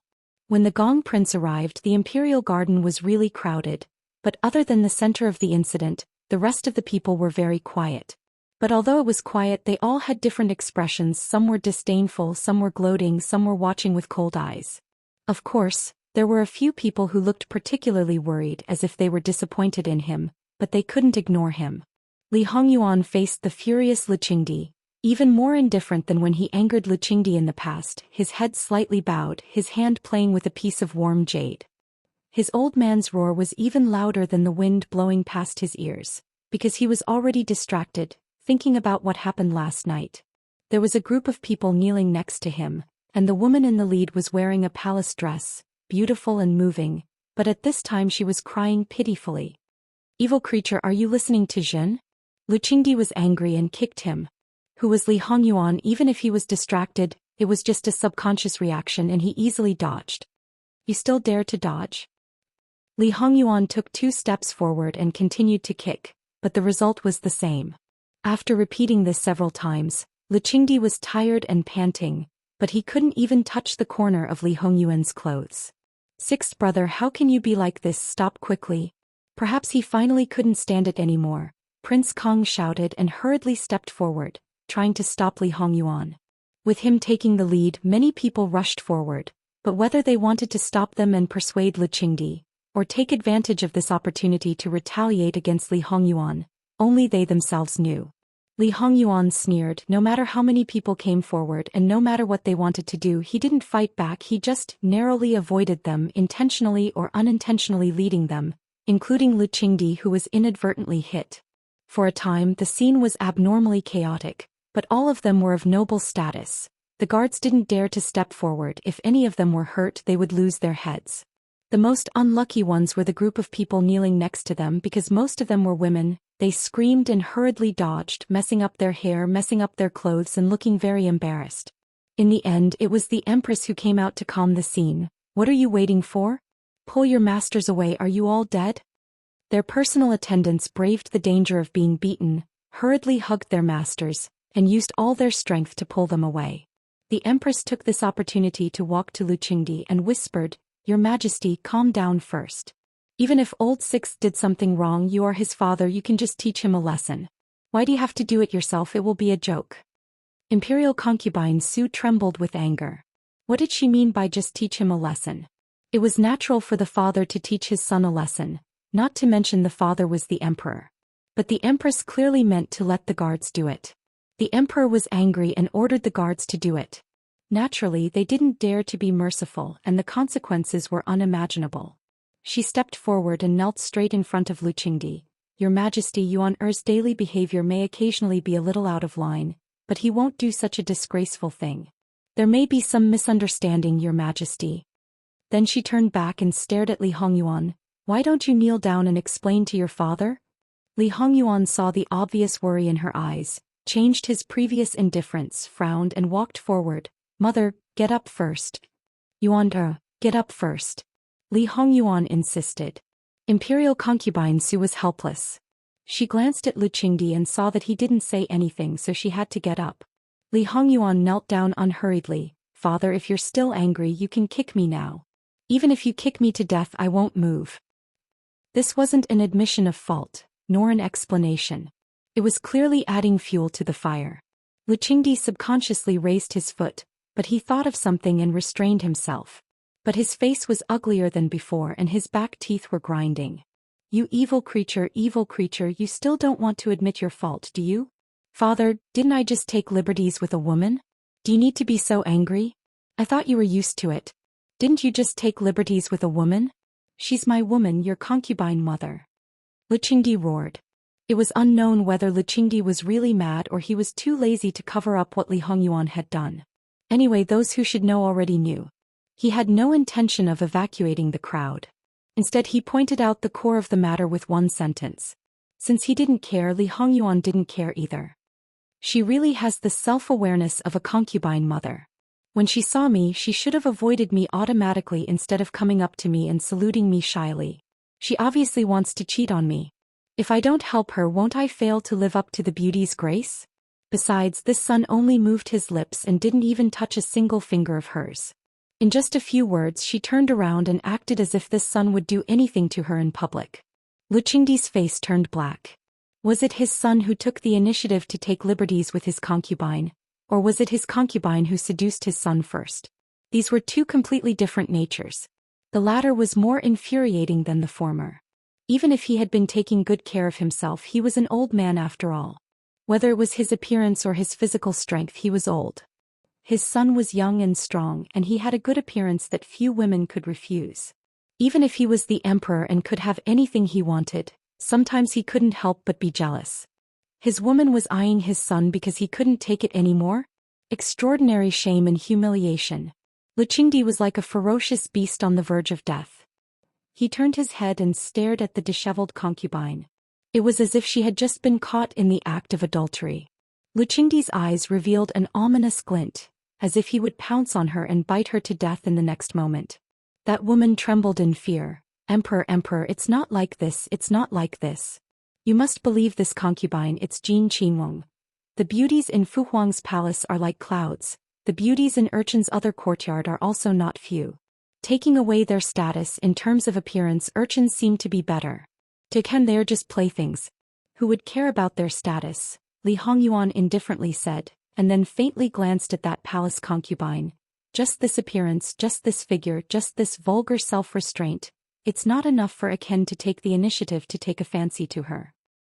When the Gong prince arrived, the imperial garden was really crowded. But other than the center of the incident, the rest of the people were very quiet. But although it was quiet, they all had different expressions. Some were disdainful, some were gloating, some were watching with cold eyes. Of course, there were a few people who looked particularly worried, as if they were disappointed in him, but they couldn't ignore him. Li Hongyuan faced the furious Lu Qingdi, even more indifferent than when he angered Lu Qingdi in the past, his head slightly bowed, his hand playing with a piece of warm jade. His old man's roar was even louder than the wind blowing past his ears, because he was already distracted, thinking about what happened last night. There was a group of people kneeling next to him, and the woman in the lead was wearing a palace dress, beautiful and moving, but at this time she was crying pitifully. Evil creature, are you listening to Jin? Lu Qingdi was angry and kicked him. Who was Li Hongyuan? Even if he was distracted, it was just a subconscious reaction and he easily dodged. You still dare to dodge? Li Hongyuan took 2 steps forward and continued to kick, but the result was the same. After repeating this several times, Lu Qingdi was tired and panting, but he couldn't even touch the corner of Li Hongyuan's clothes. Sixth brother, how can you be like this? Stop quickly. Perhaps he finally couldn't stand it anymore. Prince Kong shouted and hurriedly stepped forward, trying to stop Li Hongyuan. With him taking the lead, many people rushed forward, but whether they wanted to stop them and persuade Lu Qingdi, or take advantage of this opportunity to retaliate against Li Hongyuan, only they themselves knew. Li Hongyuan sneered. No matter how many people came forward and no matter what they wanted to do, he didn't fight back. He just narrowly avoided them, intentionally or unintentionally leading them, including Lu Qingdi, who was inadvertently hit. For a time the scene was abnormally chaotic, but all of them were of noble status. The guards didn't dare to step forward. If any of them were hurt, they would lose their heads. The most unlucky ones were the group of people kneeling next to them, because most of them were women. They screamed and hurriedly dodged, messing up their hair, messing up their clothes, and looking very embarrassed. In the end, it was the Empress who came out to calm the scene. What are you waiting for? Pull your masters away. Are you all dead? Their personal attendants braved the danger of being beaten, hurriedly hugged their masters, and used all their strength to pull them away. The Empress took this opportunity to walk to Lu Qingdi and whispered, "Your Majesty, calm down first. Even if old Six did something wrong, you are his father, you can just teach him a lesson. Why do you have to do it yourself? It will be a joke." Imperial concubine Su trembled with anger. What did she mean by just teach him a lesson? It was natural for the father to teach his son a lesson, not to mention the father was the emperor. But the Empress clearly meant to let the guards do it. The emperor was angry and ordered the guards to do it. Naturally, they didn't dare to be merciful, and the consequences were unimaginable. She stepped forward and knelt straight in front of Lu Qingdi. "Your Majesty, Yuan-er's daily behavior may occasionally be a little out of line, but he won't do such a disgraceful thing. There may be some misunderstanding, Your Majesty." Then she turned back and stared at Li Hongyuan. "Why don't you kneel down and explain to your father?" Li Hongyuan saw the obvious worry in her eyes, changed his previous indifference, frowned and walked forward. "Mother, get up first." "Yuan-er, get up first." Li Hongyuan insisted. Imperial concubine Su was helpless. She glanced at Lu Qingdi and saw that he didn't say anything, so she had to get up. Li Hongyuan knelt down unhurriedly. "Father, if you're still angry, you can kick me now. Even if you kick me to death, I won't move." This wasn't an admission of fault, nor an explanation. It was clearly adding fuel to the fire. Lu Qingdi subconsciously raised his foot, but he thought of something and restrained himself. But his face was uglier than before and his back teeth were grinding. "You evil creature, you still don't want to admit your fault, do you? Father, didn't I just take liberties with a woman? Do you need to be so angry? I thought you were used to it. Didn't you just take liberties with a woman? She's my woman, your concubine mother." Lu Qingdi roared. It was unknown whether Lu Qingdi was really mad or he was too lazy to cover up what Li Hongyuan had done. Anyway, those who should know already knew. He had no intention of evacuating the crowd. Instead, he pointed out the core of the matter with one sentence. Since he didn't care, Li Hongyuan didn't care either. She really has the self-awareness of a concubine mother. When she saw me, she should have avoided me automatically instead of coming up to me and saluting me shyly. She obviously wants to cheat on me. If I don't help her, won't I fail to live up to the beauty's grace? Besides, this son only moved his lips and didn't even touch a single finger of hers. In just a few words, she turned around and acted as if this son would do anything to her in public. Lu Qingdi's face turned black. Was it his son who took the initiative to take liberties with his concubine, or was it his concubine who seduced his son first? These were two completely different natures. The latter was more infuriating than the former. Even if he had been taking good care of himself, he was an old man after all. Whether it was his appearance or his physical strength, he was old. His son was young and strong, and he had a good appearance that few women could refuse. Even if he was the emperor and could have anything he wanted, sometimes he couldn't help but be jealous. His woman was eyeing his son because he couldn't take it anymore? Extraordinary shame and humiliation. Lu Qingdi was like a ferocious beast on the verge of death. He turned his head and stared at the disheveled concubine. It was as if she had just been caught in the act of adultery. Lu Qingdi's eyes revealed an ominous glint, as if he would pounce on her and bite her to death in the next moment. That woman trembled in fear. Emperor, it's not like this, it's not like this. You must believe this concubine, it's Jin Qinwang. The beauties in Fu Huang's palace are like clouds. The beauties in Urchin's other courtyard are also not few. Taking away their status in terms of appearance, urchins seem to be better. To Ken, they're just playthings. Who would care about their status? Li Hongyuan indifferently said, and then faintly glanced at that palace concubine. Just this appearance, just this figure, just this vulgar self-restraint. It's not enough for a Ken to take the initiative to take a fancy to her.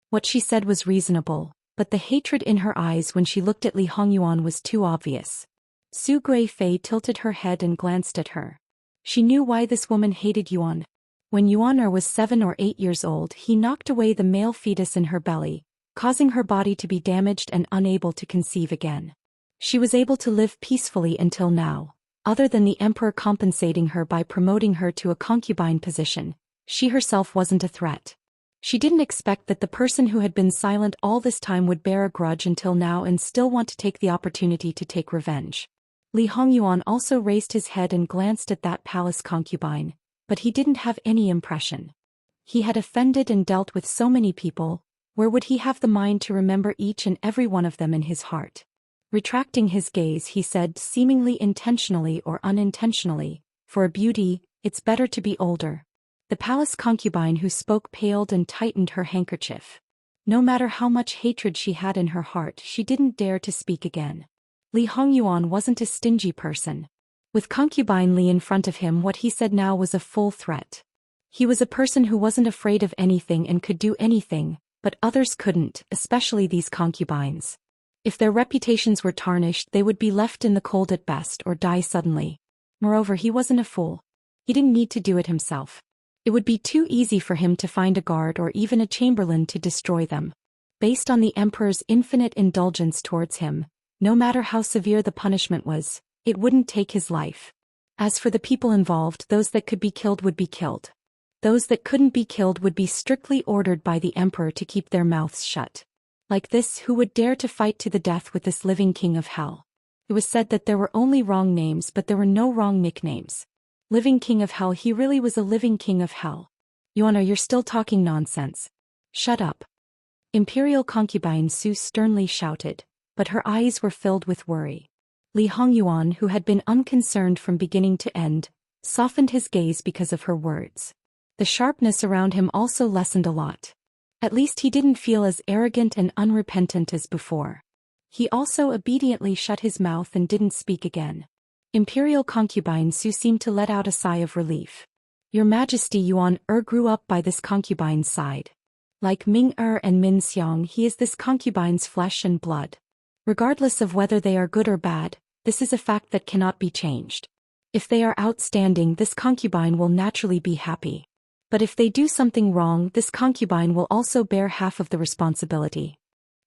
What she said was reasonable, but the hatred in her eyes when she looked at Li Hongyuan was too obvious. Su Guifei tilted her head and glanced at her. She knew why this woman hated Yuan. When Yuan was 7 or 8 years old, he knocked away the male fetus in her belly, causing her body to be damaged and unable to conceive again. She was able to live peacefully until now. Other than the emperor compensating her by promoting her to a concubine position, she herself wasn't a threat. She didn't expect that the person who had been silent all this time would bear a grudge until now and still want to take the opportunity to take revenge. Li Hongyuan also raised his head and glanced at that palace concubine, but he didn't have any impression. He had offended and dealt with so many people, where would he have the mind to remember each and every one of them in his heart? Retracting his gaze, he said, seemingly intentionally or unintentionally, "For a beauty, it's better to be older." The palace concubine who spoke paled and tightened her handkerchief. No matter how much hatred she had in her heart, she didn't dare to speak again. Li Hongyuan wasn't a stingy person. With concubine Li in front of him, what he said now was a full threat. He was a person who wasn't afraid of anything and could do anything, but others couldn't, especially these concubines. If their reputations were tarnished, they would be left in the cold at best or die suddenly. Moreover, he wasn't a fool. He didn't need to do it himself. It would be too easy for him to find a guard or even a chamberlain to destroy them. Based on the emperor's infinite indulgence towards him, no matter how severe the punishment was, it wouldn't take his life. As for the people involved, those that could be killed would be killed. Those that couldn't be killed would be strictly ordered by the emperor to keep their mouths shut. Like this, who would dare to fight to the death with this living king of hell? It was said that there were only wrong names, but there were no wrong nicknames. Living king of hell, he really was a living king of hell. Yuan, you're still talking nonsense. Shut up. Imperial concubine Su sternly shouted, but her eyes were filled with worry. Li Hongyuan, who had been unconcerned from beginning to end, softened his gaze because of her words. The sharpness around him also lessened a lot. At least he didn't feel as arrogant and unrepentant as before. He also obediently shut his mouth and didn't speak again. Imperial concubine Su seemed to let out a sigh of relief. Your Majesty, Yuan grew up by this concubine's side. Like Ming and Min Xiang, he is this concubine's flesh and blood. Regardless of whether they are good or bad, this is a fact that cannot be changed. If they are outstanding, this concubine will naturally be happy. But if they do something wrong, this concubine will also bear half of the responsibility.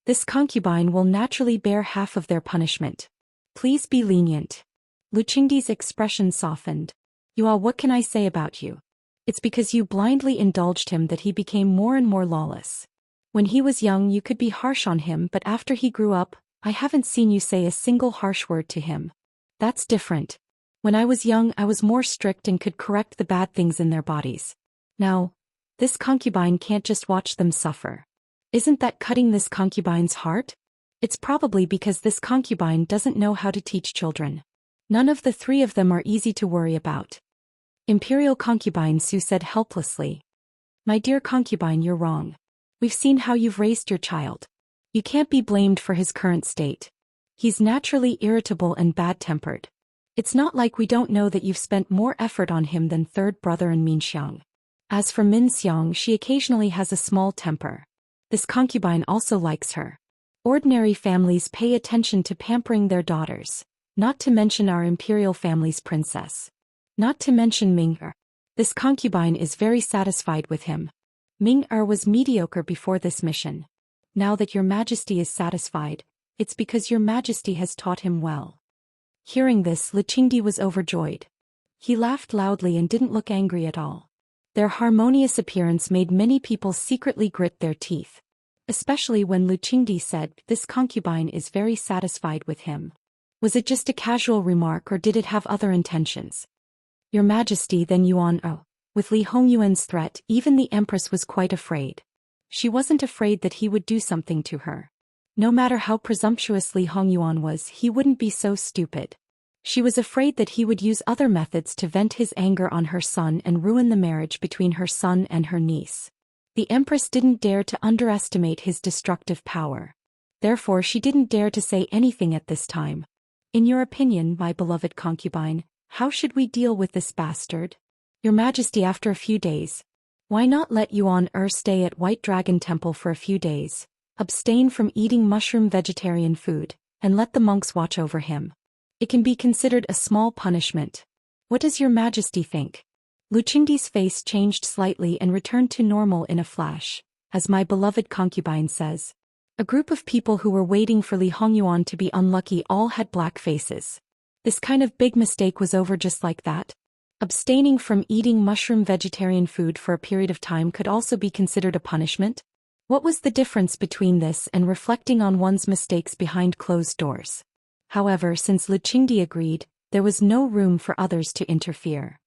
This concubine will naturally bear half of their punishment. Please be lenient. Lu Qingdi's expression softened. Yua, what can I say about you? It's because you blindly indulged him that he became more and more lawless. When he was young, you could be harsh on him, but after he grew up, I haven't seen you say a single harsh word to him. That's different. When I was young, I was more strict and could correct the bad things in their bodies. Now, this concubine can't just watch them suffer. Isn't that cutting this concubine's heart? It's probably because this concubine doesn't know how to teach children. None of the three of them are easy to worry about. Imperial concubine Su said helplessly. My dear concubine, you're wrong. We've seen how you've raised your child. You can't be blamed for his current state. He's naturally irritable and bad-tempered. It's not like we don't know that you've spent more effort on him than third brother and Min Xiang. As for Min Xiang, she occasionally has a small temper. This concubine also likes her. Ordinary families pay attention to pampering their daughters, not to mention our imperial family's princess. Not to mention Ming. This concubine is very satisfied with him. Ming was mediocre before this mission. Now that your Majesty is satisfied, it's because your Majesty has taught him well. Hearing this, Lu Qingdi was overjoyed. He laughed loudly and didn't look angry at all. Their harmonious appearance made many people secretly grit their teeth. Especially when Lu Qingdi said, this concubine is very satisfied with him. Was it just a casual remark or did it have other intentions? Your Majesty, then Yuan. With Li Hongyuan's threat, even the Empress was quite afraid. She wasn't afraid that he would do something to her. No matter how presumptuous Li Hongyuan was, he wouldn't be so stupid. She was afraid that he would use other methods to vent his anger on her son and ruin the marriage between her son and her niece. The Empress didn't dare to underestimate his destructive power. Therefore she didn't dare to say anything at this time. In your opinion, my beloved concubine, how should we deal with this bastard? Your Majesty, after a few days. Why not let Yuan stay at White Dragon Temple for a few days, abstain from eating mushroom vegetarian food, and let the monks watch over him? It can be considered a small punishment. What does your Majesty think? Luqingdi's face changed slightly and returned to normal in a flash, as my beloved concubine says. A group of people who were waiting for Li Hongyuan to be unlucky all had black faces. This kind of big mistake was over just like that. Abstaining from eating mushroom vegetarian food for a period of time could also be considered a punishment? What was the difference between this and reflecting on one's mistakes behind closed doors? However, since Luqingdi agreed, there was no room for others to interfere.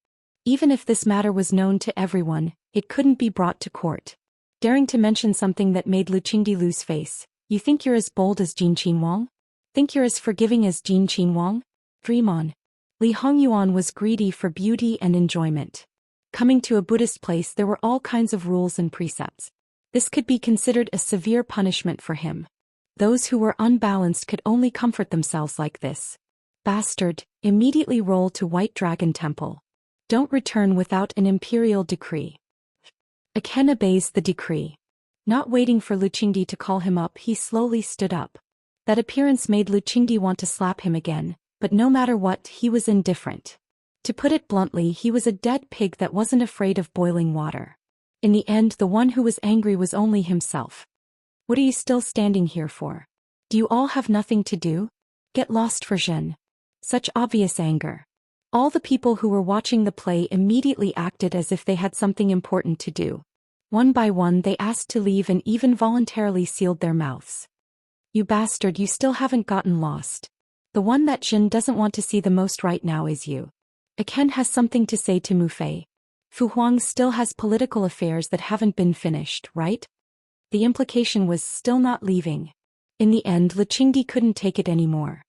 Even if this matter was known to everyone, it couldn't be brought to court. Daring to mention something that made Luqingdi lose face. You think you're as bold as Jin Qinhuang? Think you're as forgiving as Jin Qinhuang? Dream on. Li Hongyuan was greedy for beauty and enjoyment. Coming to a Buddhist place, there were all kinds of rules and precepts. This could be considered a severe punishment for him. Those who were unbalanced could only comfort themselves like this. Bastard, immediately roll to White Dragon Temple. Don't return without an imperial decree. Aken obeys the decree. Not waiting for Luqingdi to call him up, he slowly stood up. That appearance made Luqingdi want to slap him again, but no matter what, he was indifferent. To put it bluntly, he was a dead pig that wasn't afraid of boiling water. In the end, the one who was angry was only himself. What are you still standing here for? Do you all have nothing to do? Get lost for Zhen. Such obvious anger. All the people who were watching the play immediately acted as if they had something important to do. One by one they asked to leave and even voluntarily sealed their mouths. You bastard, you still haven't gotten lost. The one that Zhen doesn't want to see the most right now is you. Aken has something to say to Mu Fei. Fu Huang still has political affairs that haven't been finished, right? The implication was still not leaving. In the end, Luqingdi couldn't take it anymore.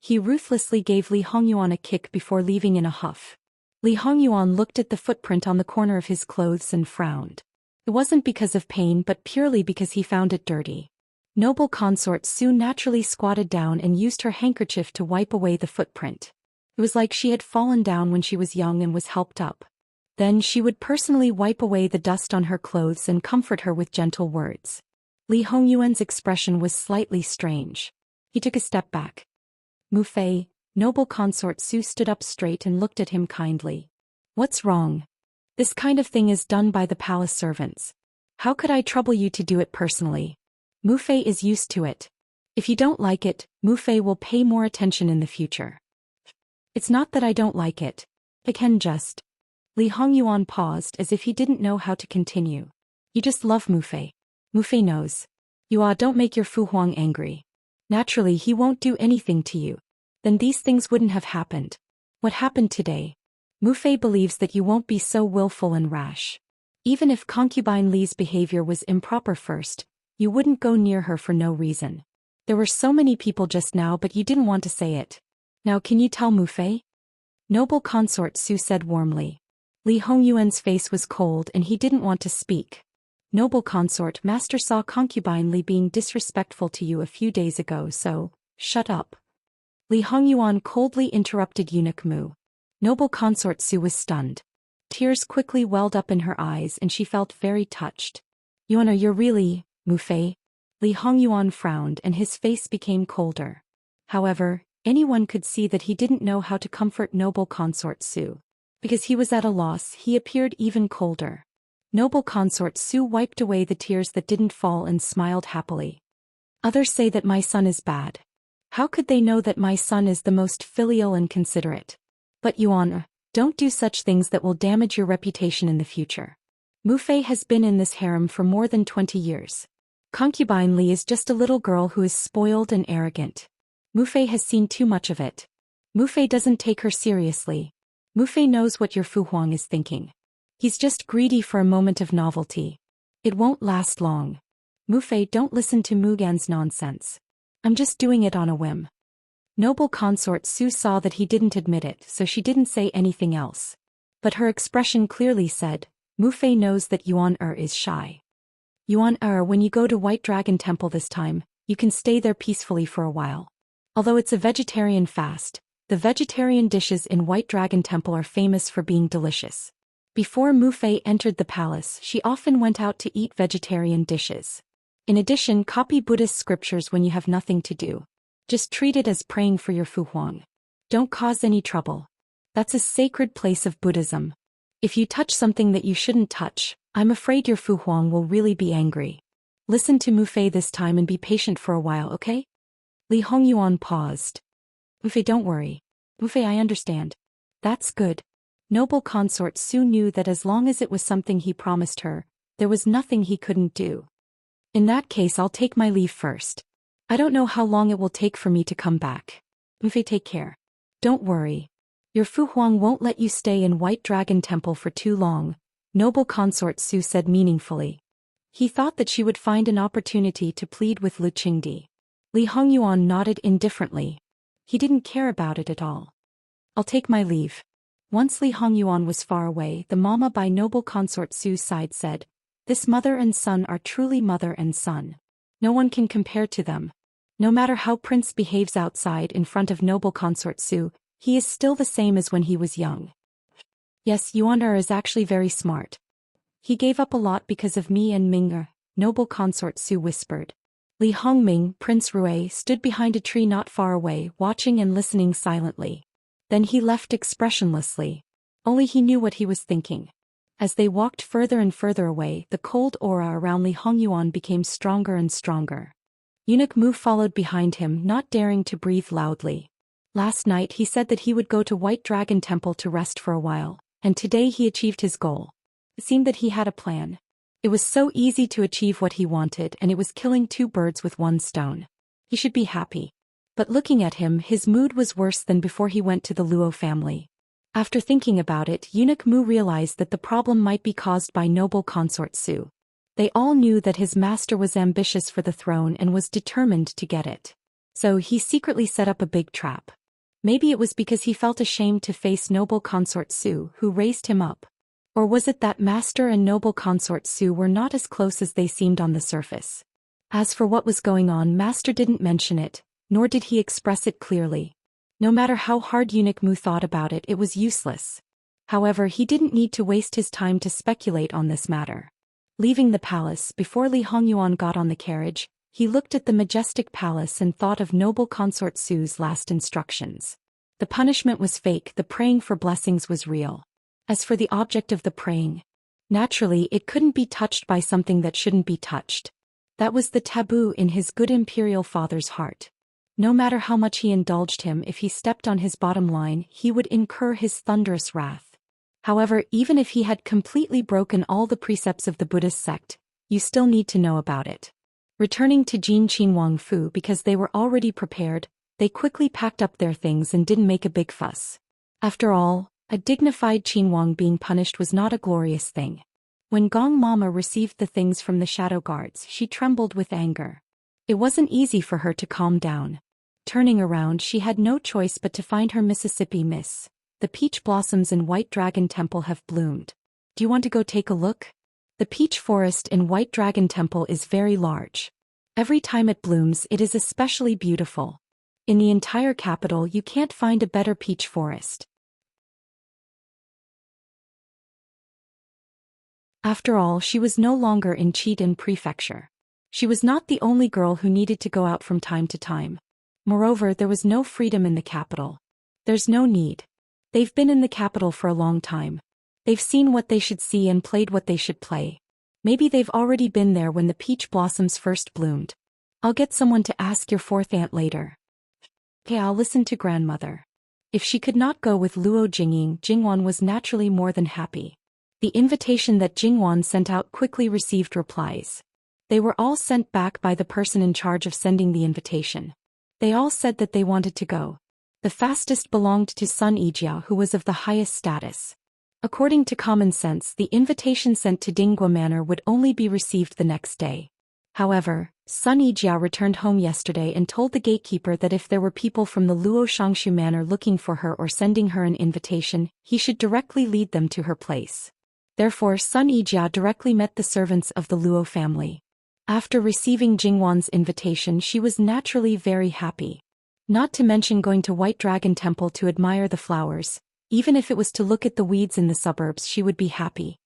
He ruthlessly gave Li Hongyuan a kick before leaving in a huff. Li Hongyuan looked at the footprint on the corner of his clothes and frowned. It wasn't because of pain but purely because he found it dirty. Noble consort Su naturally squatted down and used her handkerchief to wipe away the footprint. It was like she had fallen down when she was young and was helped up. Then she would personally wipe away the dust on her clothes and comfort her with gentle words. Li Hongyuan's expression was slightly strange. He took a step back. Mu Fei, noble consort Su stood up straight and looked at him kindly. What's wrong? This kind of thing is done by the palace servants. How could I trouble you to do it personally? Mu Fei is used to it. If you don't like it, Mu Fei will pay more attention in the future. It's not that I don't like it. I can just. Li Hongyuan paused as if he didn't know how to continue. You just love Mu Fei. Mu Fei knows. Don't make your Fu Huang angry. Naturally he won't do anything to you. Then these things wouldn't have happened. What happened today? Mu Fei believes that you won't be so willful and rash. Even if concubine Li's behavior was improper first, you wouldn't go near her for no reason. There were so many people just now but you didn't want to say it. Now can you tell Mu Fei? Noble consort Su said warmly. Li Hongyuan's face was cold and he didn't want to speak. Noble consort, master saw concubine Li being disrespectful to you a few days ago, so, shut up. Li Hongyuan coldly interrupted eunuch Mu. Noble consort Su was stunned. Tears quickly welled up in her eyes and she felt very touched. Yuan, you're really, Mu Fei? Li Hongyuan frowned and his face became colder. However, anyone could see that he didn't know how to comfort noble consort Su. Because he was at a loss, he appeared even colder. Noble consort Su wiped away the tears that didn't fall and smiled happily. Others say that my son is bad. How could they know that my son is the most filial and considerate? But Yuan, don't do such things that will damage your reputation in the future. Mu Fei has been in this harem for more than 20 years. Concubine Li is just a little girl who is spoiled and arrogant. Mu Fei has seen too much of it. Mu Fei doesn't take her seriously. Mu Fei knows what your Fu Huang is thinking. He's just greedy for a moment of novelty. It won't last long. Mufei, don't listen to Mugan's nonsense. I'm just doing it on a whim. Noble consort Su saw that he didn't admit it, so she didn't say anything else. But her expression clearly said, Mufei knows that Yuan-er is shy. Yuan-er, when you go to White Dragon Temple this time, you can stay there peacefully for a while. Although it's a vegetarian fast, the vegetarian dishes in White Dragon Temple are famous for being delicious. Before Mufei entered the palace, she often went out to eat vegetarian dishes. In addition, copy Buddhist scriptures when you have nothing to do. Just treat it as praying for your Fu Huang. Don't cause any trouble. That's a sacred place of Buddhism. If you touch something that you shouldn't touch, I'm afraid your Fu Huang will really be angry. Listen to Mufei this time and be patient for a while, okay? Li Hongyuan paused. Mufei, don't worry. Mufei, I understand. That's good. Noble consort Su knew that as long as it was something he promised her, there was nothing he couldn't do. In that case, I'll take my leave first. I don't know how long it will take for me to come back. Mufei, take care. Don't worry. Your Fu Huang won't let you stay in White Dragon Temple for too long, Noble consort Su said meaningfully. He thought that she would find an opportunity to plead with Lu Qingdi. Li Hongyuan nodded indifferently. He didn't care about it at all. I'll take my leave. Once Li Hongyuan was far away, the mama by Noble consort Su's side said, This mother and son are truly mother and son. No one can compare to them. No matter how Prince behaves outside in front of Noble consort Su, he is still the same as when he was young. Yes, Yuan-er is actually very smart. He gave up a lot because of me and Ming-er, Noble consort Su whispered. Li Hongming, Prince Rui, stood behind a tree not far away, watching and listening silently. Then he left expressionlessly. Only he knew what he was thinking. As they walked further and further away, the cold aura around Li Hongyuan became stronger and stronger. Eunuch Mu followed behind him, not daring to breathe loudly. Last night he said that he would go to White Dragon Temple to rest for a while, and today he achieved his goal. It seemed that he had a plan. It was so easy to achieve what he wanted, and it was killing two birds with one stone. He should be happy. But looking at him, his mood was worse than before he went to the Luo family. After thinking about it, Eunuch Mu realized that the problem might be caused by Noble consort Su. They all knew that his master was ambitious for the throne and was determined to get it. So he secretly set up a big trap. Maybe it was because he felt ashamed to face Noble consort Su, who raised him up. Or was it that master and Noble consort Su were not as close as they seemed on the surface? As for what was going on, master didn't mention it, nor did he express it clearly. No matter how hard Eunuch Mu thought about it, it was useless. However, he didn't need to waste his time to speculate on this matter. Leaving the palace, before Li Hongyuan got on the carriage, he looked at the majestic palace and thought of Noble consort Su's last instructions. The punishment was fake, the praying for blessings was real. As for the object of the praying, naturally it couldn't be touched by something that shouldn't be touched. That was the taboo in his good imperial father's heart. No matter how much he indulged him, if he stepped on his bottom line, he would incur his thunderous wrath. However, even if he had completely broken all the precepts of the Buddhist sect, you still need to know about it. Returning to Jin Qinhuang Fu because they were already prepared, they quickly packed up their things and didn't make a big fuss. After all, a dignified Qinhuang being punished was not a glorious thing. When Gong Mama received the things from the shadow guards, she trembled with anger. It wasn't easy for her to calm down. Turning around, she had no choice but to find her Mississippi miss. The peach blossoms in White Dragon Temple have bloomed. Do you want to go take a look? The peach forest in White Dragon Temple is very large. Every time it blooms, it is especially beautiful. In the entire capital, you can't find a better peach forest. After all, she was no longer in Chidan Prefecture. She was not the only girl who needed to go out from time to time. Moreover, there was no freedom in the capital. There's no need. They've been in the capital for a long time. They've seen what they should see and played what they should play. Maybe they've already been there when the peach blossoms first bloomed. I'll get someone to ask your fourth aunt later. Okay, I'll listen to grandmother. If she could not go with Luo Jingying, Jingwan was naturally more than happy. The invitation that Jingwan sent out quickly received replies. They were all sent back by the person in charge of sending the invitation. They all said that they wanted to go. The fastest belonged to Sun Yijia, who was of the highest status. According to common sense, the invitation sent to Dinghua Manor would only be received the next day. However, Sun Yijiao returned home yesterday and told the gatekeeper that if there were people from the Luo Shangshu manor looking for her or sending her an invitation, he should directly lead them to her place. Therefore Sun Yijiao directly met the servants of the Luo family. After receiving Jingwan's invitation, she was naturally very happy. Not to mention going to White Dragon Temple to admire the flowers. Even if it was to look at the weeds in the suburbs, she would be happy.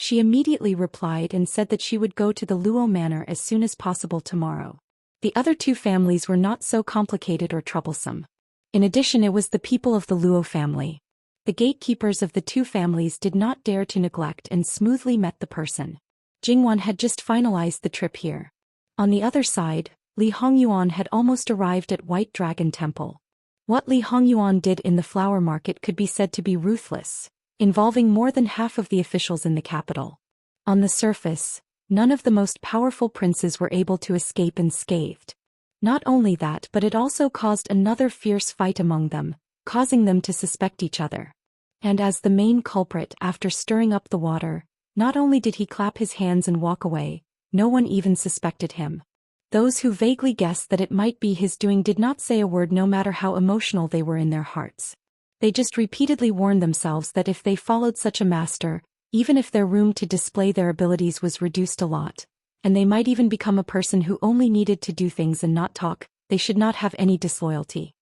She immediately replied and said that she would go to the Luo Manor as soon as possible tomorrow. The other two families were not so complicated or troublesome. In addition, it was the people of the Luo family. The gatekeepers of the two families did not dare to neglect and smoothly met the person. Jingwan had just finalized the trip here. On the other side, Li Hongyuan had almost arrived at White Dragon Temple. What Li Hongyuan did in the flower market could be said to be ruthless, involving more than half of the officials in the capital. On the surface, none of the most powerful princes were able to escape unscathed. Not only that, but it also caused another fierce fight among them, causing them to suspect each other. And as the main culprit, after stirring up the water, not only did he clap his hands and walk away, no one even suspected him. Those who vaguely guessed that it might be his doing did not say a word, no matter how emotional they were in their hearts. They just repeatedly warned themselves that if they followed such a master, even if their room to display their abilities was reduced a lot, and they might even become a person who only needed to do things and not talk, they should not have any disloyalty.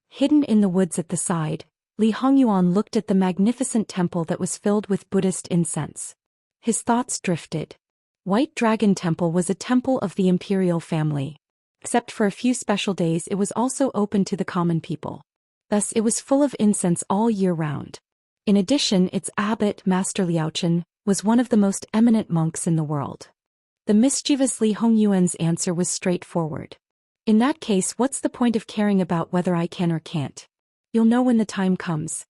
Hidden in the woods at the side, Li Hongyuan looked at the magnificent temple that was filled with Buddhist incense. His thoughts drifted. White Dragon Temple was a temple of the imperial family. Except for a few special days, it was also open to the common people. Thus it was full of incense all year round. In addition, its abbot, Master Liaochen, was one of the most eminent monks in the world. The mischievous Li Hongyuan's answer was straightforward. In that case, what's the point of caring about whether I can or can't? You'll know when the time comes.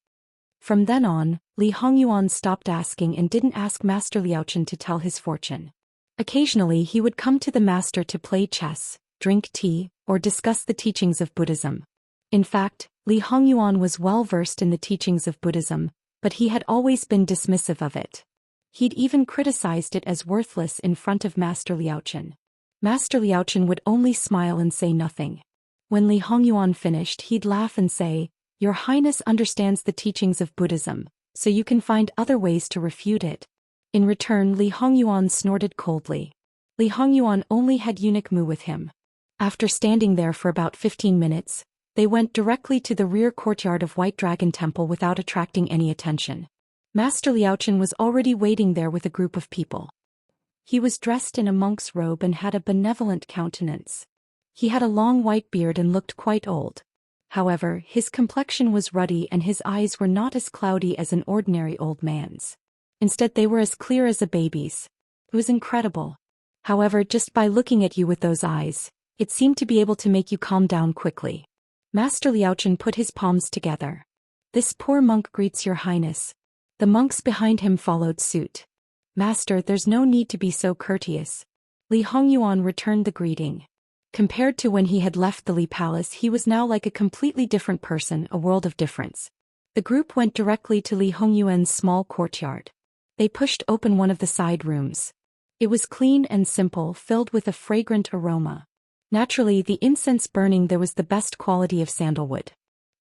From then on, Li Hongyuan stopped asking and didn't ask Master Liaochen to tell his fortune. Occasionally he would come to the master to play chess, drink tea, or discuss the teachings of Buddhism. In fact, Li Hongyuan was well versed in the teachings of Buddhism, but he had always been dismissive of it. He'd even criticized it as worthless in front of Master Liaochen. Master Liaochen would only smile and say nothing. When Li Hongyuan finished, he'd laugh and say, "Your Highness understands the teachings of Buddhism, so you can find other ways to refute it." In return, Li Hongyuan snorted coldly. Li Hongyuan only had eunuch Mu with him. After standing there for about 15 minutes, they went directly to the rear courtyard of White Dragon Temple without attracting any attention. Master Liaochen was already waiting there with a group of people. He was dressed in a monk's robe and had a benevolent countenance. He had a long white beard and looked quite old. However, his complexion was ruddy and his eyes were not as cloudy as an ordinary old man's. Instead, they were as clear as a baby's. It was incredible. However, just by looking at you with those eyes, it seemed to be able to make you calm down quickly. Master Liaochen put his palms together. "This poor monk greets your highness." The monks behind him followed suit. "Master, there's no need to be so courteous." Li Hongyuan returned the greeting. Compared to when he had left the Li Palace, he was now like a completely different person, a world of difference. The group went directly to Li Hongyuan's small courtyard. They pushed open one of the side rooms. It was clean and simple, filled with a fragrant aroma. Naturally, the incense burning there was the best quality of sandalwood.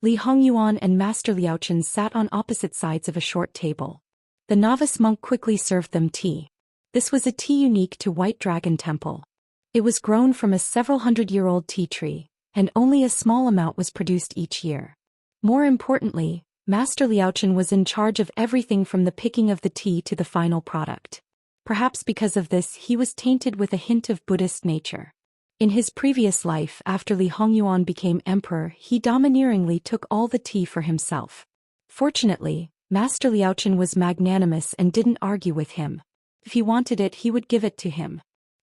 Li Hongyuan and Master Liaochen sat on opposite sides of a short table. The novice monk quickly served them tea. This was a tea unique to White Dragon Temple. It was grown from a several hundred-year-old tea tree, and only a small amount was produced each year. More importantly, Master Liaochen was in charge of everything from the picking of the tea to the final product. Perhaps because of this, he was tainted with a hint of Buddhist nature. In his previous life, after Li Hongyuan became emperor, he domineeringly took all the tea for himself. Fortunately, Master Liaochen was magnanimous and didn't argue with him. If he wanted it, he would give it to him.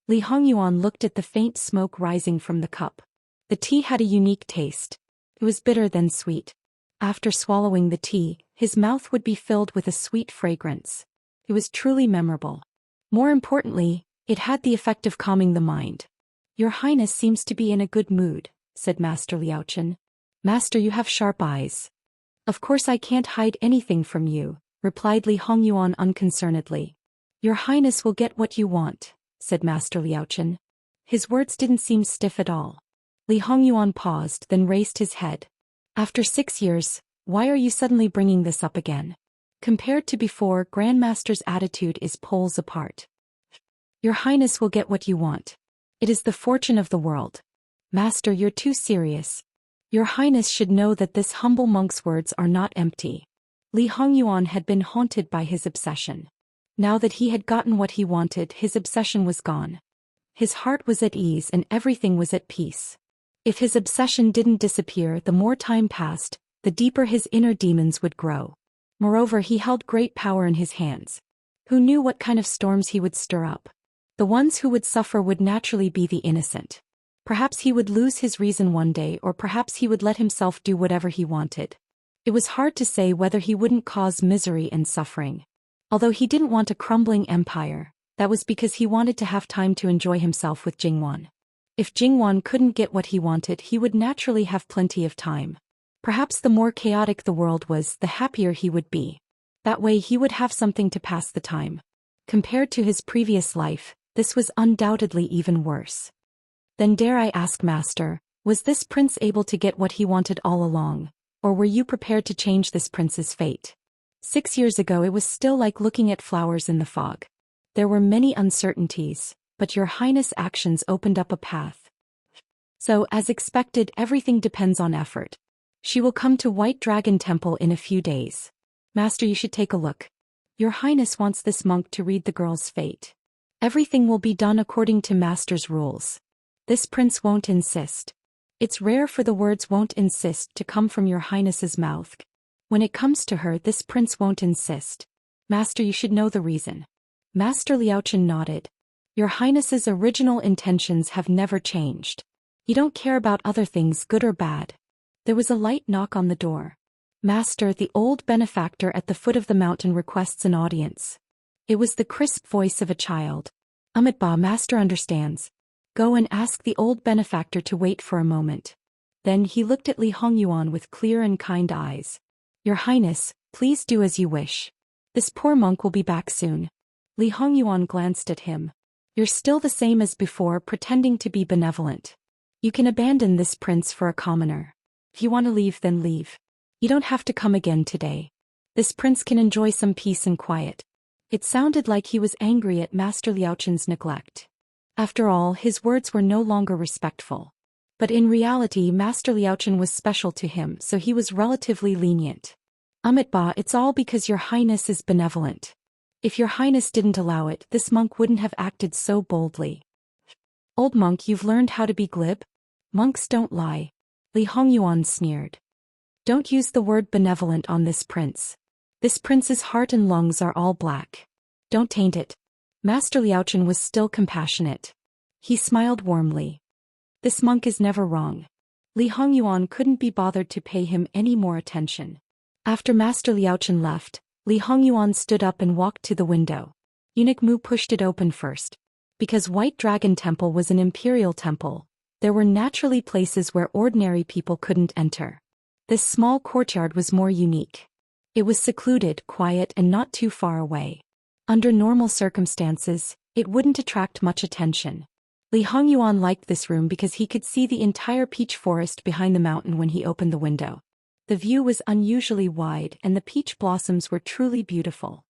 Li Hongyuan looked at the faint smoke rising from the cup. The tea had a unique taste. It was bitter then sweet. After swallowing the tea, his mouth would be filled with a sweet fragrance. It was truly memorable. More importantly, it had the effect of calming the mind. "Your Highness seems to be in a good mood," said Master Liaochen. "Master, you have sharp eyes." "Of course I can't hide anything from you," replied Li Hongyuan unconcernedly. "Your Highness will get what you want," said Master Liaochen. His words didn't seem stiff at all. Li Hongyuan paused, then raised his head. After 6 years, why are you suddenly bringing this up again? Compared to before, Grandmaster's attitude is poles apart. Your Highness will get what you want. It is the fortune of the world. Master, you're too serious. Your Highness should know that this humble monk's words are not empty. Li Hongyuan had been haunted by his obsession. Now that he had gotten what he wanted, his obsession was gone. His heart was at ease and everything was at peace. If his obsession didn't disappear, the more time passed, the deeper his inner demons would grow. Moreover, he held great power in his hands. Who knew what kind of storms he would stir up? The ones who would suffer would naturally be the innocent. Perhaps he would lose his reason one day, or perhaps he would let himself do whatever he wanted. It was hard to say whether he wouldn't cause misery and suffering. Although he didn't want a crumbling empire, that was because he wanted to have time to enjoy himself with Jingwan. If Jingwan couldn't get what he wanted, he would naturally have plenty of time. Perhaps the more chaotic the world was, the happier he would be. That way he would have something to pass the time. Compared to his previous life, this was undoubtedly even worse. Then dare I ask, Master, was this prince able to get what he wanted all along, or were you prepared to change this prince's fate? 6 years ago it was still like looking at flowers in the fog. There were many uncertainties, but your Highness' actions opened up a path. So, as expected, everything depends on effort. She will come to White Dragon Temple in a few days. Master, you should take a look. Your Highness wants this monk to read the girl's fate. Everything will be done according to Master's rules. This prince won't insist. It's rare for the words "won't insist" to come from your Highness's mouth. When it comes to her, this prince won't insist. Master, you should know the reason. Master Liaochen nodded. Your Highness's original intentions have never changed. You don't care about other things, good or bad. There was a light knock on the door. Master, the old benefactor at the foot of the mountain requests an audience. It was the crisp voice of a child. Amitba, Master understands. Go and ask the old benefactor to wait for a moment. Then he looked at Li Hongyuan with clear and kind eyes. Your Highness, please do as you wish. This poor monk will be back soon. Li Hongyuan glanced at him. You're still the same as before, pretending to be benevolent. You can abandon this prince for a commoner. If you want to leave, then leave. You don't have to come again today. This prince can enjoy some peace and quiet. It sounded like he was angry at Master Liaochen's neglect. After all, his words were no longer respectful. But in reality, Master Liaochen was special to him, so he was relatively lenient. Amitba, it's all because your Highness is benevolent. If your Highness didn't allow it, this monk wouldn't have acted so boldly. Old monk, you've learned how to be glib? Monks don't lie. Li Hongyuan sneered. Don't use the word benevolent on this prince. This prince's heart and lungs are all black. Don't taint it. Master Liaochen was still compassionate. He smiled warmly. This monk is never wrong. Li Hongyuan couldn't be bothered to pay him any more attention. After Master Liaochen left, Li Hongyuan stood up and walked to the window. Eunuch Mu pushed it open first. Because White Dragon Temple was an imperial temple, there were naturally places where ordinary people couldn't enter. This small courtyard was more unique. It was secluded, quiet, and not too far away. Under normal circumstances, it wouldn't attract much attention. Li Hongyuan liked this room because he could see the entire peach forest behind the mountain when he opened the window. The view was unusually wide and the peach blossoms were truly beautiful.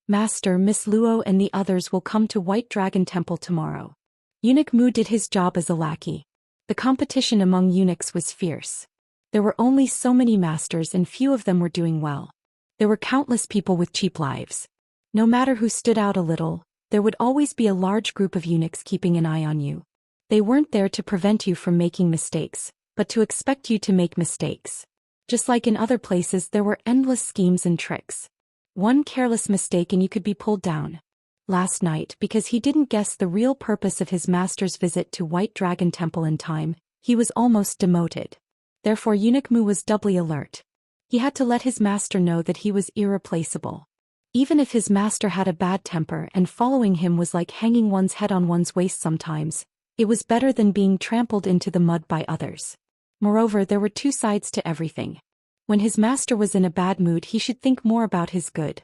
Master, Miss Luo and the others will come to White Dragon Temple tomorrow. Eunuch Mu did his job as a lackey. The competition among eunuchs was fierce. There were only so many masters and few of them were doing well. There were countless people with cheap lives. No matter who stood out a little, there would always be a large group of eunuchs keeping an eye on you. They weren't there to prevent you from making mistakes, but to expect you to make mistakes. Just like in other places, there were endless schemes and tricks. One careless mistake and you could be pulled down. Last night, because he didn't guess the real purpose of his master's visit to White Dragon Temple in time, he was almost demoted. Therefore Eunuch Mu was doubly alert. He had to let his master know that he was irreplaceable. Even if his master had a bad temper and following him was like hanging one's head on one's waist sometimes, it was better than being trampled into the mud by others. Moreover, there were two sides to everything. When his master was in a bad mood, he should think more about his good.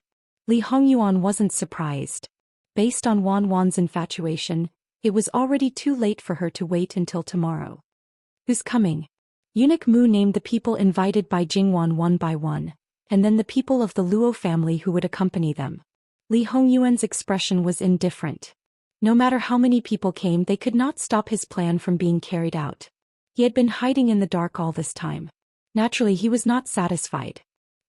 Li Hongyuan wasn't surprised. Based on Wan Wan's infatuation, It was already too late for her to wait until tomorrow. Who's coming? Eunuch Mu named the people invited by Jingwan one by one, and then the people of the Luo family who would accompany them. Li Hongyuan's expression was indifferent. No matter how many people came, they could not stop his plan from being carried out. He had been hiding in the dark all this time. Naturally, he was not satisfied.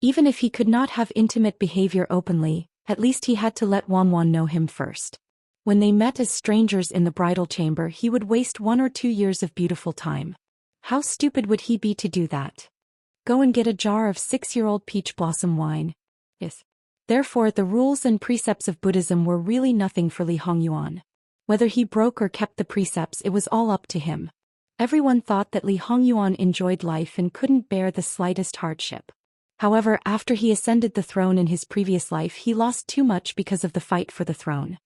Even if he could not have intimate behavior openly, at least he had to let Wanwan know him first. When they met as strangers in the bridal chamber, he would waste 1 or 2 years of beautiful time. How stupid would he be to do that? Go and get a jar of 6-year-old peach blossom wine. Yes. Therefore, the rules and precepts of Buddhism were really nothing for Li Hongyuan. Whether he broke or kept the precepts, it was all up to him. Everyone thought that Li Hongyuan enjoyed life and couldn't bear the slightest hardship. However, after he ascended the throne in his previous life, he lost too much because of the fight for the throne.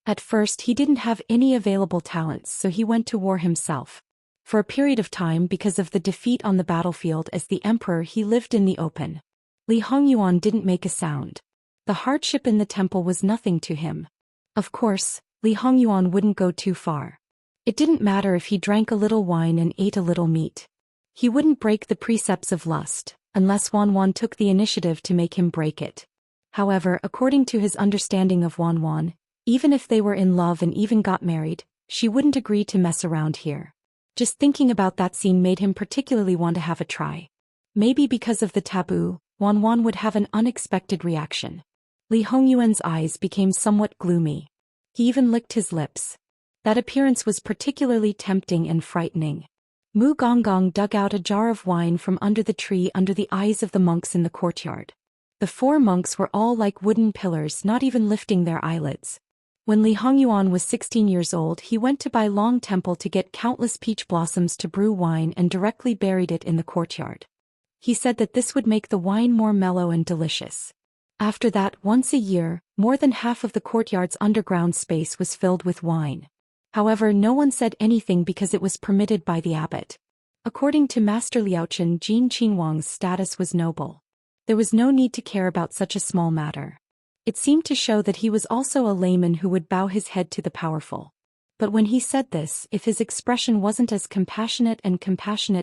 At first, he didn't have any available talents, so he went to war himself. For a period of time, because of the defeat on the battlefield as the emperor, he lived in the open. Li Hongyuan didn't make a sound. The hardship in the temple was nothing to him. Of course, Li Hongyuan wouldn't go too far. It didn't matter if he drank a little wine and ate a little meat. He wouldn't break the precepts of lust, unless Wanwan took the initiative to make him break it. However, according to his understanding of Wanwan, even if they were in love and even got married, she wouldn't agree to mess around here. Just thinking about that scene made him particularly want to have a try. Maybe because of the taboo, Wanwan would have an unexpected reaction. Li Hongyuan's eyes became somewhat gloomy. He even licked his lips. That appearance was particularly tempting and frightening. Mu Gonggong dug out a jar of wine from under the tree under the eyes of the monks in the courtyard. The 4 monks were all like wooden pillars, not even lifting their eyelids. When Li Hongyuan was 16 years old, he went to Bai Long Temple to get countless peach blossoms to brew wine and directly buried it in the courtyard. He said that this would make the wine more mellow and delicious. After that, once a year, more than half of the courtyard's underground space was filled with wine. However, no one said anything because it was permitted by the abbot. According to Master Liaochen, Jin Qinhuang's status was noble. There was no need to care about such a small matter. It seemed to show that he was also a layman who would bow his head to the powerful. But when he said this, if his expression wasn't as compassionate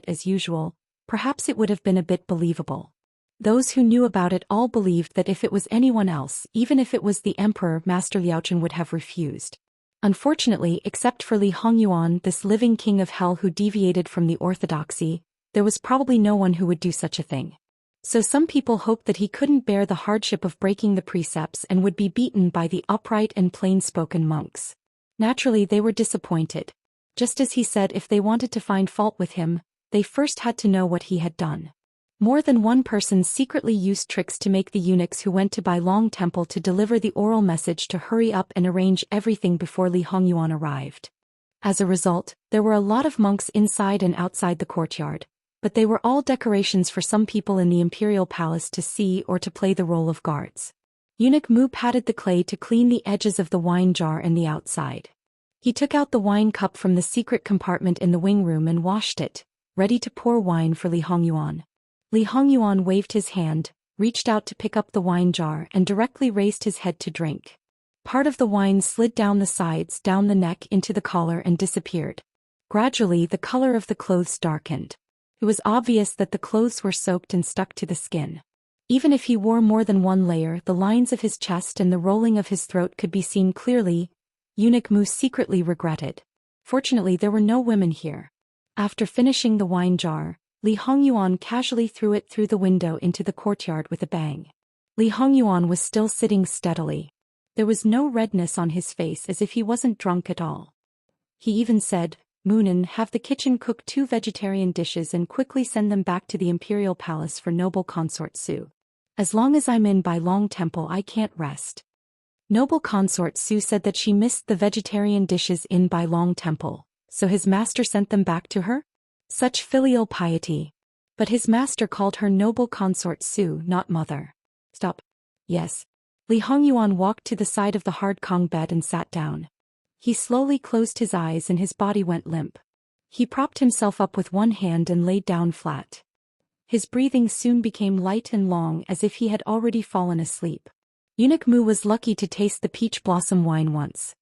as usual, perhaps it would have been a bit believable. Those who knew about it all believed that if it was anyone else, even if it was the emperor, Master Liaochen would have refused. Unfortunately, except for Li Hongyuan, this living king of hell who deviated from the orthodoxy, there was probably no one who would do such a thing. So some people hoped that he couldn't bear the hardship of breaking the precepts and would be beaten by the upright and plain-spoken monks. Naturally, they were disappointed. Just as he said, if they wanted to find fault with him, they first had to know what he had done. More than one person secretly used tricks to make the eunuchs who went to Bai Long Temple to deliver the oral message to hurry up and arrange everything before Li Hongyuan arrived. As a result, there were a lot of monks inside and outside the courtyard, but they were all decorations for some people in the imperial palace to see or to play the role of guards. Eunuch Mu patted the clay to clean the edges of the wine jar and the outside. He took out the wine cup from the secret compartment in the wing room and washed it, ready to pour wine for Li Hongyuan. Li Hongyuan waved his hand, reached out to pick up the wine jar and directly raised his head to drink. Part of the wine slid down the sides, down the neck into the collar and disappeared. Gradually, the color of the clothes darkened. It was obvious that the clothes were soaked and stuck to the skin. Even if he wore more than one layer, the lines of his chest and the rolling of his throat could be seen clearly. Eunuch Mu secretly regretted. Fortunately, there were no women here. After finishing the wine jar, Li Hongyuan casually threw it through the window into the courtyard with a bang. Li Hongyuan was still sitting steadily. There was no redness on his face, as if he wasn't drunk at all. He even said, "Moonin, have the kitchen cook 2 vegetarian dishes and quickly send them back to the imperial palace for noble Consort Su. As long as I'm in Bai Long Temple, I can't rest." Noble Consort Su said that she missed the vegetarian dishes in Bai Long Temple, so his master sent them back to her? Such filial piety. But his master called her Noble Consort Su, not mother. Stop. Yes. Li Hongyuan walked to the side of the hard Kong bed and sat down. He slowly closed his eyes and his body went limp. He propped himself up with one hand and laid down flat. His breathing soon became light and long, as if he had already fallen asleep. Eunuch Mu was lucky to taste the peach blossom wine once.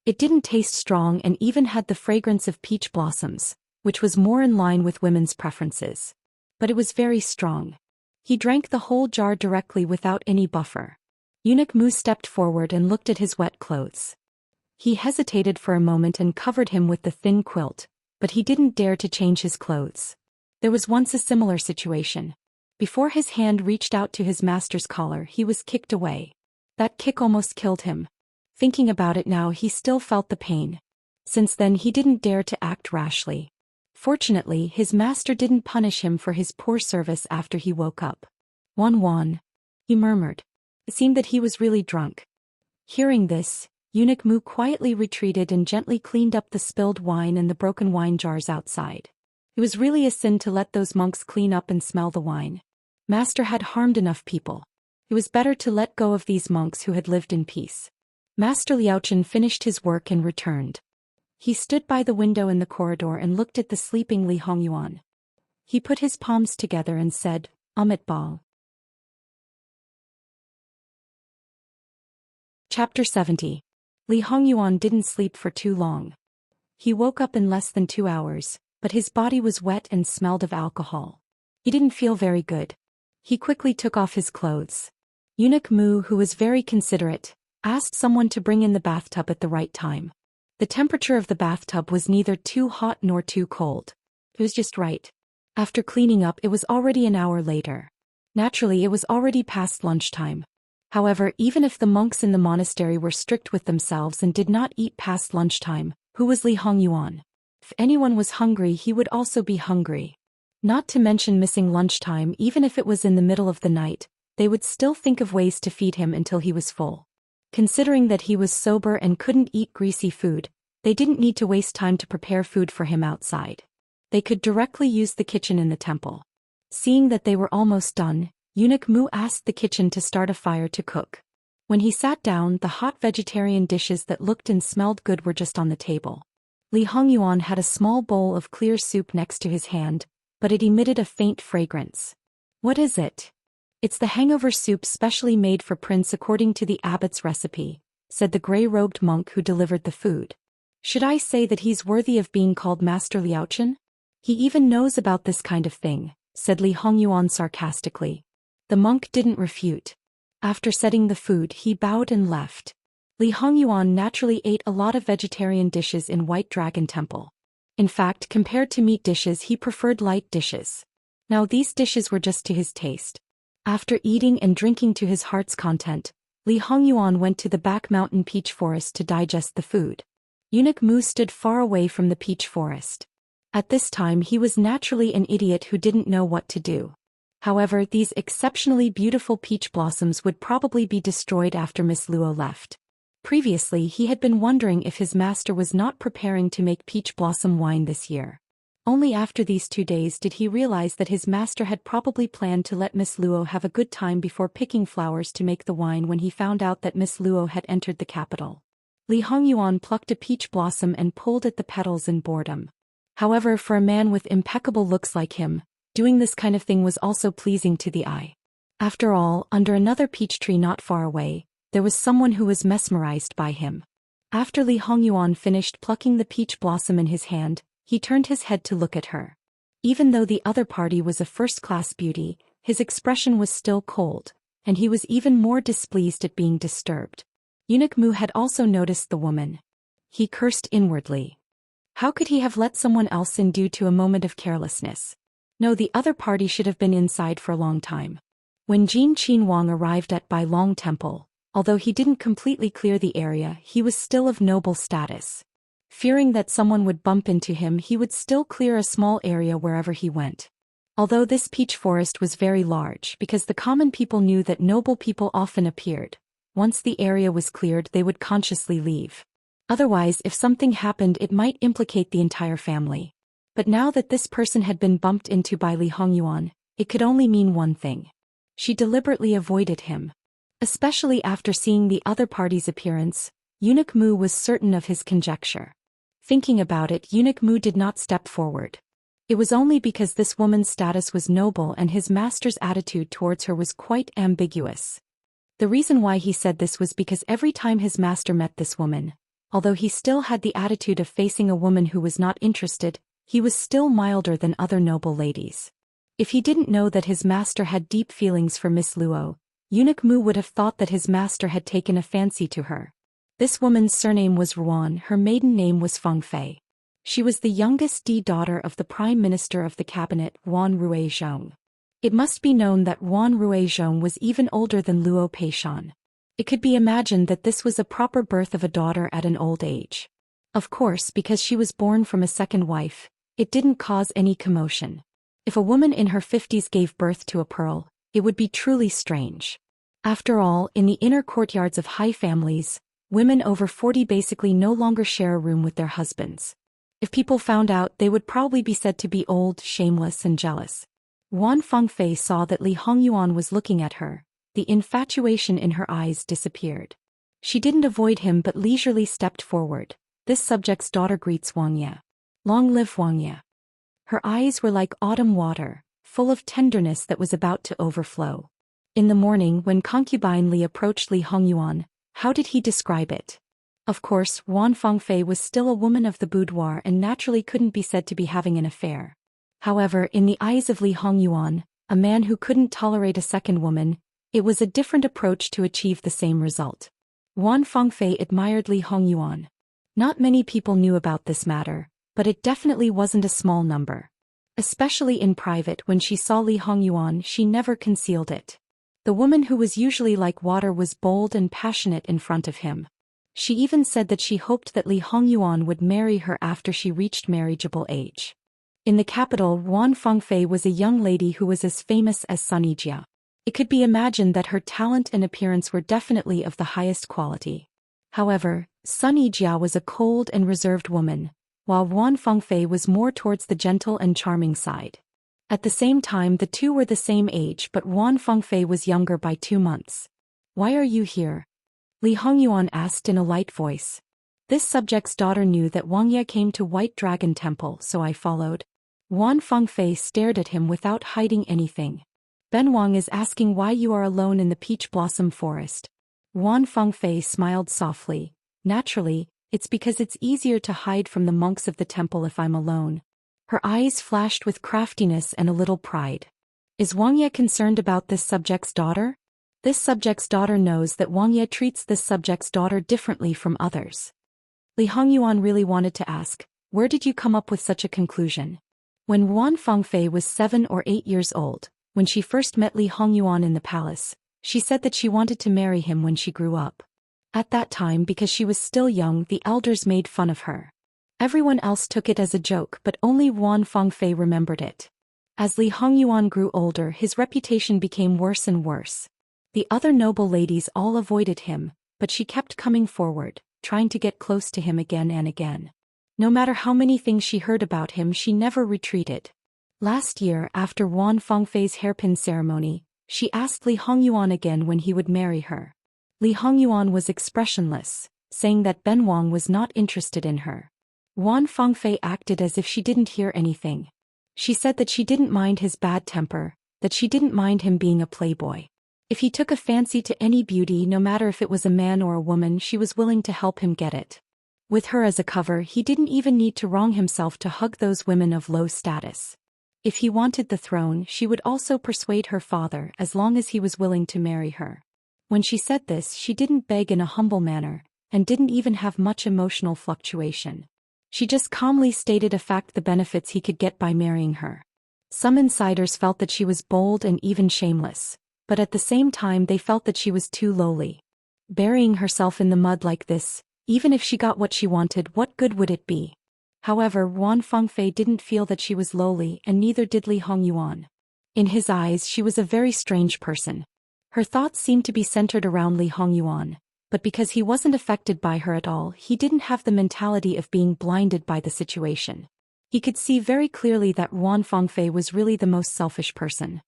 It didn't taste strong and even had the fragrance of peach blossoms, which was more in line with women's preferences. But it was very strong. He drank the whole jar directly without any buffer. Eunuch Mu stepped forward and looked at his wet clothes. He hesitated for a moment and covered him with the thin quilt, but he didn't dare to change his clothes. There was once a similar situation. Before his hand reached out to his master's collar, he was kicked away. That kick almost killed him. Thinking about it now, he still felt the pain. Since then he didn't dare to act rashly. Fortunately, his master didn't punish him for his poor service after he woke up. "Wan," he murmured. It seemed that he was really drunk. Hearing this, Eunuch Mu quietly retreated and gently cleaned up the spilled wine and the broken wine jars outside. It was really a sin to let those monks clean up and smell the wine. Master had harmed enough people. It was better to let go of these monks who had lived in peace. Master Liaochen finished his work and returned. He stood by the window in the corridor and looked at the sleeping Li Hongyuan. He put his palms together and said, "Amit Bal." Chapter 70. Li Hongyuan didn't sleep for too long. He woke up in less than 2 hours, but his body was wet and smelled of alcohol. He didn't feel very good. He quickly took off his clothes. Eunuch Mu, who was very considerate, asked someone to bring in the bathtub at the right time. The temperature of the bathtub was neither too hot nor too cold. It was just right. After cleaning up, it was already an hour later. Naturally, it was already past lunchtime. However, even if the monks in the monastery were strict with themselves and did not eat past lunchtime, who was Li Hongyuan? If anyone was hungry, he would also be hungry. Not to mention missing lunchtime, even if it was in the middle of the night, they would still think of ways to feed him until he was full. Considering that he was sober and couldn't eat greasy food, they didn't need to waste time to prepare food for him outside. They could directly use the kitchen in the temple. Seeing that they were almost done, Eunuch Mu asked the kitchen to start a fire to cook. When he sat down, the hot vegetarian dishes that looked and smelled good were just on the table. Li Hongyuan had a small bowl of clear soup next to his hand, but it emitted a faint fragrance. "What is it?" "It's the hangover soup specially made for Prince according to the abbot's recipe," said the gray-robed monk who delivered the food. "Should I say that he's worthy of being called Master Liaochen? He even knows about this kind of thing," said Li Hongyuan sarcastically. The monk didn't refute. After setting the food, he bowed and left. Li Hongyuan naturally ate a lot of vegetarian dishes in White Dragon Temple. In fact, compared to meat dishes, he preferred light dishes. Now these dishes were just to his taste. After eating and drinking to his heart's content, Li Hongyuan went to the back mountain peach forest to digest the food. Eunuch Mu stood far away from the peach forest. At this time he was naturally an idiot who didn't know what to do. However, these exceptionally beautiful peach blossoms would probably be destroyed after Miss Luo left. Previously he had been wondering if his master was not preparing to make peach blossom wine this year. Only after these 2 days did he realize that his master had probably planned to let Miss Luo have a good time before picking flowers to make the wine when he found out that Miss Luo had entered the capital. Li Hongyuan plucked a peach blossom and pulled at the petals in boredom. However, for a man with impeccable looks like him, doing this kind of thing was also pleasing to the eye. After all, under another peach tree not far away, there was someone who was mesmerized by him. After Li Hongyuan finished plucking the peach blossom in his hand, he turned his head to look at her. Even though the other party was a first-class beauty, his expression was still cold, and he was even more displeased at being disturbed. Eunuch Mu had also noticed the woman. He cursed inwardly. How could he have let someone else in due to a moment of carelessness? No, the other party should have been inside for a long time. When Jin Qin Wang arrived at Bai Long Temple, although he didn't completely clear the area, he was still of noble status. Fearing that someone would bump into him, he would still clear a small area wherever he went. Although this peach forest was very large, because the common people knew that noble people often appeared, once the area was cleared they would consciously leave. Otherwise, if something happened, it might implicate the entire family. But now that this person had been bumped into by Li Hongyuan, it could only mean one thing. She deliberately avoided him. Especially after seeing the other party's appearance, Eunuch Mu was certain of his conjecture. Thinking about it, Eunuch Mu did not step forward. It was only because this woman's status was noble and his master's attitude towards her was quite ambiguous. The reason why he said this was because every time his master met this woman, Although he still had the attitude of facing a woman who was not interested, he was still milder than other noble ladies. If he didn't know that his master had deep feelings for Miss Luo, Eunuch Mu would have thought that his master had taken a fancy to her. This woman's surname was Ruan, her maiden name was Feng Fei. She was the youngest daughter of the Prime Minister of the Cabinet, Wan Ruizhong. It must be known that Wan Ruizhong was even older than Luo Peishan. It could be imagined that this was a proper birth of a daughter at an old age. Of course, because she was born from a second wife, it didn't cause any commotion. If a woman in her 50s gave birth to a pearl, it would be truly strange. After all, in the inner courtyards of high families, women over 40 basically no longer share a room with their husbands. If people found out, they would probably be said to be old, shameless and jealous. Wan Fengfei saw that Li Hongyuan was looking at her. The infatuation in her eyes disappeared. She didn't avoid him but leisurely stepped forward. This subject's daughter greets Wang Ye. Long live Wang Ye. Her eyes were like autumn water, full of tenderness that was about to overflow. In the morning when concubine Li approached Li Hongyuan, how did he describe it? Of course, Wan Fengfei was still a woman of the boudoir and naturally couldn't be said to be having an affair. However, in the eyes of Li Hongyuan, a man who couldn't tolerate a second woman, it was a different approach to achieve the same result. Wan Fengfei admired Li Hongyuan. Not many people knew about this matter, but it definitely wasn't a small number. Especially in private, when she saw Li Hongyuan, she never concealed it. The woman who was usually like water was bold and passionate in front of him. She even said that she hoped that Li Hongyuan would marry her after she reached marriageable age. In the capital, Wan Fengfei was a young lady who was as famous as Sun Yijia. It could be imagined that her talent and appearance were definitely of the highest quality. However, Sun Yijia was a cold and reserved woman, while Wan Fengfei was more towards the gentle and charming side. At the same time, the two were the same age, but Wan Fengfei was younger by 2 months. "Why are you here?" Li Hongyuan asked in a light voice. This subject's daughter knew that Wang Ye came to White Dragon Temple, so I followed. Wan Fengfei stared at him without hiding anything. "Ben Wang is asking why you are alone in the peach blossom forest." Wan Fengfei smiled softly. "Naturally, it's because it's easier to hide from the monks of the temple if I'm alone." Her eyes flashed with craftiness and a little pride. Is Wang Ye concerned about this subject's daughter? This subject's daughter knows that Wang Ye treats this subject's daughter differently from others. Li Hongyuan really wanted to ask, "Where did you come up with such a conclusion?" When Wan Fengfei was 7 or 8 years old, when she first met Li Hongyuan in the palace, she said that she wanted to marry him when she grew up. At that time, because she was still young, the elders made fun of her. Everyone else took it as a joke, but only Wan Fengfei remembered it. As Li Hongyuan grew older, his reputation became worse and worse. The other noble ladies all avoided him, but she kept coming forward, trying to get close to him again and again. No matter how many things she heard about him, she never retreated. Last year, after Wan Fengfei's hairpin ceremony, she asked Li Hongyuan again when he would marry her. Li Hongyuan was expressionless, saying that Ben Wang was not interested in her. Wan Fengfei acted as if she didn't hear anything. She said that she didn't mind his bad temper, that she didn't mind him being a playboy. If he took a fancy to any beauty, no matter if it was a man or a woman, she was willing to help him get it. With her as a cover, he didn't even need to wrong himself to hug those women of low status. If he wanted the throne, she would also persuade her father as long as he was willing to marry her. When she said this, she didn't beg in a humble manner, and didn't even have much emotional fluctuation. She just calmly stated a fact: the benefits he could get by marrying her. Some insiders felt that she was bold and even shameless, but at the same time they felt that she was too lowly. Burying herself in the mud like this, even if she got what she wanted, what good would it be? However, Wan Fengfei didn't feel that she was lowly, and neither did Li Hongyuan. In his eyes, she was a very strange person. Her thoughts seemed to be centered around Li Hongyuan, but because he wasn't affected by her at all, he didn't have the mentality of being blinded by the situation. He could see very clearly that Wan Fengfei was really the most selfish person.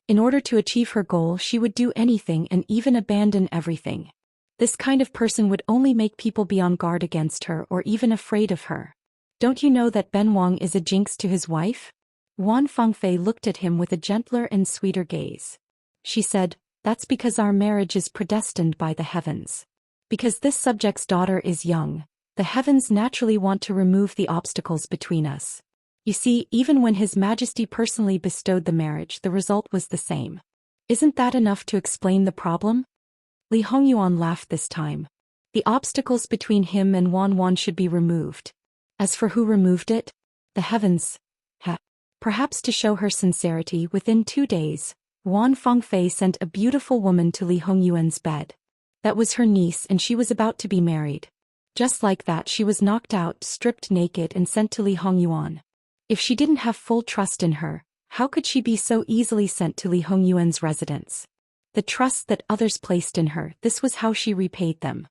In order to achieve her goal, she would do anything and even abandon everything. This kind of person would only make people be on guard against her or even afraid of her. "Don't you know that Ben Wang is a jinx to his wife?" Wan Fengfei looked at him with a gentler and sweeter gaze. She said, "That's because our marriage is predestined by the heavens. Because this subject's daughter is young, The heavens naturally want to remove the obstacles between us. You see, even when His Majesty personally bestowed the marriage, the result was the same. Isn't that enough to explain the problem? Li Hongyuan laughed this time. The obstacles between him and Wan should be removed. As for who removed it? The heavens. Perhaps to show her sincerity, within 2 days, Wan Fengfei sent a beautiful woman to Li Hongyuan's bed. That was her niece, and she was about to be married. Just like that, she was knocked out, stripped naked, and sent to Li Hongyuan. If she didn't have full trust in her, how could she be so easily sent to Li Hongyuan's residence? The trust that others placed in her, this was how she repaid them.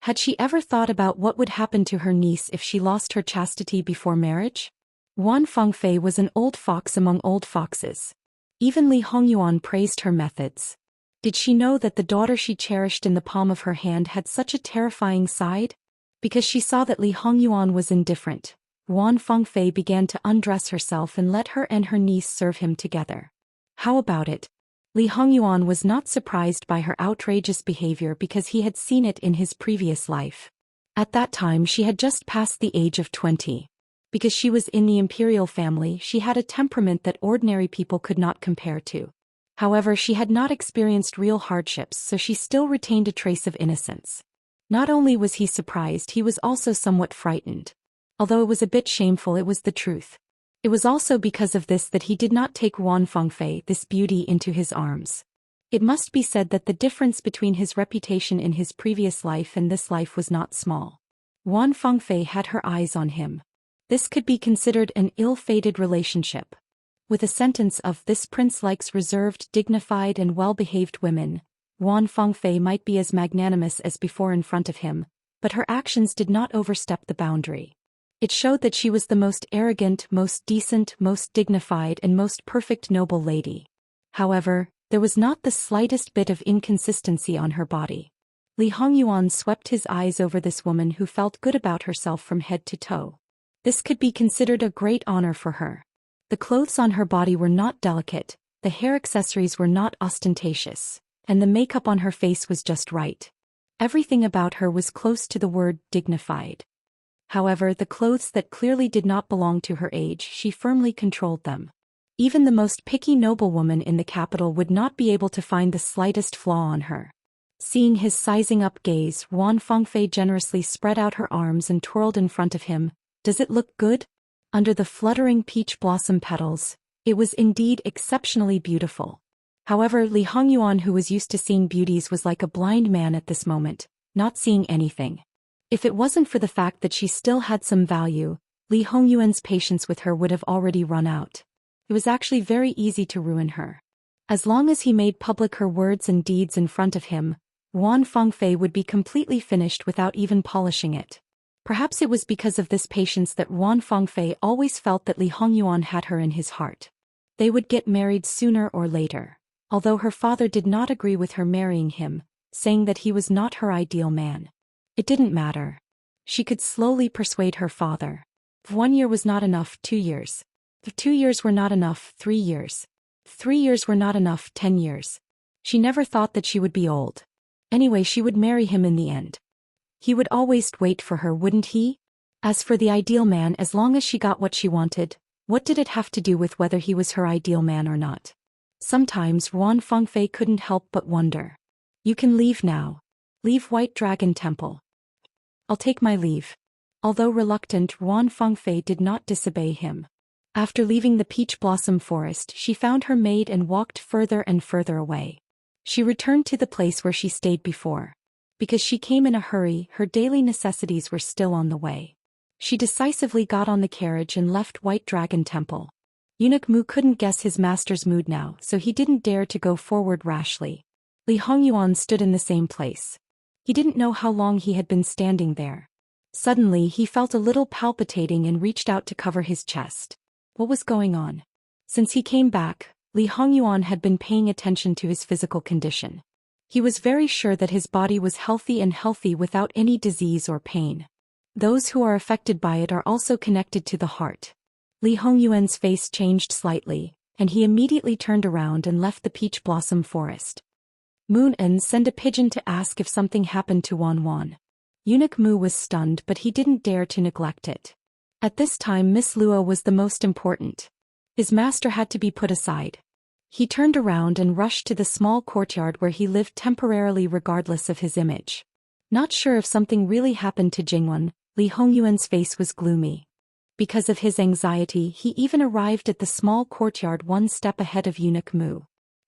Had she ever thought about what would happen to her niece if she lost her chastity before marriage? Wan Fengfei was an old fox among old foxes. Even Li Hongyuan praised her methods. Did she know that the daughter she cherished in the palm of her hand had such a terrifying side? Because she saw that Li Hongyuan was indifferent, Wan Fengfei began to undress herself and let her and her niece serve him together. How about it? Li Hongyuan was not surprised by her outrageous behavior because he had seen it in his previous life. At that time she had just passed the age of 20. Because she was in the imperial family, she had a temperament that ordinary people could not compare to. However, she had not experienced real hardships, so she still retained a trace of innocence. Not only was he surprised, he was also somewhat frightened. Although it was a bit shameful, it was the truth. It was also because of this that he did not take Wan Fengfei, this beauty, into his arms. It must be said that the difference between his reputation in his previous life and this life was not small. Wan Fengfei had her eyes on him. This could be considered an ill-fated relationship. With a sentence of "this prince likes reserved, dignified and well-behaved women," Wan Fengfei might be as magnanimous as before in front of him, but her actions did not overstep the boundary. It showed that she was the most arrogant, most decent, most dignified and most perfect noble lady. However, there was not the slightest bit of inconsistency on her body. Li Hongyuan swept his eyes over this woman who felt good about herself from head to toe. This could be considered a great honor for her. The clothes on her body were not delicate, the hair accessories were not ostentatious, and the makeup on her face was just right. Everything about her was close to the word dignified. However, the clothes that clearly did not belong to her age, she firmly controlled them. Even the most picky noblewoman in the capital would not be able to find the slightest flaw on her. Seeing his sizing up gaze, Wan Fengfei generously spread out her arms and twirled in front of him. Does it look good? Under the fluttering peach blossom petals, it was indeed exceptionally beautiful. However, Li Hongyuan, who was used to seeing beauties, was like a blind man at this moment, not seeing anything. If it wasn't for the fact that she still had some value, Li Hongyuan's patience with her would have already run out. It was actually very easy to ruin her. As long as he made public her words and deeds in front of him, Wan Fengfei would be completely finished without even polishing it. Perhaps it was because of this patience that Wan Fengfei always felt that Li Hongyuan had her in his heart. They would get married sooner or later, although her father did not agree with her marrying him, saying that he was not her ideal man. It didn't matter. She could slowly persuade her father. If 1 year was not enough, 2 years. If 2 years were not enough, 3 years. If 3 years were not enough, 10 years. She never thought that she would be old. Anyway, she would marry him in the end. He would always wait for her, wouldn't he? As for the ideal man, as long as she got what she wanted, what did it have to do with whether he was her ideal man or not? Sometimes Wan Fengfei couldn't help but wonder. You can leave now. Leave White Dragon Temple. I'll take my leave. Although reluctant, Wan Fengfei did not disobey him. After leaving the peach blossom forest, she found her maid and walked further and further away. She returned to the place where she stayed before. Because she came in a hurry, her daily necessities were still on the way. She decisively got on the carriage and left White Dragon Temple. Eunuch Mu couldn't guess his master's mood now, so he didn't dare to go forward rashly. Li Hongyuan stood in the same place. He didn't know how long he had been standing there. Suddenly he felt a little palpitating and reached out to cover his chest. What was going on? Since he came back, Li Hongyuan had been paying attention to his physical condition. He was very sure that his body was healthy and healthy without any disease or pain. Those who are affected by it are also connected to the heart. Li Hongyuan's face changed slightly, and he immediately turned around and left the peach blossom forest. Moon-en, send a pigeon to ask if something happened to Wan. Eunuch Mu was stunned, but he didn't dare to neglect it. At this time Miss Luo was the most important. His master had to be put aside. He turned around and rushed to the small courtyard where he lived temporarily regardless of his image. Not sure if something really happened to Jingwen, Li Hongyuan's face was gloomy. Because of his anxiety, he even arrived at the small courtyard one step ahead of Eunuch Mu.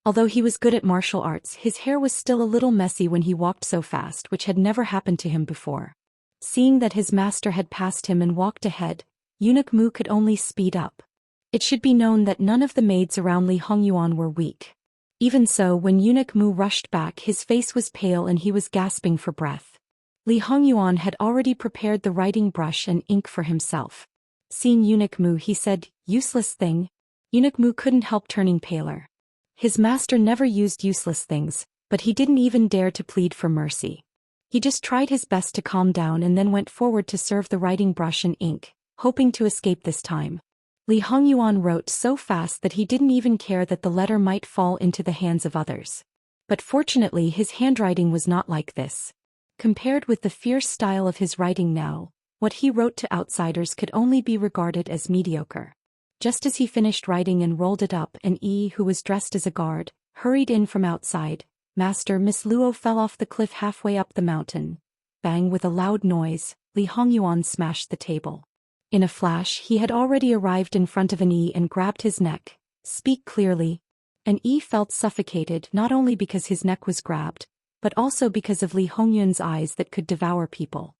Although he was good at martial arts, his hair was still a little messy when he walked so fast, which had never happened to him before. Seeing that his master had passed him and walked ahead, Eunuch Mu could only speed up. It should be known that none of the maids around Li Hongyuan were weak. Even so, when Eunuch Mu rushed back, his face was pale and he was gasping for breath. Li Hongyuan had already prepared the writing brush and ink for himself. Seeing Eunuch Mu, he said, "Useless thing." Eunuch Mu couldn't help turning paler. His master never used useless things, but he didn't even dare to plead for mercy. He just tried his best to calm down and then went forward to serve the writing brush and ink, hoping to escape this time. Li Hongyuan wrote so fast that he didn't even care that the letter might fall into the hands of others. But fortunately his handwriting was not like this. Compared with the fierce style of his writing now, what he wrote to outsiders could only be regarded as mediocre. Just as he finished writing and rolled it up, an who was dressed as a guard, hurried in from outside. "Master, Miss Luo fell off the cliff halfway up the mountain." Bang! With a loud noise, Li Hongyuan smashed the table. In a flash he had already arrived in front of an and grabbed his neck. "Speak clearly." An felt suffocated not only because his neck was grabbed, but also because of Li Hongyuan's eyes that could devour people.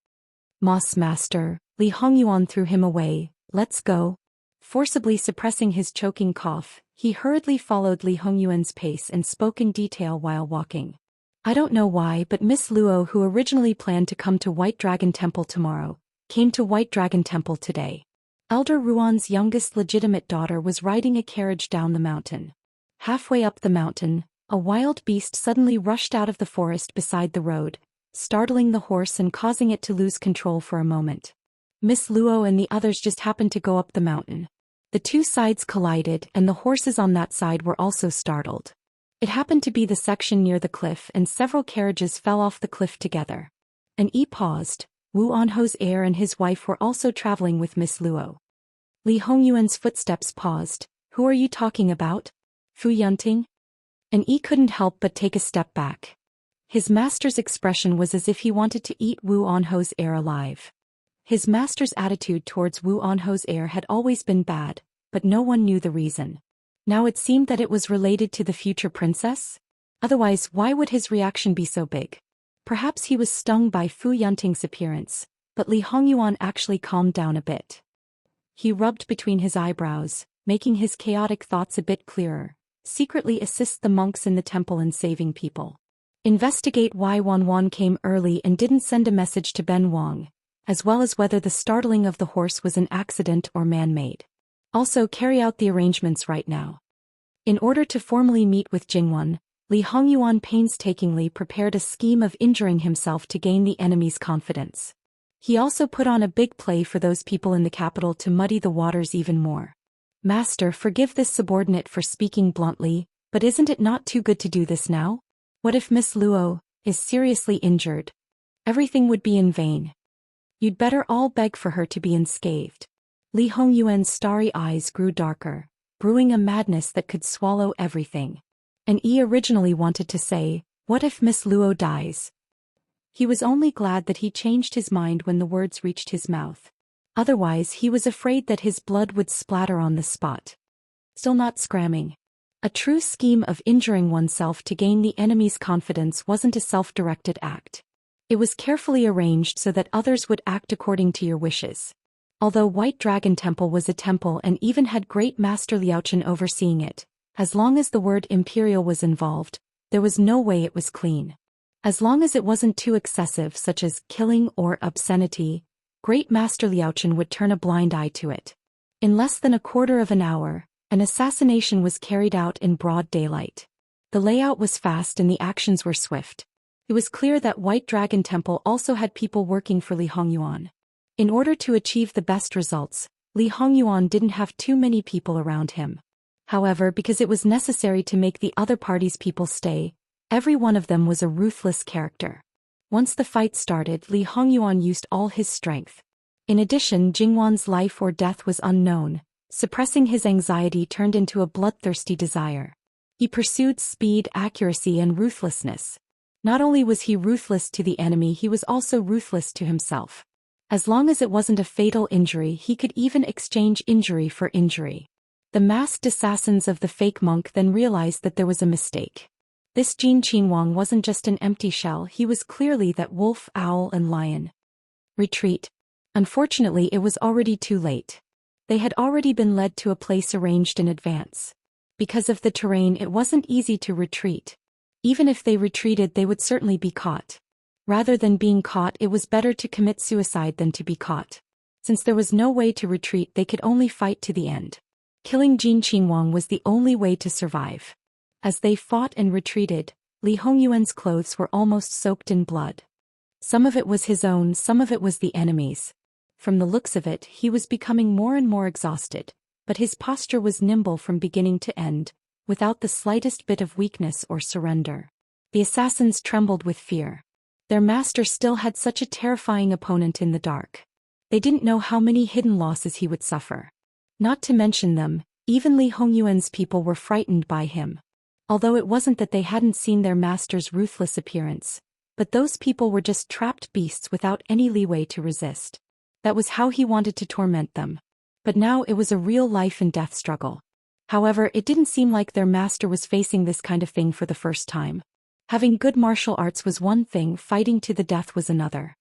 Master," Li Hongyuan threw him away. "Let's go." Forcibly suppressing his choking cough, he hurriedly followed Li Hongyuan's pace and spoke in detail while walking. "I don't know why, but Miss Luo, who originally planned to come to White Dragon Temple tomorrow, came to White Dragon Temple today. Elder Ruan's youngest legitimate daughter was riding a carriage down the mountain. Halfway up the mountain, a wild beast suddenly rushed out of the forest beside the road, startling the horse and causing it to lose control for a moment. Miss Luo and the others just happened to go up the mountain. The two sides collided and the horses on that side were also startled. It happened to be the section near the cliff and several carriages fell off the cliff together. An paused. Wu Anho's heir and his wife were also traveling with Miss Luo. Li Hongyuan's footsteps paused. "Who are you talking about? Fu Yunting?" An couldn't help but take a step back. His master's expression was as if he wanted to eat Wu Anho's heir alive. His master's attitude towards Wu Anho's heir had always been bad, but no one knew the reason. Now it seemed that it was related to the future princess? Otherwise, why would his reaction be so big? Perhaps he was stung by Fu Yunting's appearance, but Li Hongyuan actually calmed down a bit. He rubbed between his eyebrows, making his chaotic thoughts a bit clearer. Secretly assist the monks in the temple in saving people. Investigate why Wan came early and didn't send a message to Ben Wang, as well as whether the startling of the horse was an accident or man-made. Also carry out the arrangements right now. In order to formally meet with Jingwen, Li Hongyuan painstakingly prepared a scheme of injuring himself to gain the enemy's confidence. He also put on a big play for those people in the capital to muddy the waters even more. "Master, forgive this subordinate for speaking bluntly, but isn't it not too good to do this now? What if Miss Luo is seriously injured? Everything would be in vain. You'd better all beg for her to be unscathed." Li Hongyuan's starry eyes grew darker, brewing a madness that could swallow everything. And originally wanted to say, "What if Miss Luo dies?" He was only glad that he changed his mind when the words reached his mouth. Otherwise he was afraid that his blood would splatter on the spot. Still not scramming. A true scheme of injuring oneself to gain the enemy's confidence wasn't a self-directed act. It was carefully arranged so that others would act according to your wishes. Although White Dragon Temple was a temple and even had Great Master Liaochen overseeing it, as long as the word imperial was involved, there was no way it was clean. As long as it wasn't too excessive, such as killing or obscenity, Great Master Liaochen would turn a blind eye to it. In less than a quarter of an hour, an assassination was carried out in broad daylight. The layout was fast and the actions were swift. It was clear that White Dragon Temple also had people working for Li Hongyuan. In order to achieve the best results, Li Hongyuan didn't have too many people around him. However, because it was necessary to make the other party's people stay, every one of them was a ruthless character. Once the fight started, Li Hongyuan used all his strength. In addition, Jingwan's life or death was unknown. Suppressing his anxiety turned into a bloodthirsty desire. He pursued speed, accuracy, and ruthlessness. Not only was he ruthless to the enemy, he was also ruthless to himself. As long as it wasn't a fatal injury, he could even exchange injury for injury. The masked assassins of the fake monk then realized that there was a mistake. This Jin Qinhuang wasn't just an empty shell, he was clearly that wolf, owl, and lion. Retreat. Unfortunately, it was already too late. They had already been led to a place arranged in advance. Because of the terrain, it wasn't easy to retreat. Even if they retreated, they would certainly be caught. Rather than being caught, it was better to commit suicide than to be caught. Since there was no way to retreat, they could only fight to the end. Killing Jin Qinhuang was the only way to survive. As they fought and retreated, Li Hongyuan's clothes were almost soaked in blood. Some of it was his own, some of it was the enemy's. From the looks of it, he was becoming more and more exhausted, but his posture was nimble from beginning to end, without the slightest bit of weakness or surrender. The assassins trembled with fear. Their master still had such a terrifying opponent in the dark. They didn't know how many hidden losses he would suffer. Not to mention them, even Li Hongyuan's people were frightened by him. Although it wasn't that they hadn't seen their master's ruthless appearance, but those people were just trapped beasts without any leeway to resist. That was how he wanted to torment them. But now it was a real life and death struggle. However, it didn't seem like their master was facing this kind of thing for the first time. Having good martial arts was one thing, fighting to the death was another.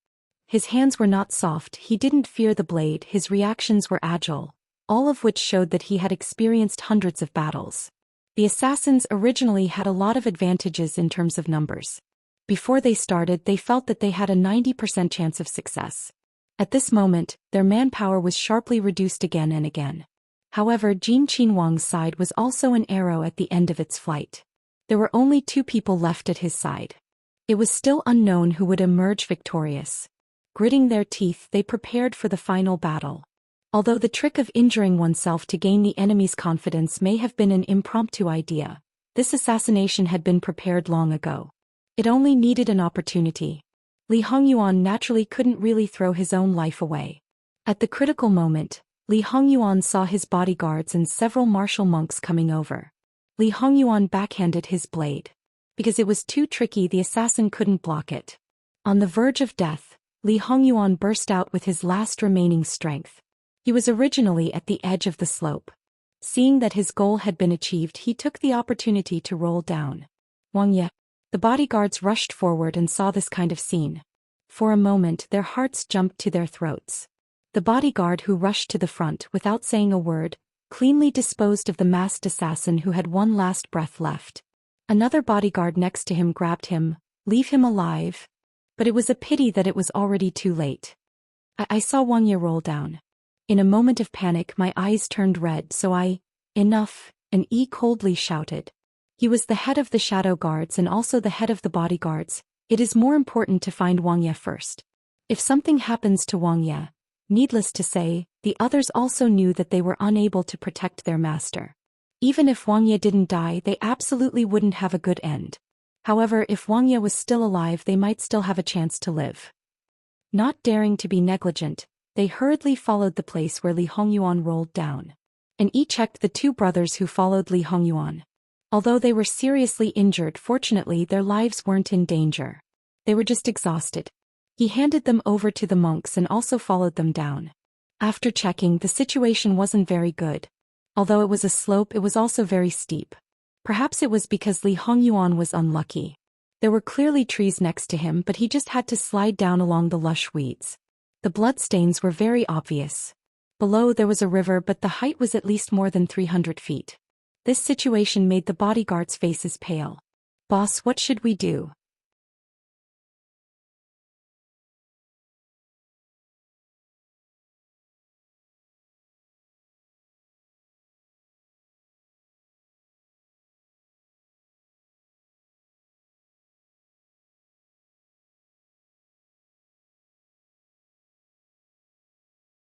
His hands were not soft, he didn't fear the blade, his reactions were agile, all of which showed that he had experienced hundreds of battles. The assassins originally had a lot of advantages in terms of numbers. Before they started, they felt that they had a 90% chance of success. At this moment, their manpower was sharply reduced again and again. However, Jin Qinhuang's side was also an arrow at the end of its flight. There were only 2 people left at his side. It was still unknown who would emerge victorious. Gritting their teeth, they prepared for the final battle. Although the trick of injuring oneself to gain the enemy's confidence may have been an impromptu idea, this assassination had been prepared long ago. It only needed an opportunity. Li Hongyuan naturally couldn't really throw his own life away. At the critical moment, Li Hongyuan saw his bodyguards and several martial monks coming over. Li Hongyuan backhanded his blade. Because it was too tricky, the assassin couldn't block it. On the verge of death, Li Hongyuan burst out with his last remaining strength. He was originally at the edge of the slope. Seeing that his goal had been achieved, he took the opportunity to roll down. Wang Ye. The bodyguards rushed forward and saw this kind of scene. For a moment, their hearts jumped to their throats. The bodyguard who rushed to the front without saying a word, cleanly disposed of the masked assassin who had one last breath left. Another bodyguard next to him grabbed him, "Leave him alive." But it was a pity that it was already too late. I saw Wang Ye roll down. In a moment of panic, my eyes turned red, so enough, and coldly shouted. He was the head of the shadow guards and also the head of the bodyguards. It is more important to find Wang Ye first. If something happens to Wang Ye, needless to say, the others also knew that they were unable to protect their master. Even if Wang Ye didn't die, they absolutely wouldn't have a good end. However, if Wang Ye was still alive, they might still have a chance to live. Not daring to be negligent, they hurriedly followed the place where Li Hongyuan rolled down. And checked the 2 brothers who followed Li Hongyuan. Although they were seriously injured, fortunately their lives weren't in danger. They were just exhausted. He handed them over to the monks and also followed them down. After checking, the situation wasn't very good. Although it was a slope, it was also very steep. Perhaps it was because Li Hongyuan was unlucky. There were clearly trees next to him, but he just had to slide down along the lush weeds. The bloodstains were very obvious. Below there was a river, but the height was at least more than 300 feet. This situation made the bodyguards' faces pale. "Boss, what should we do?"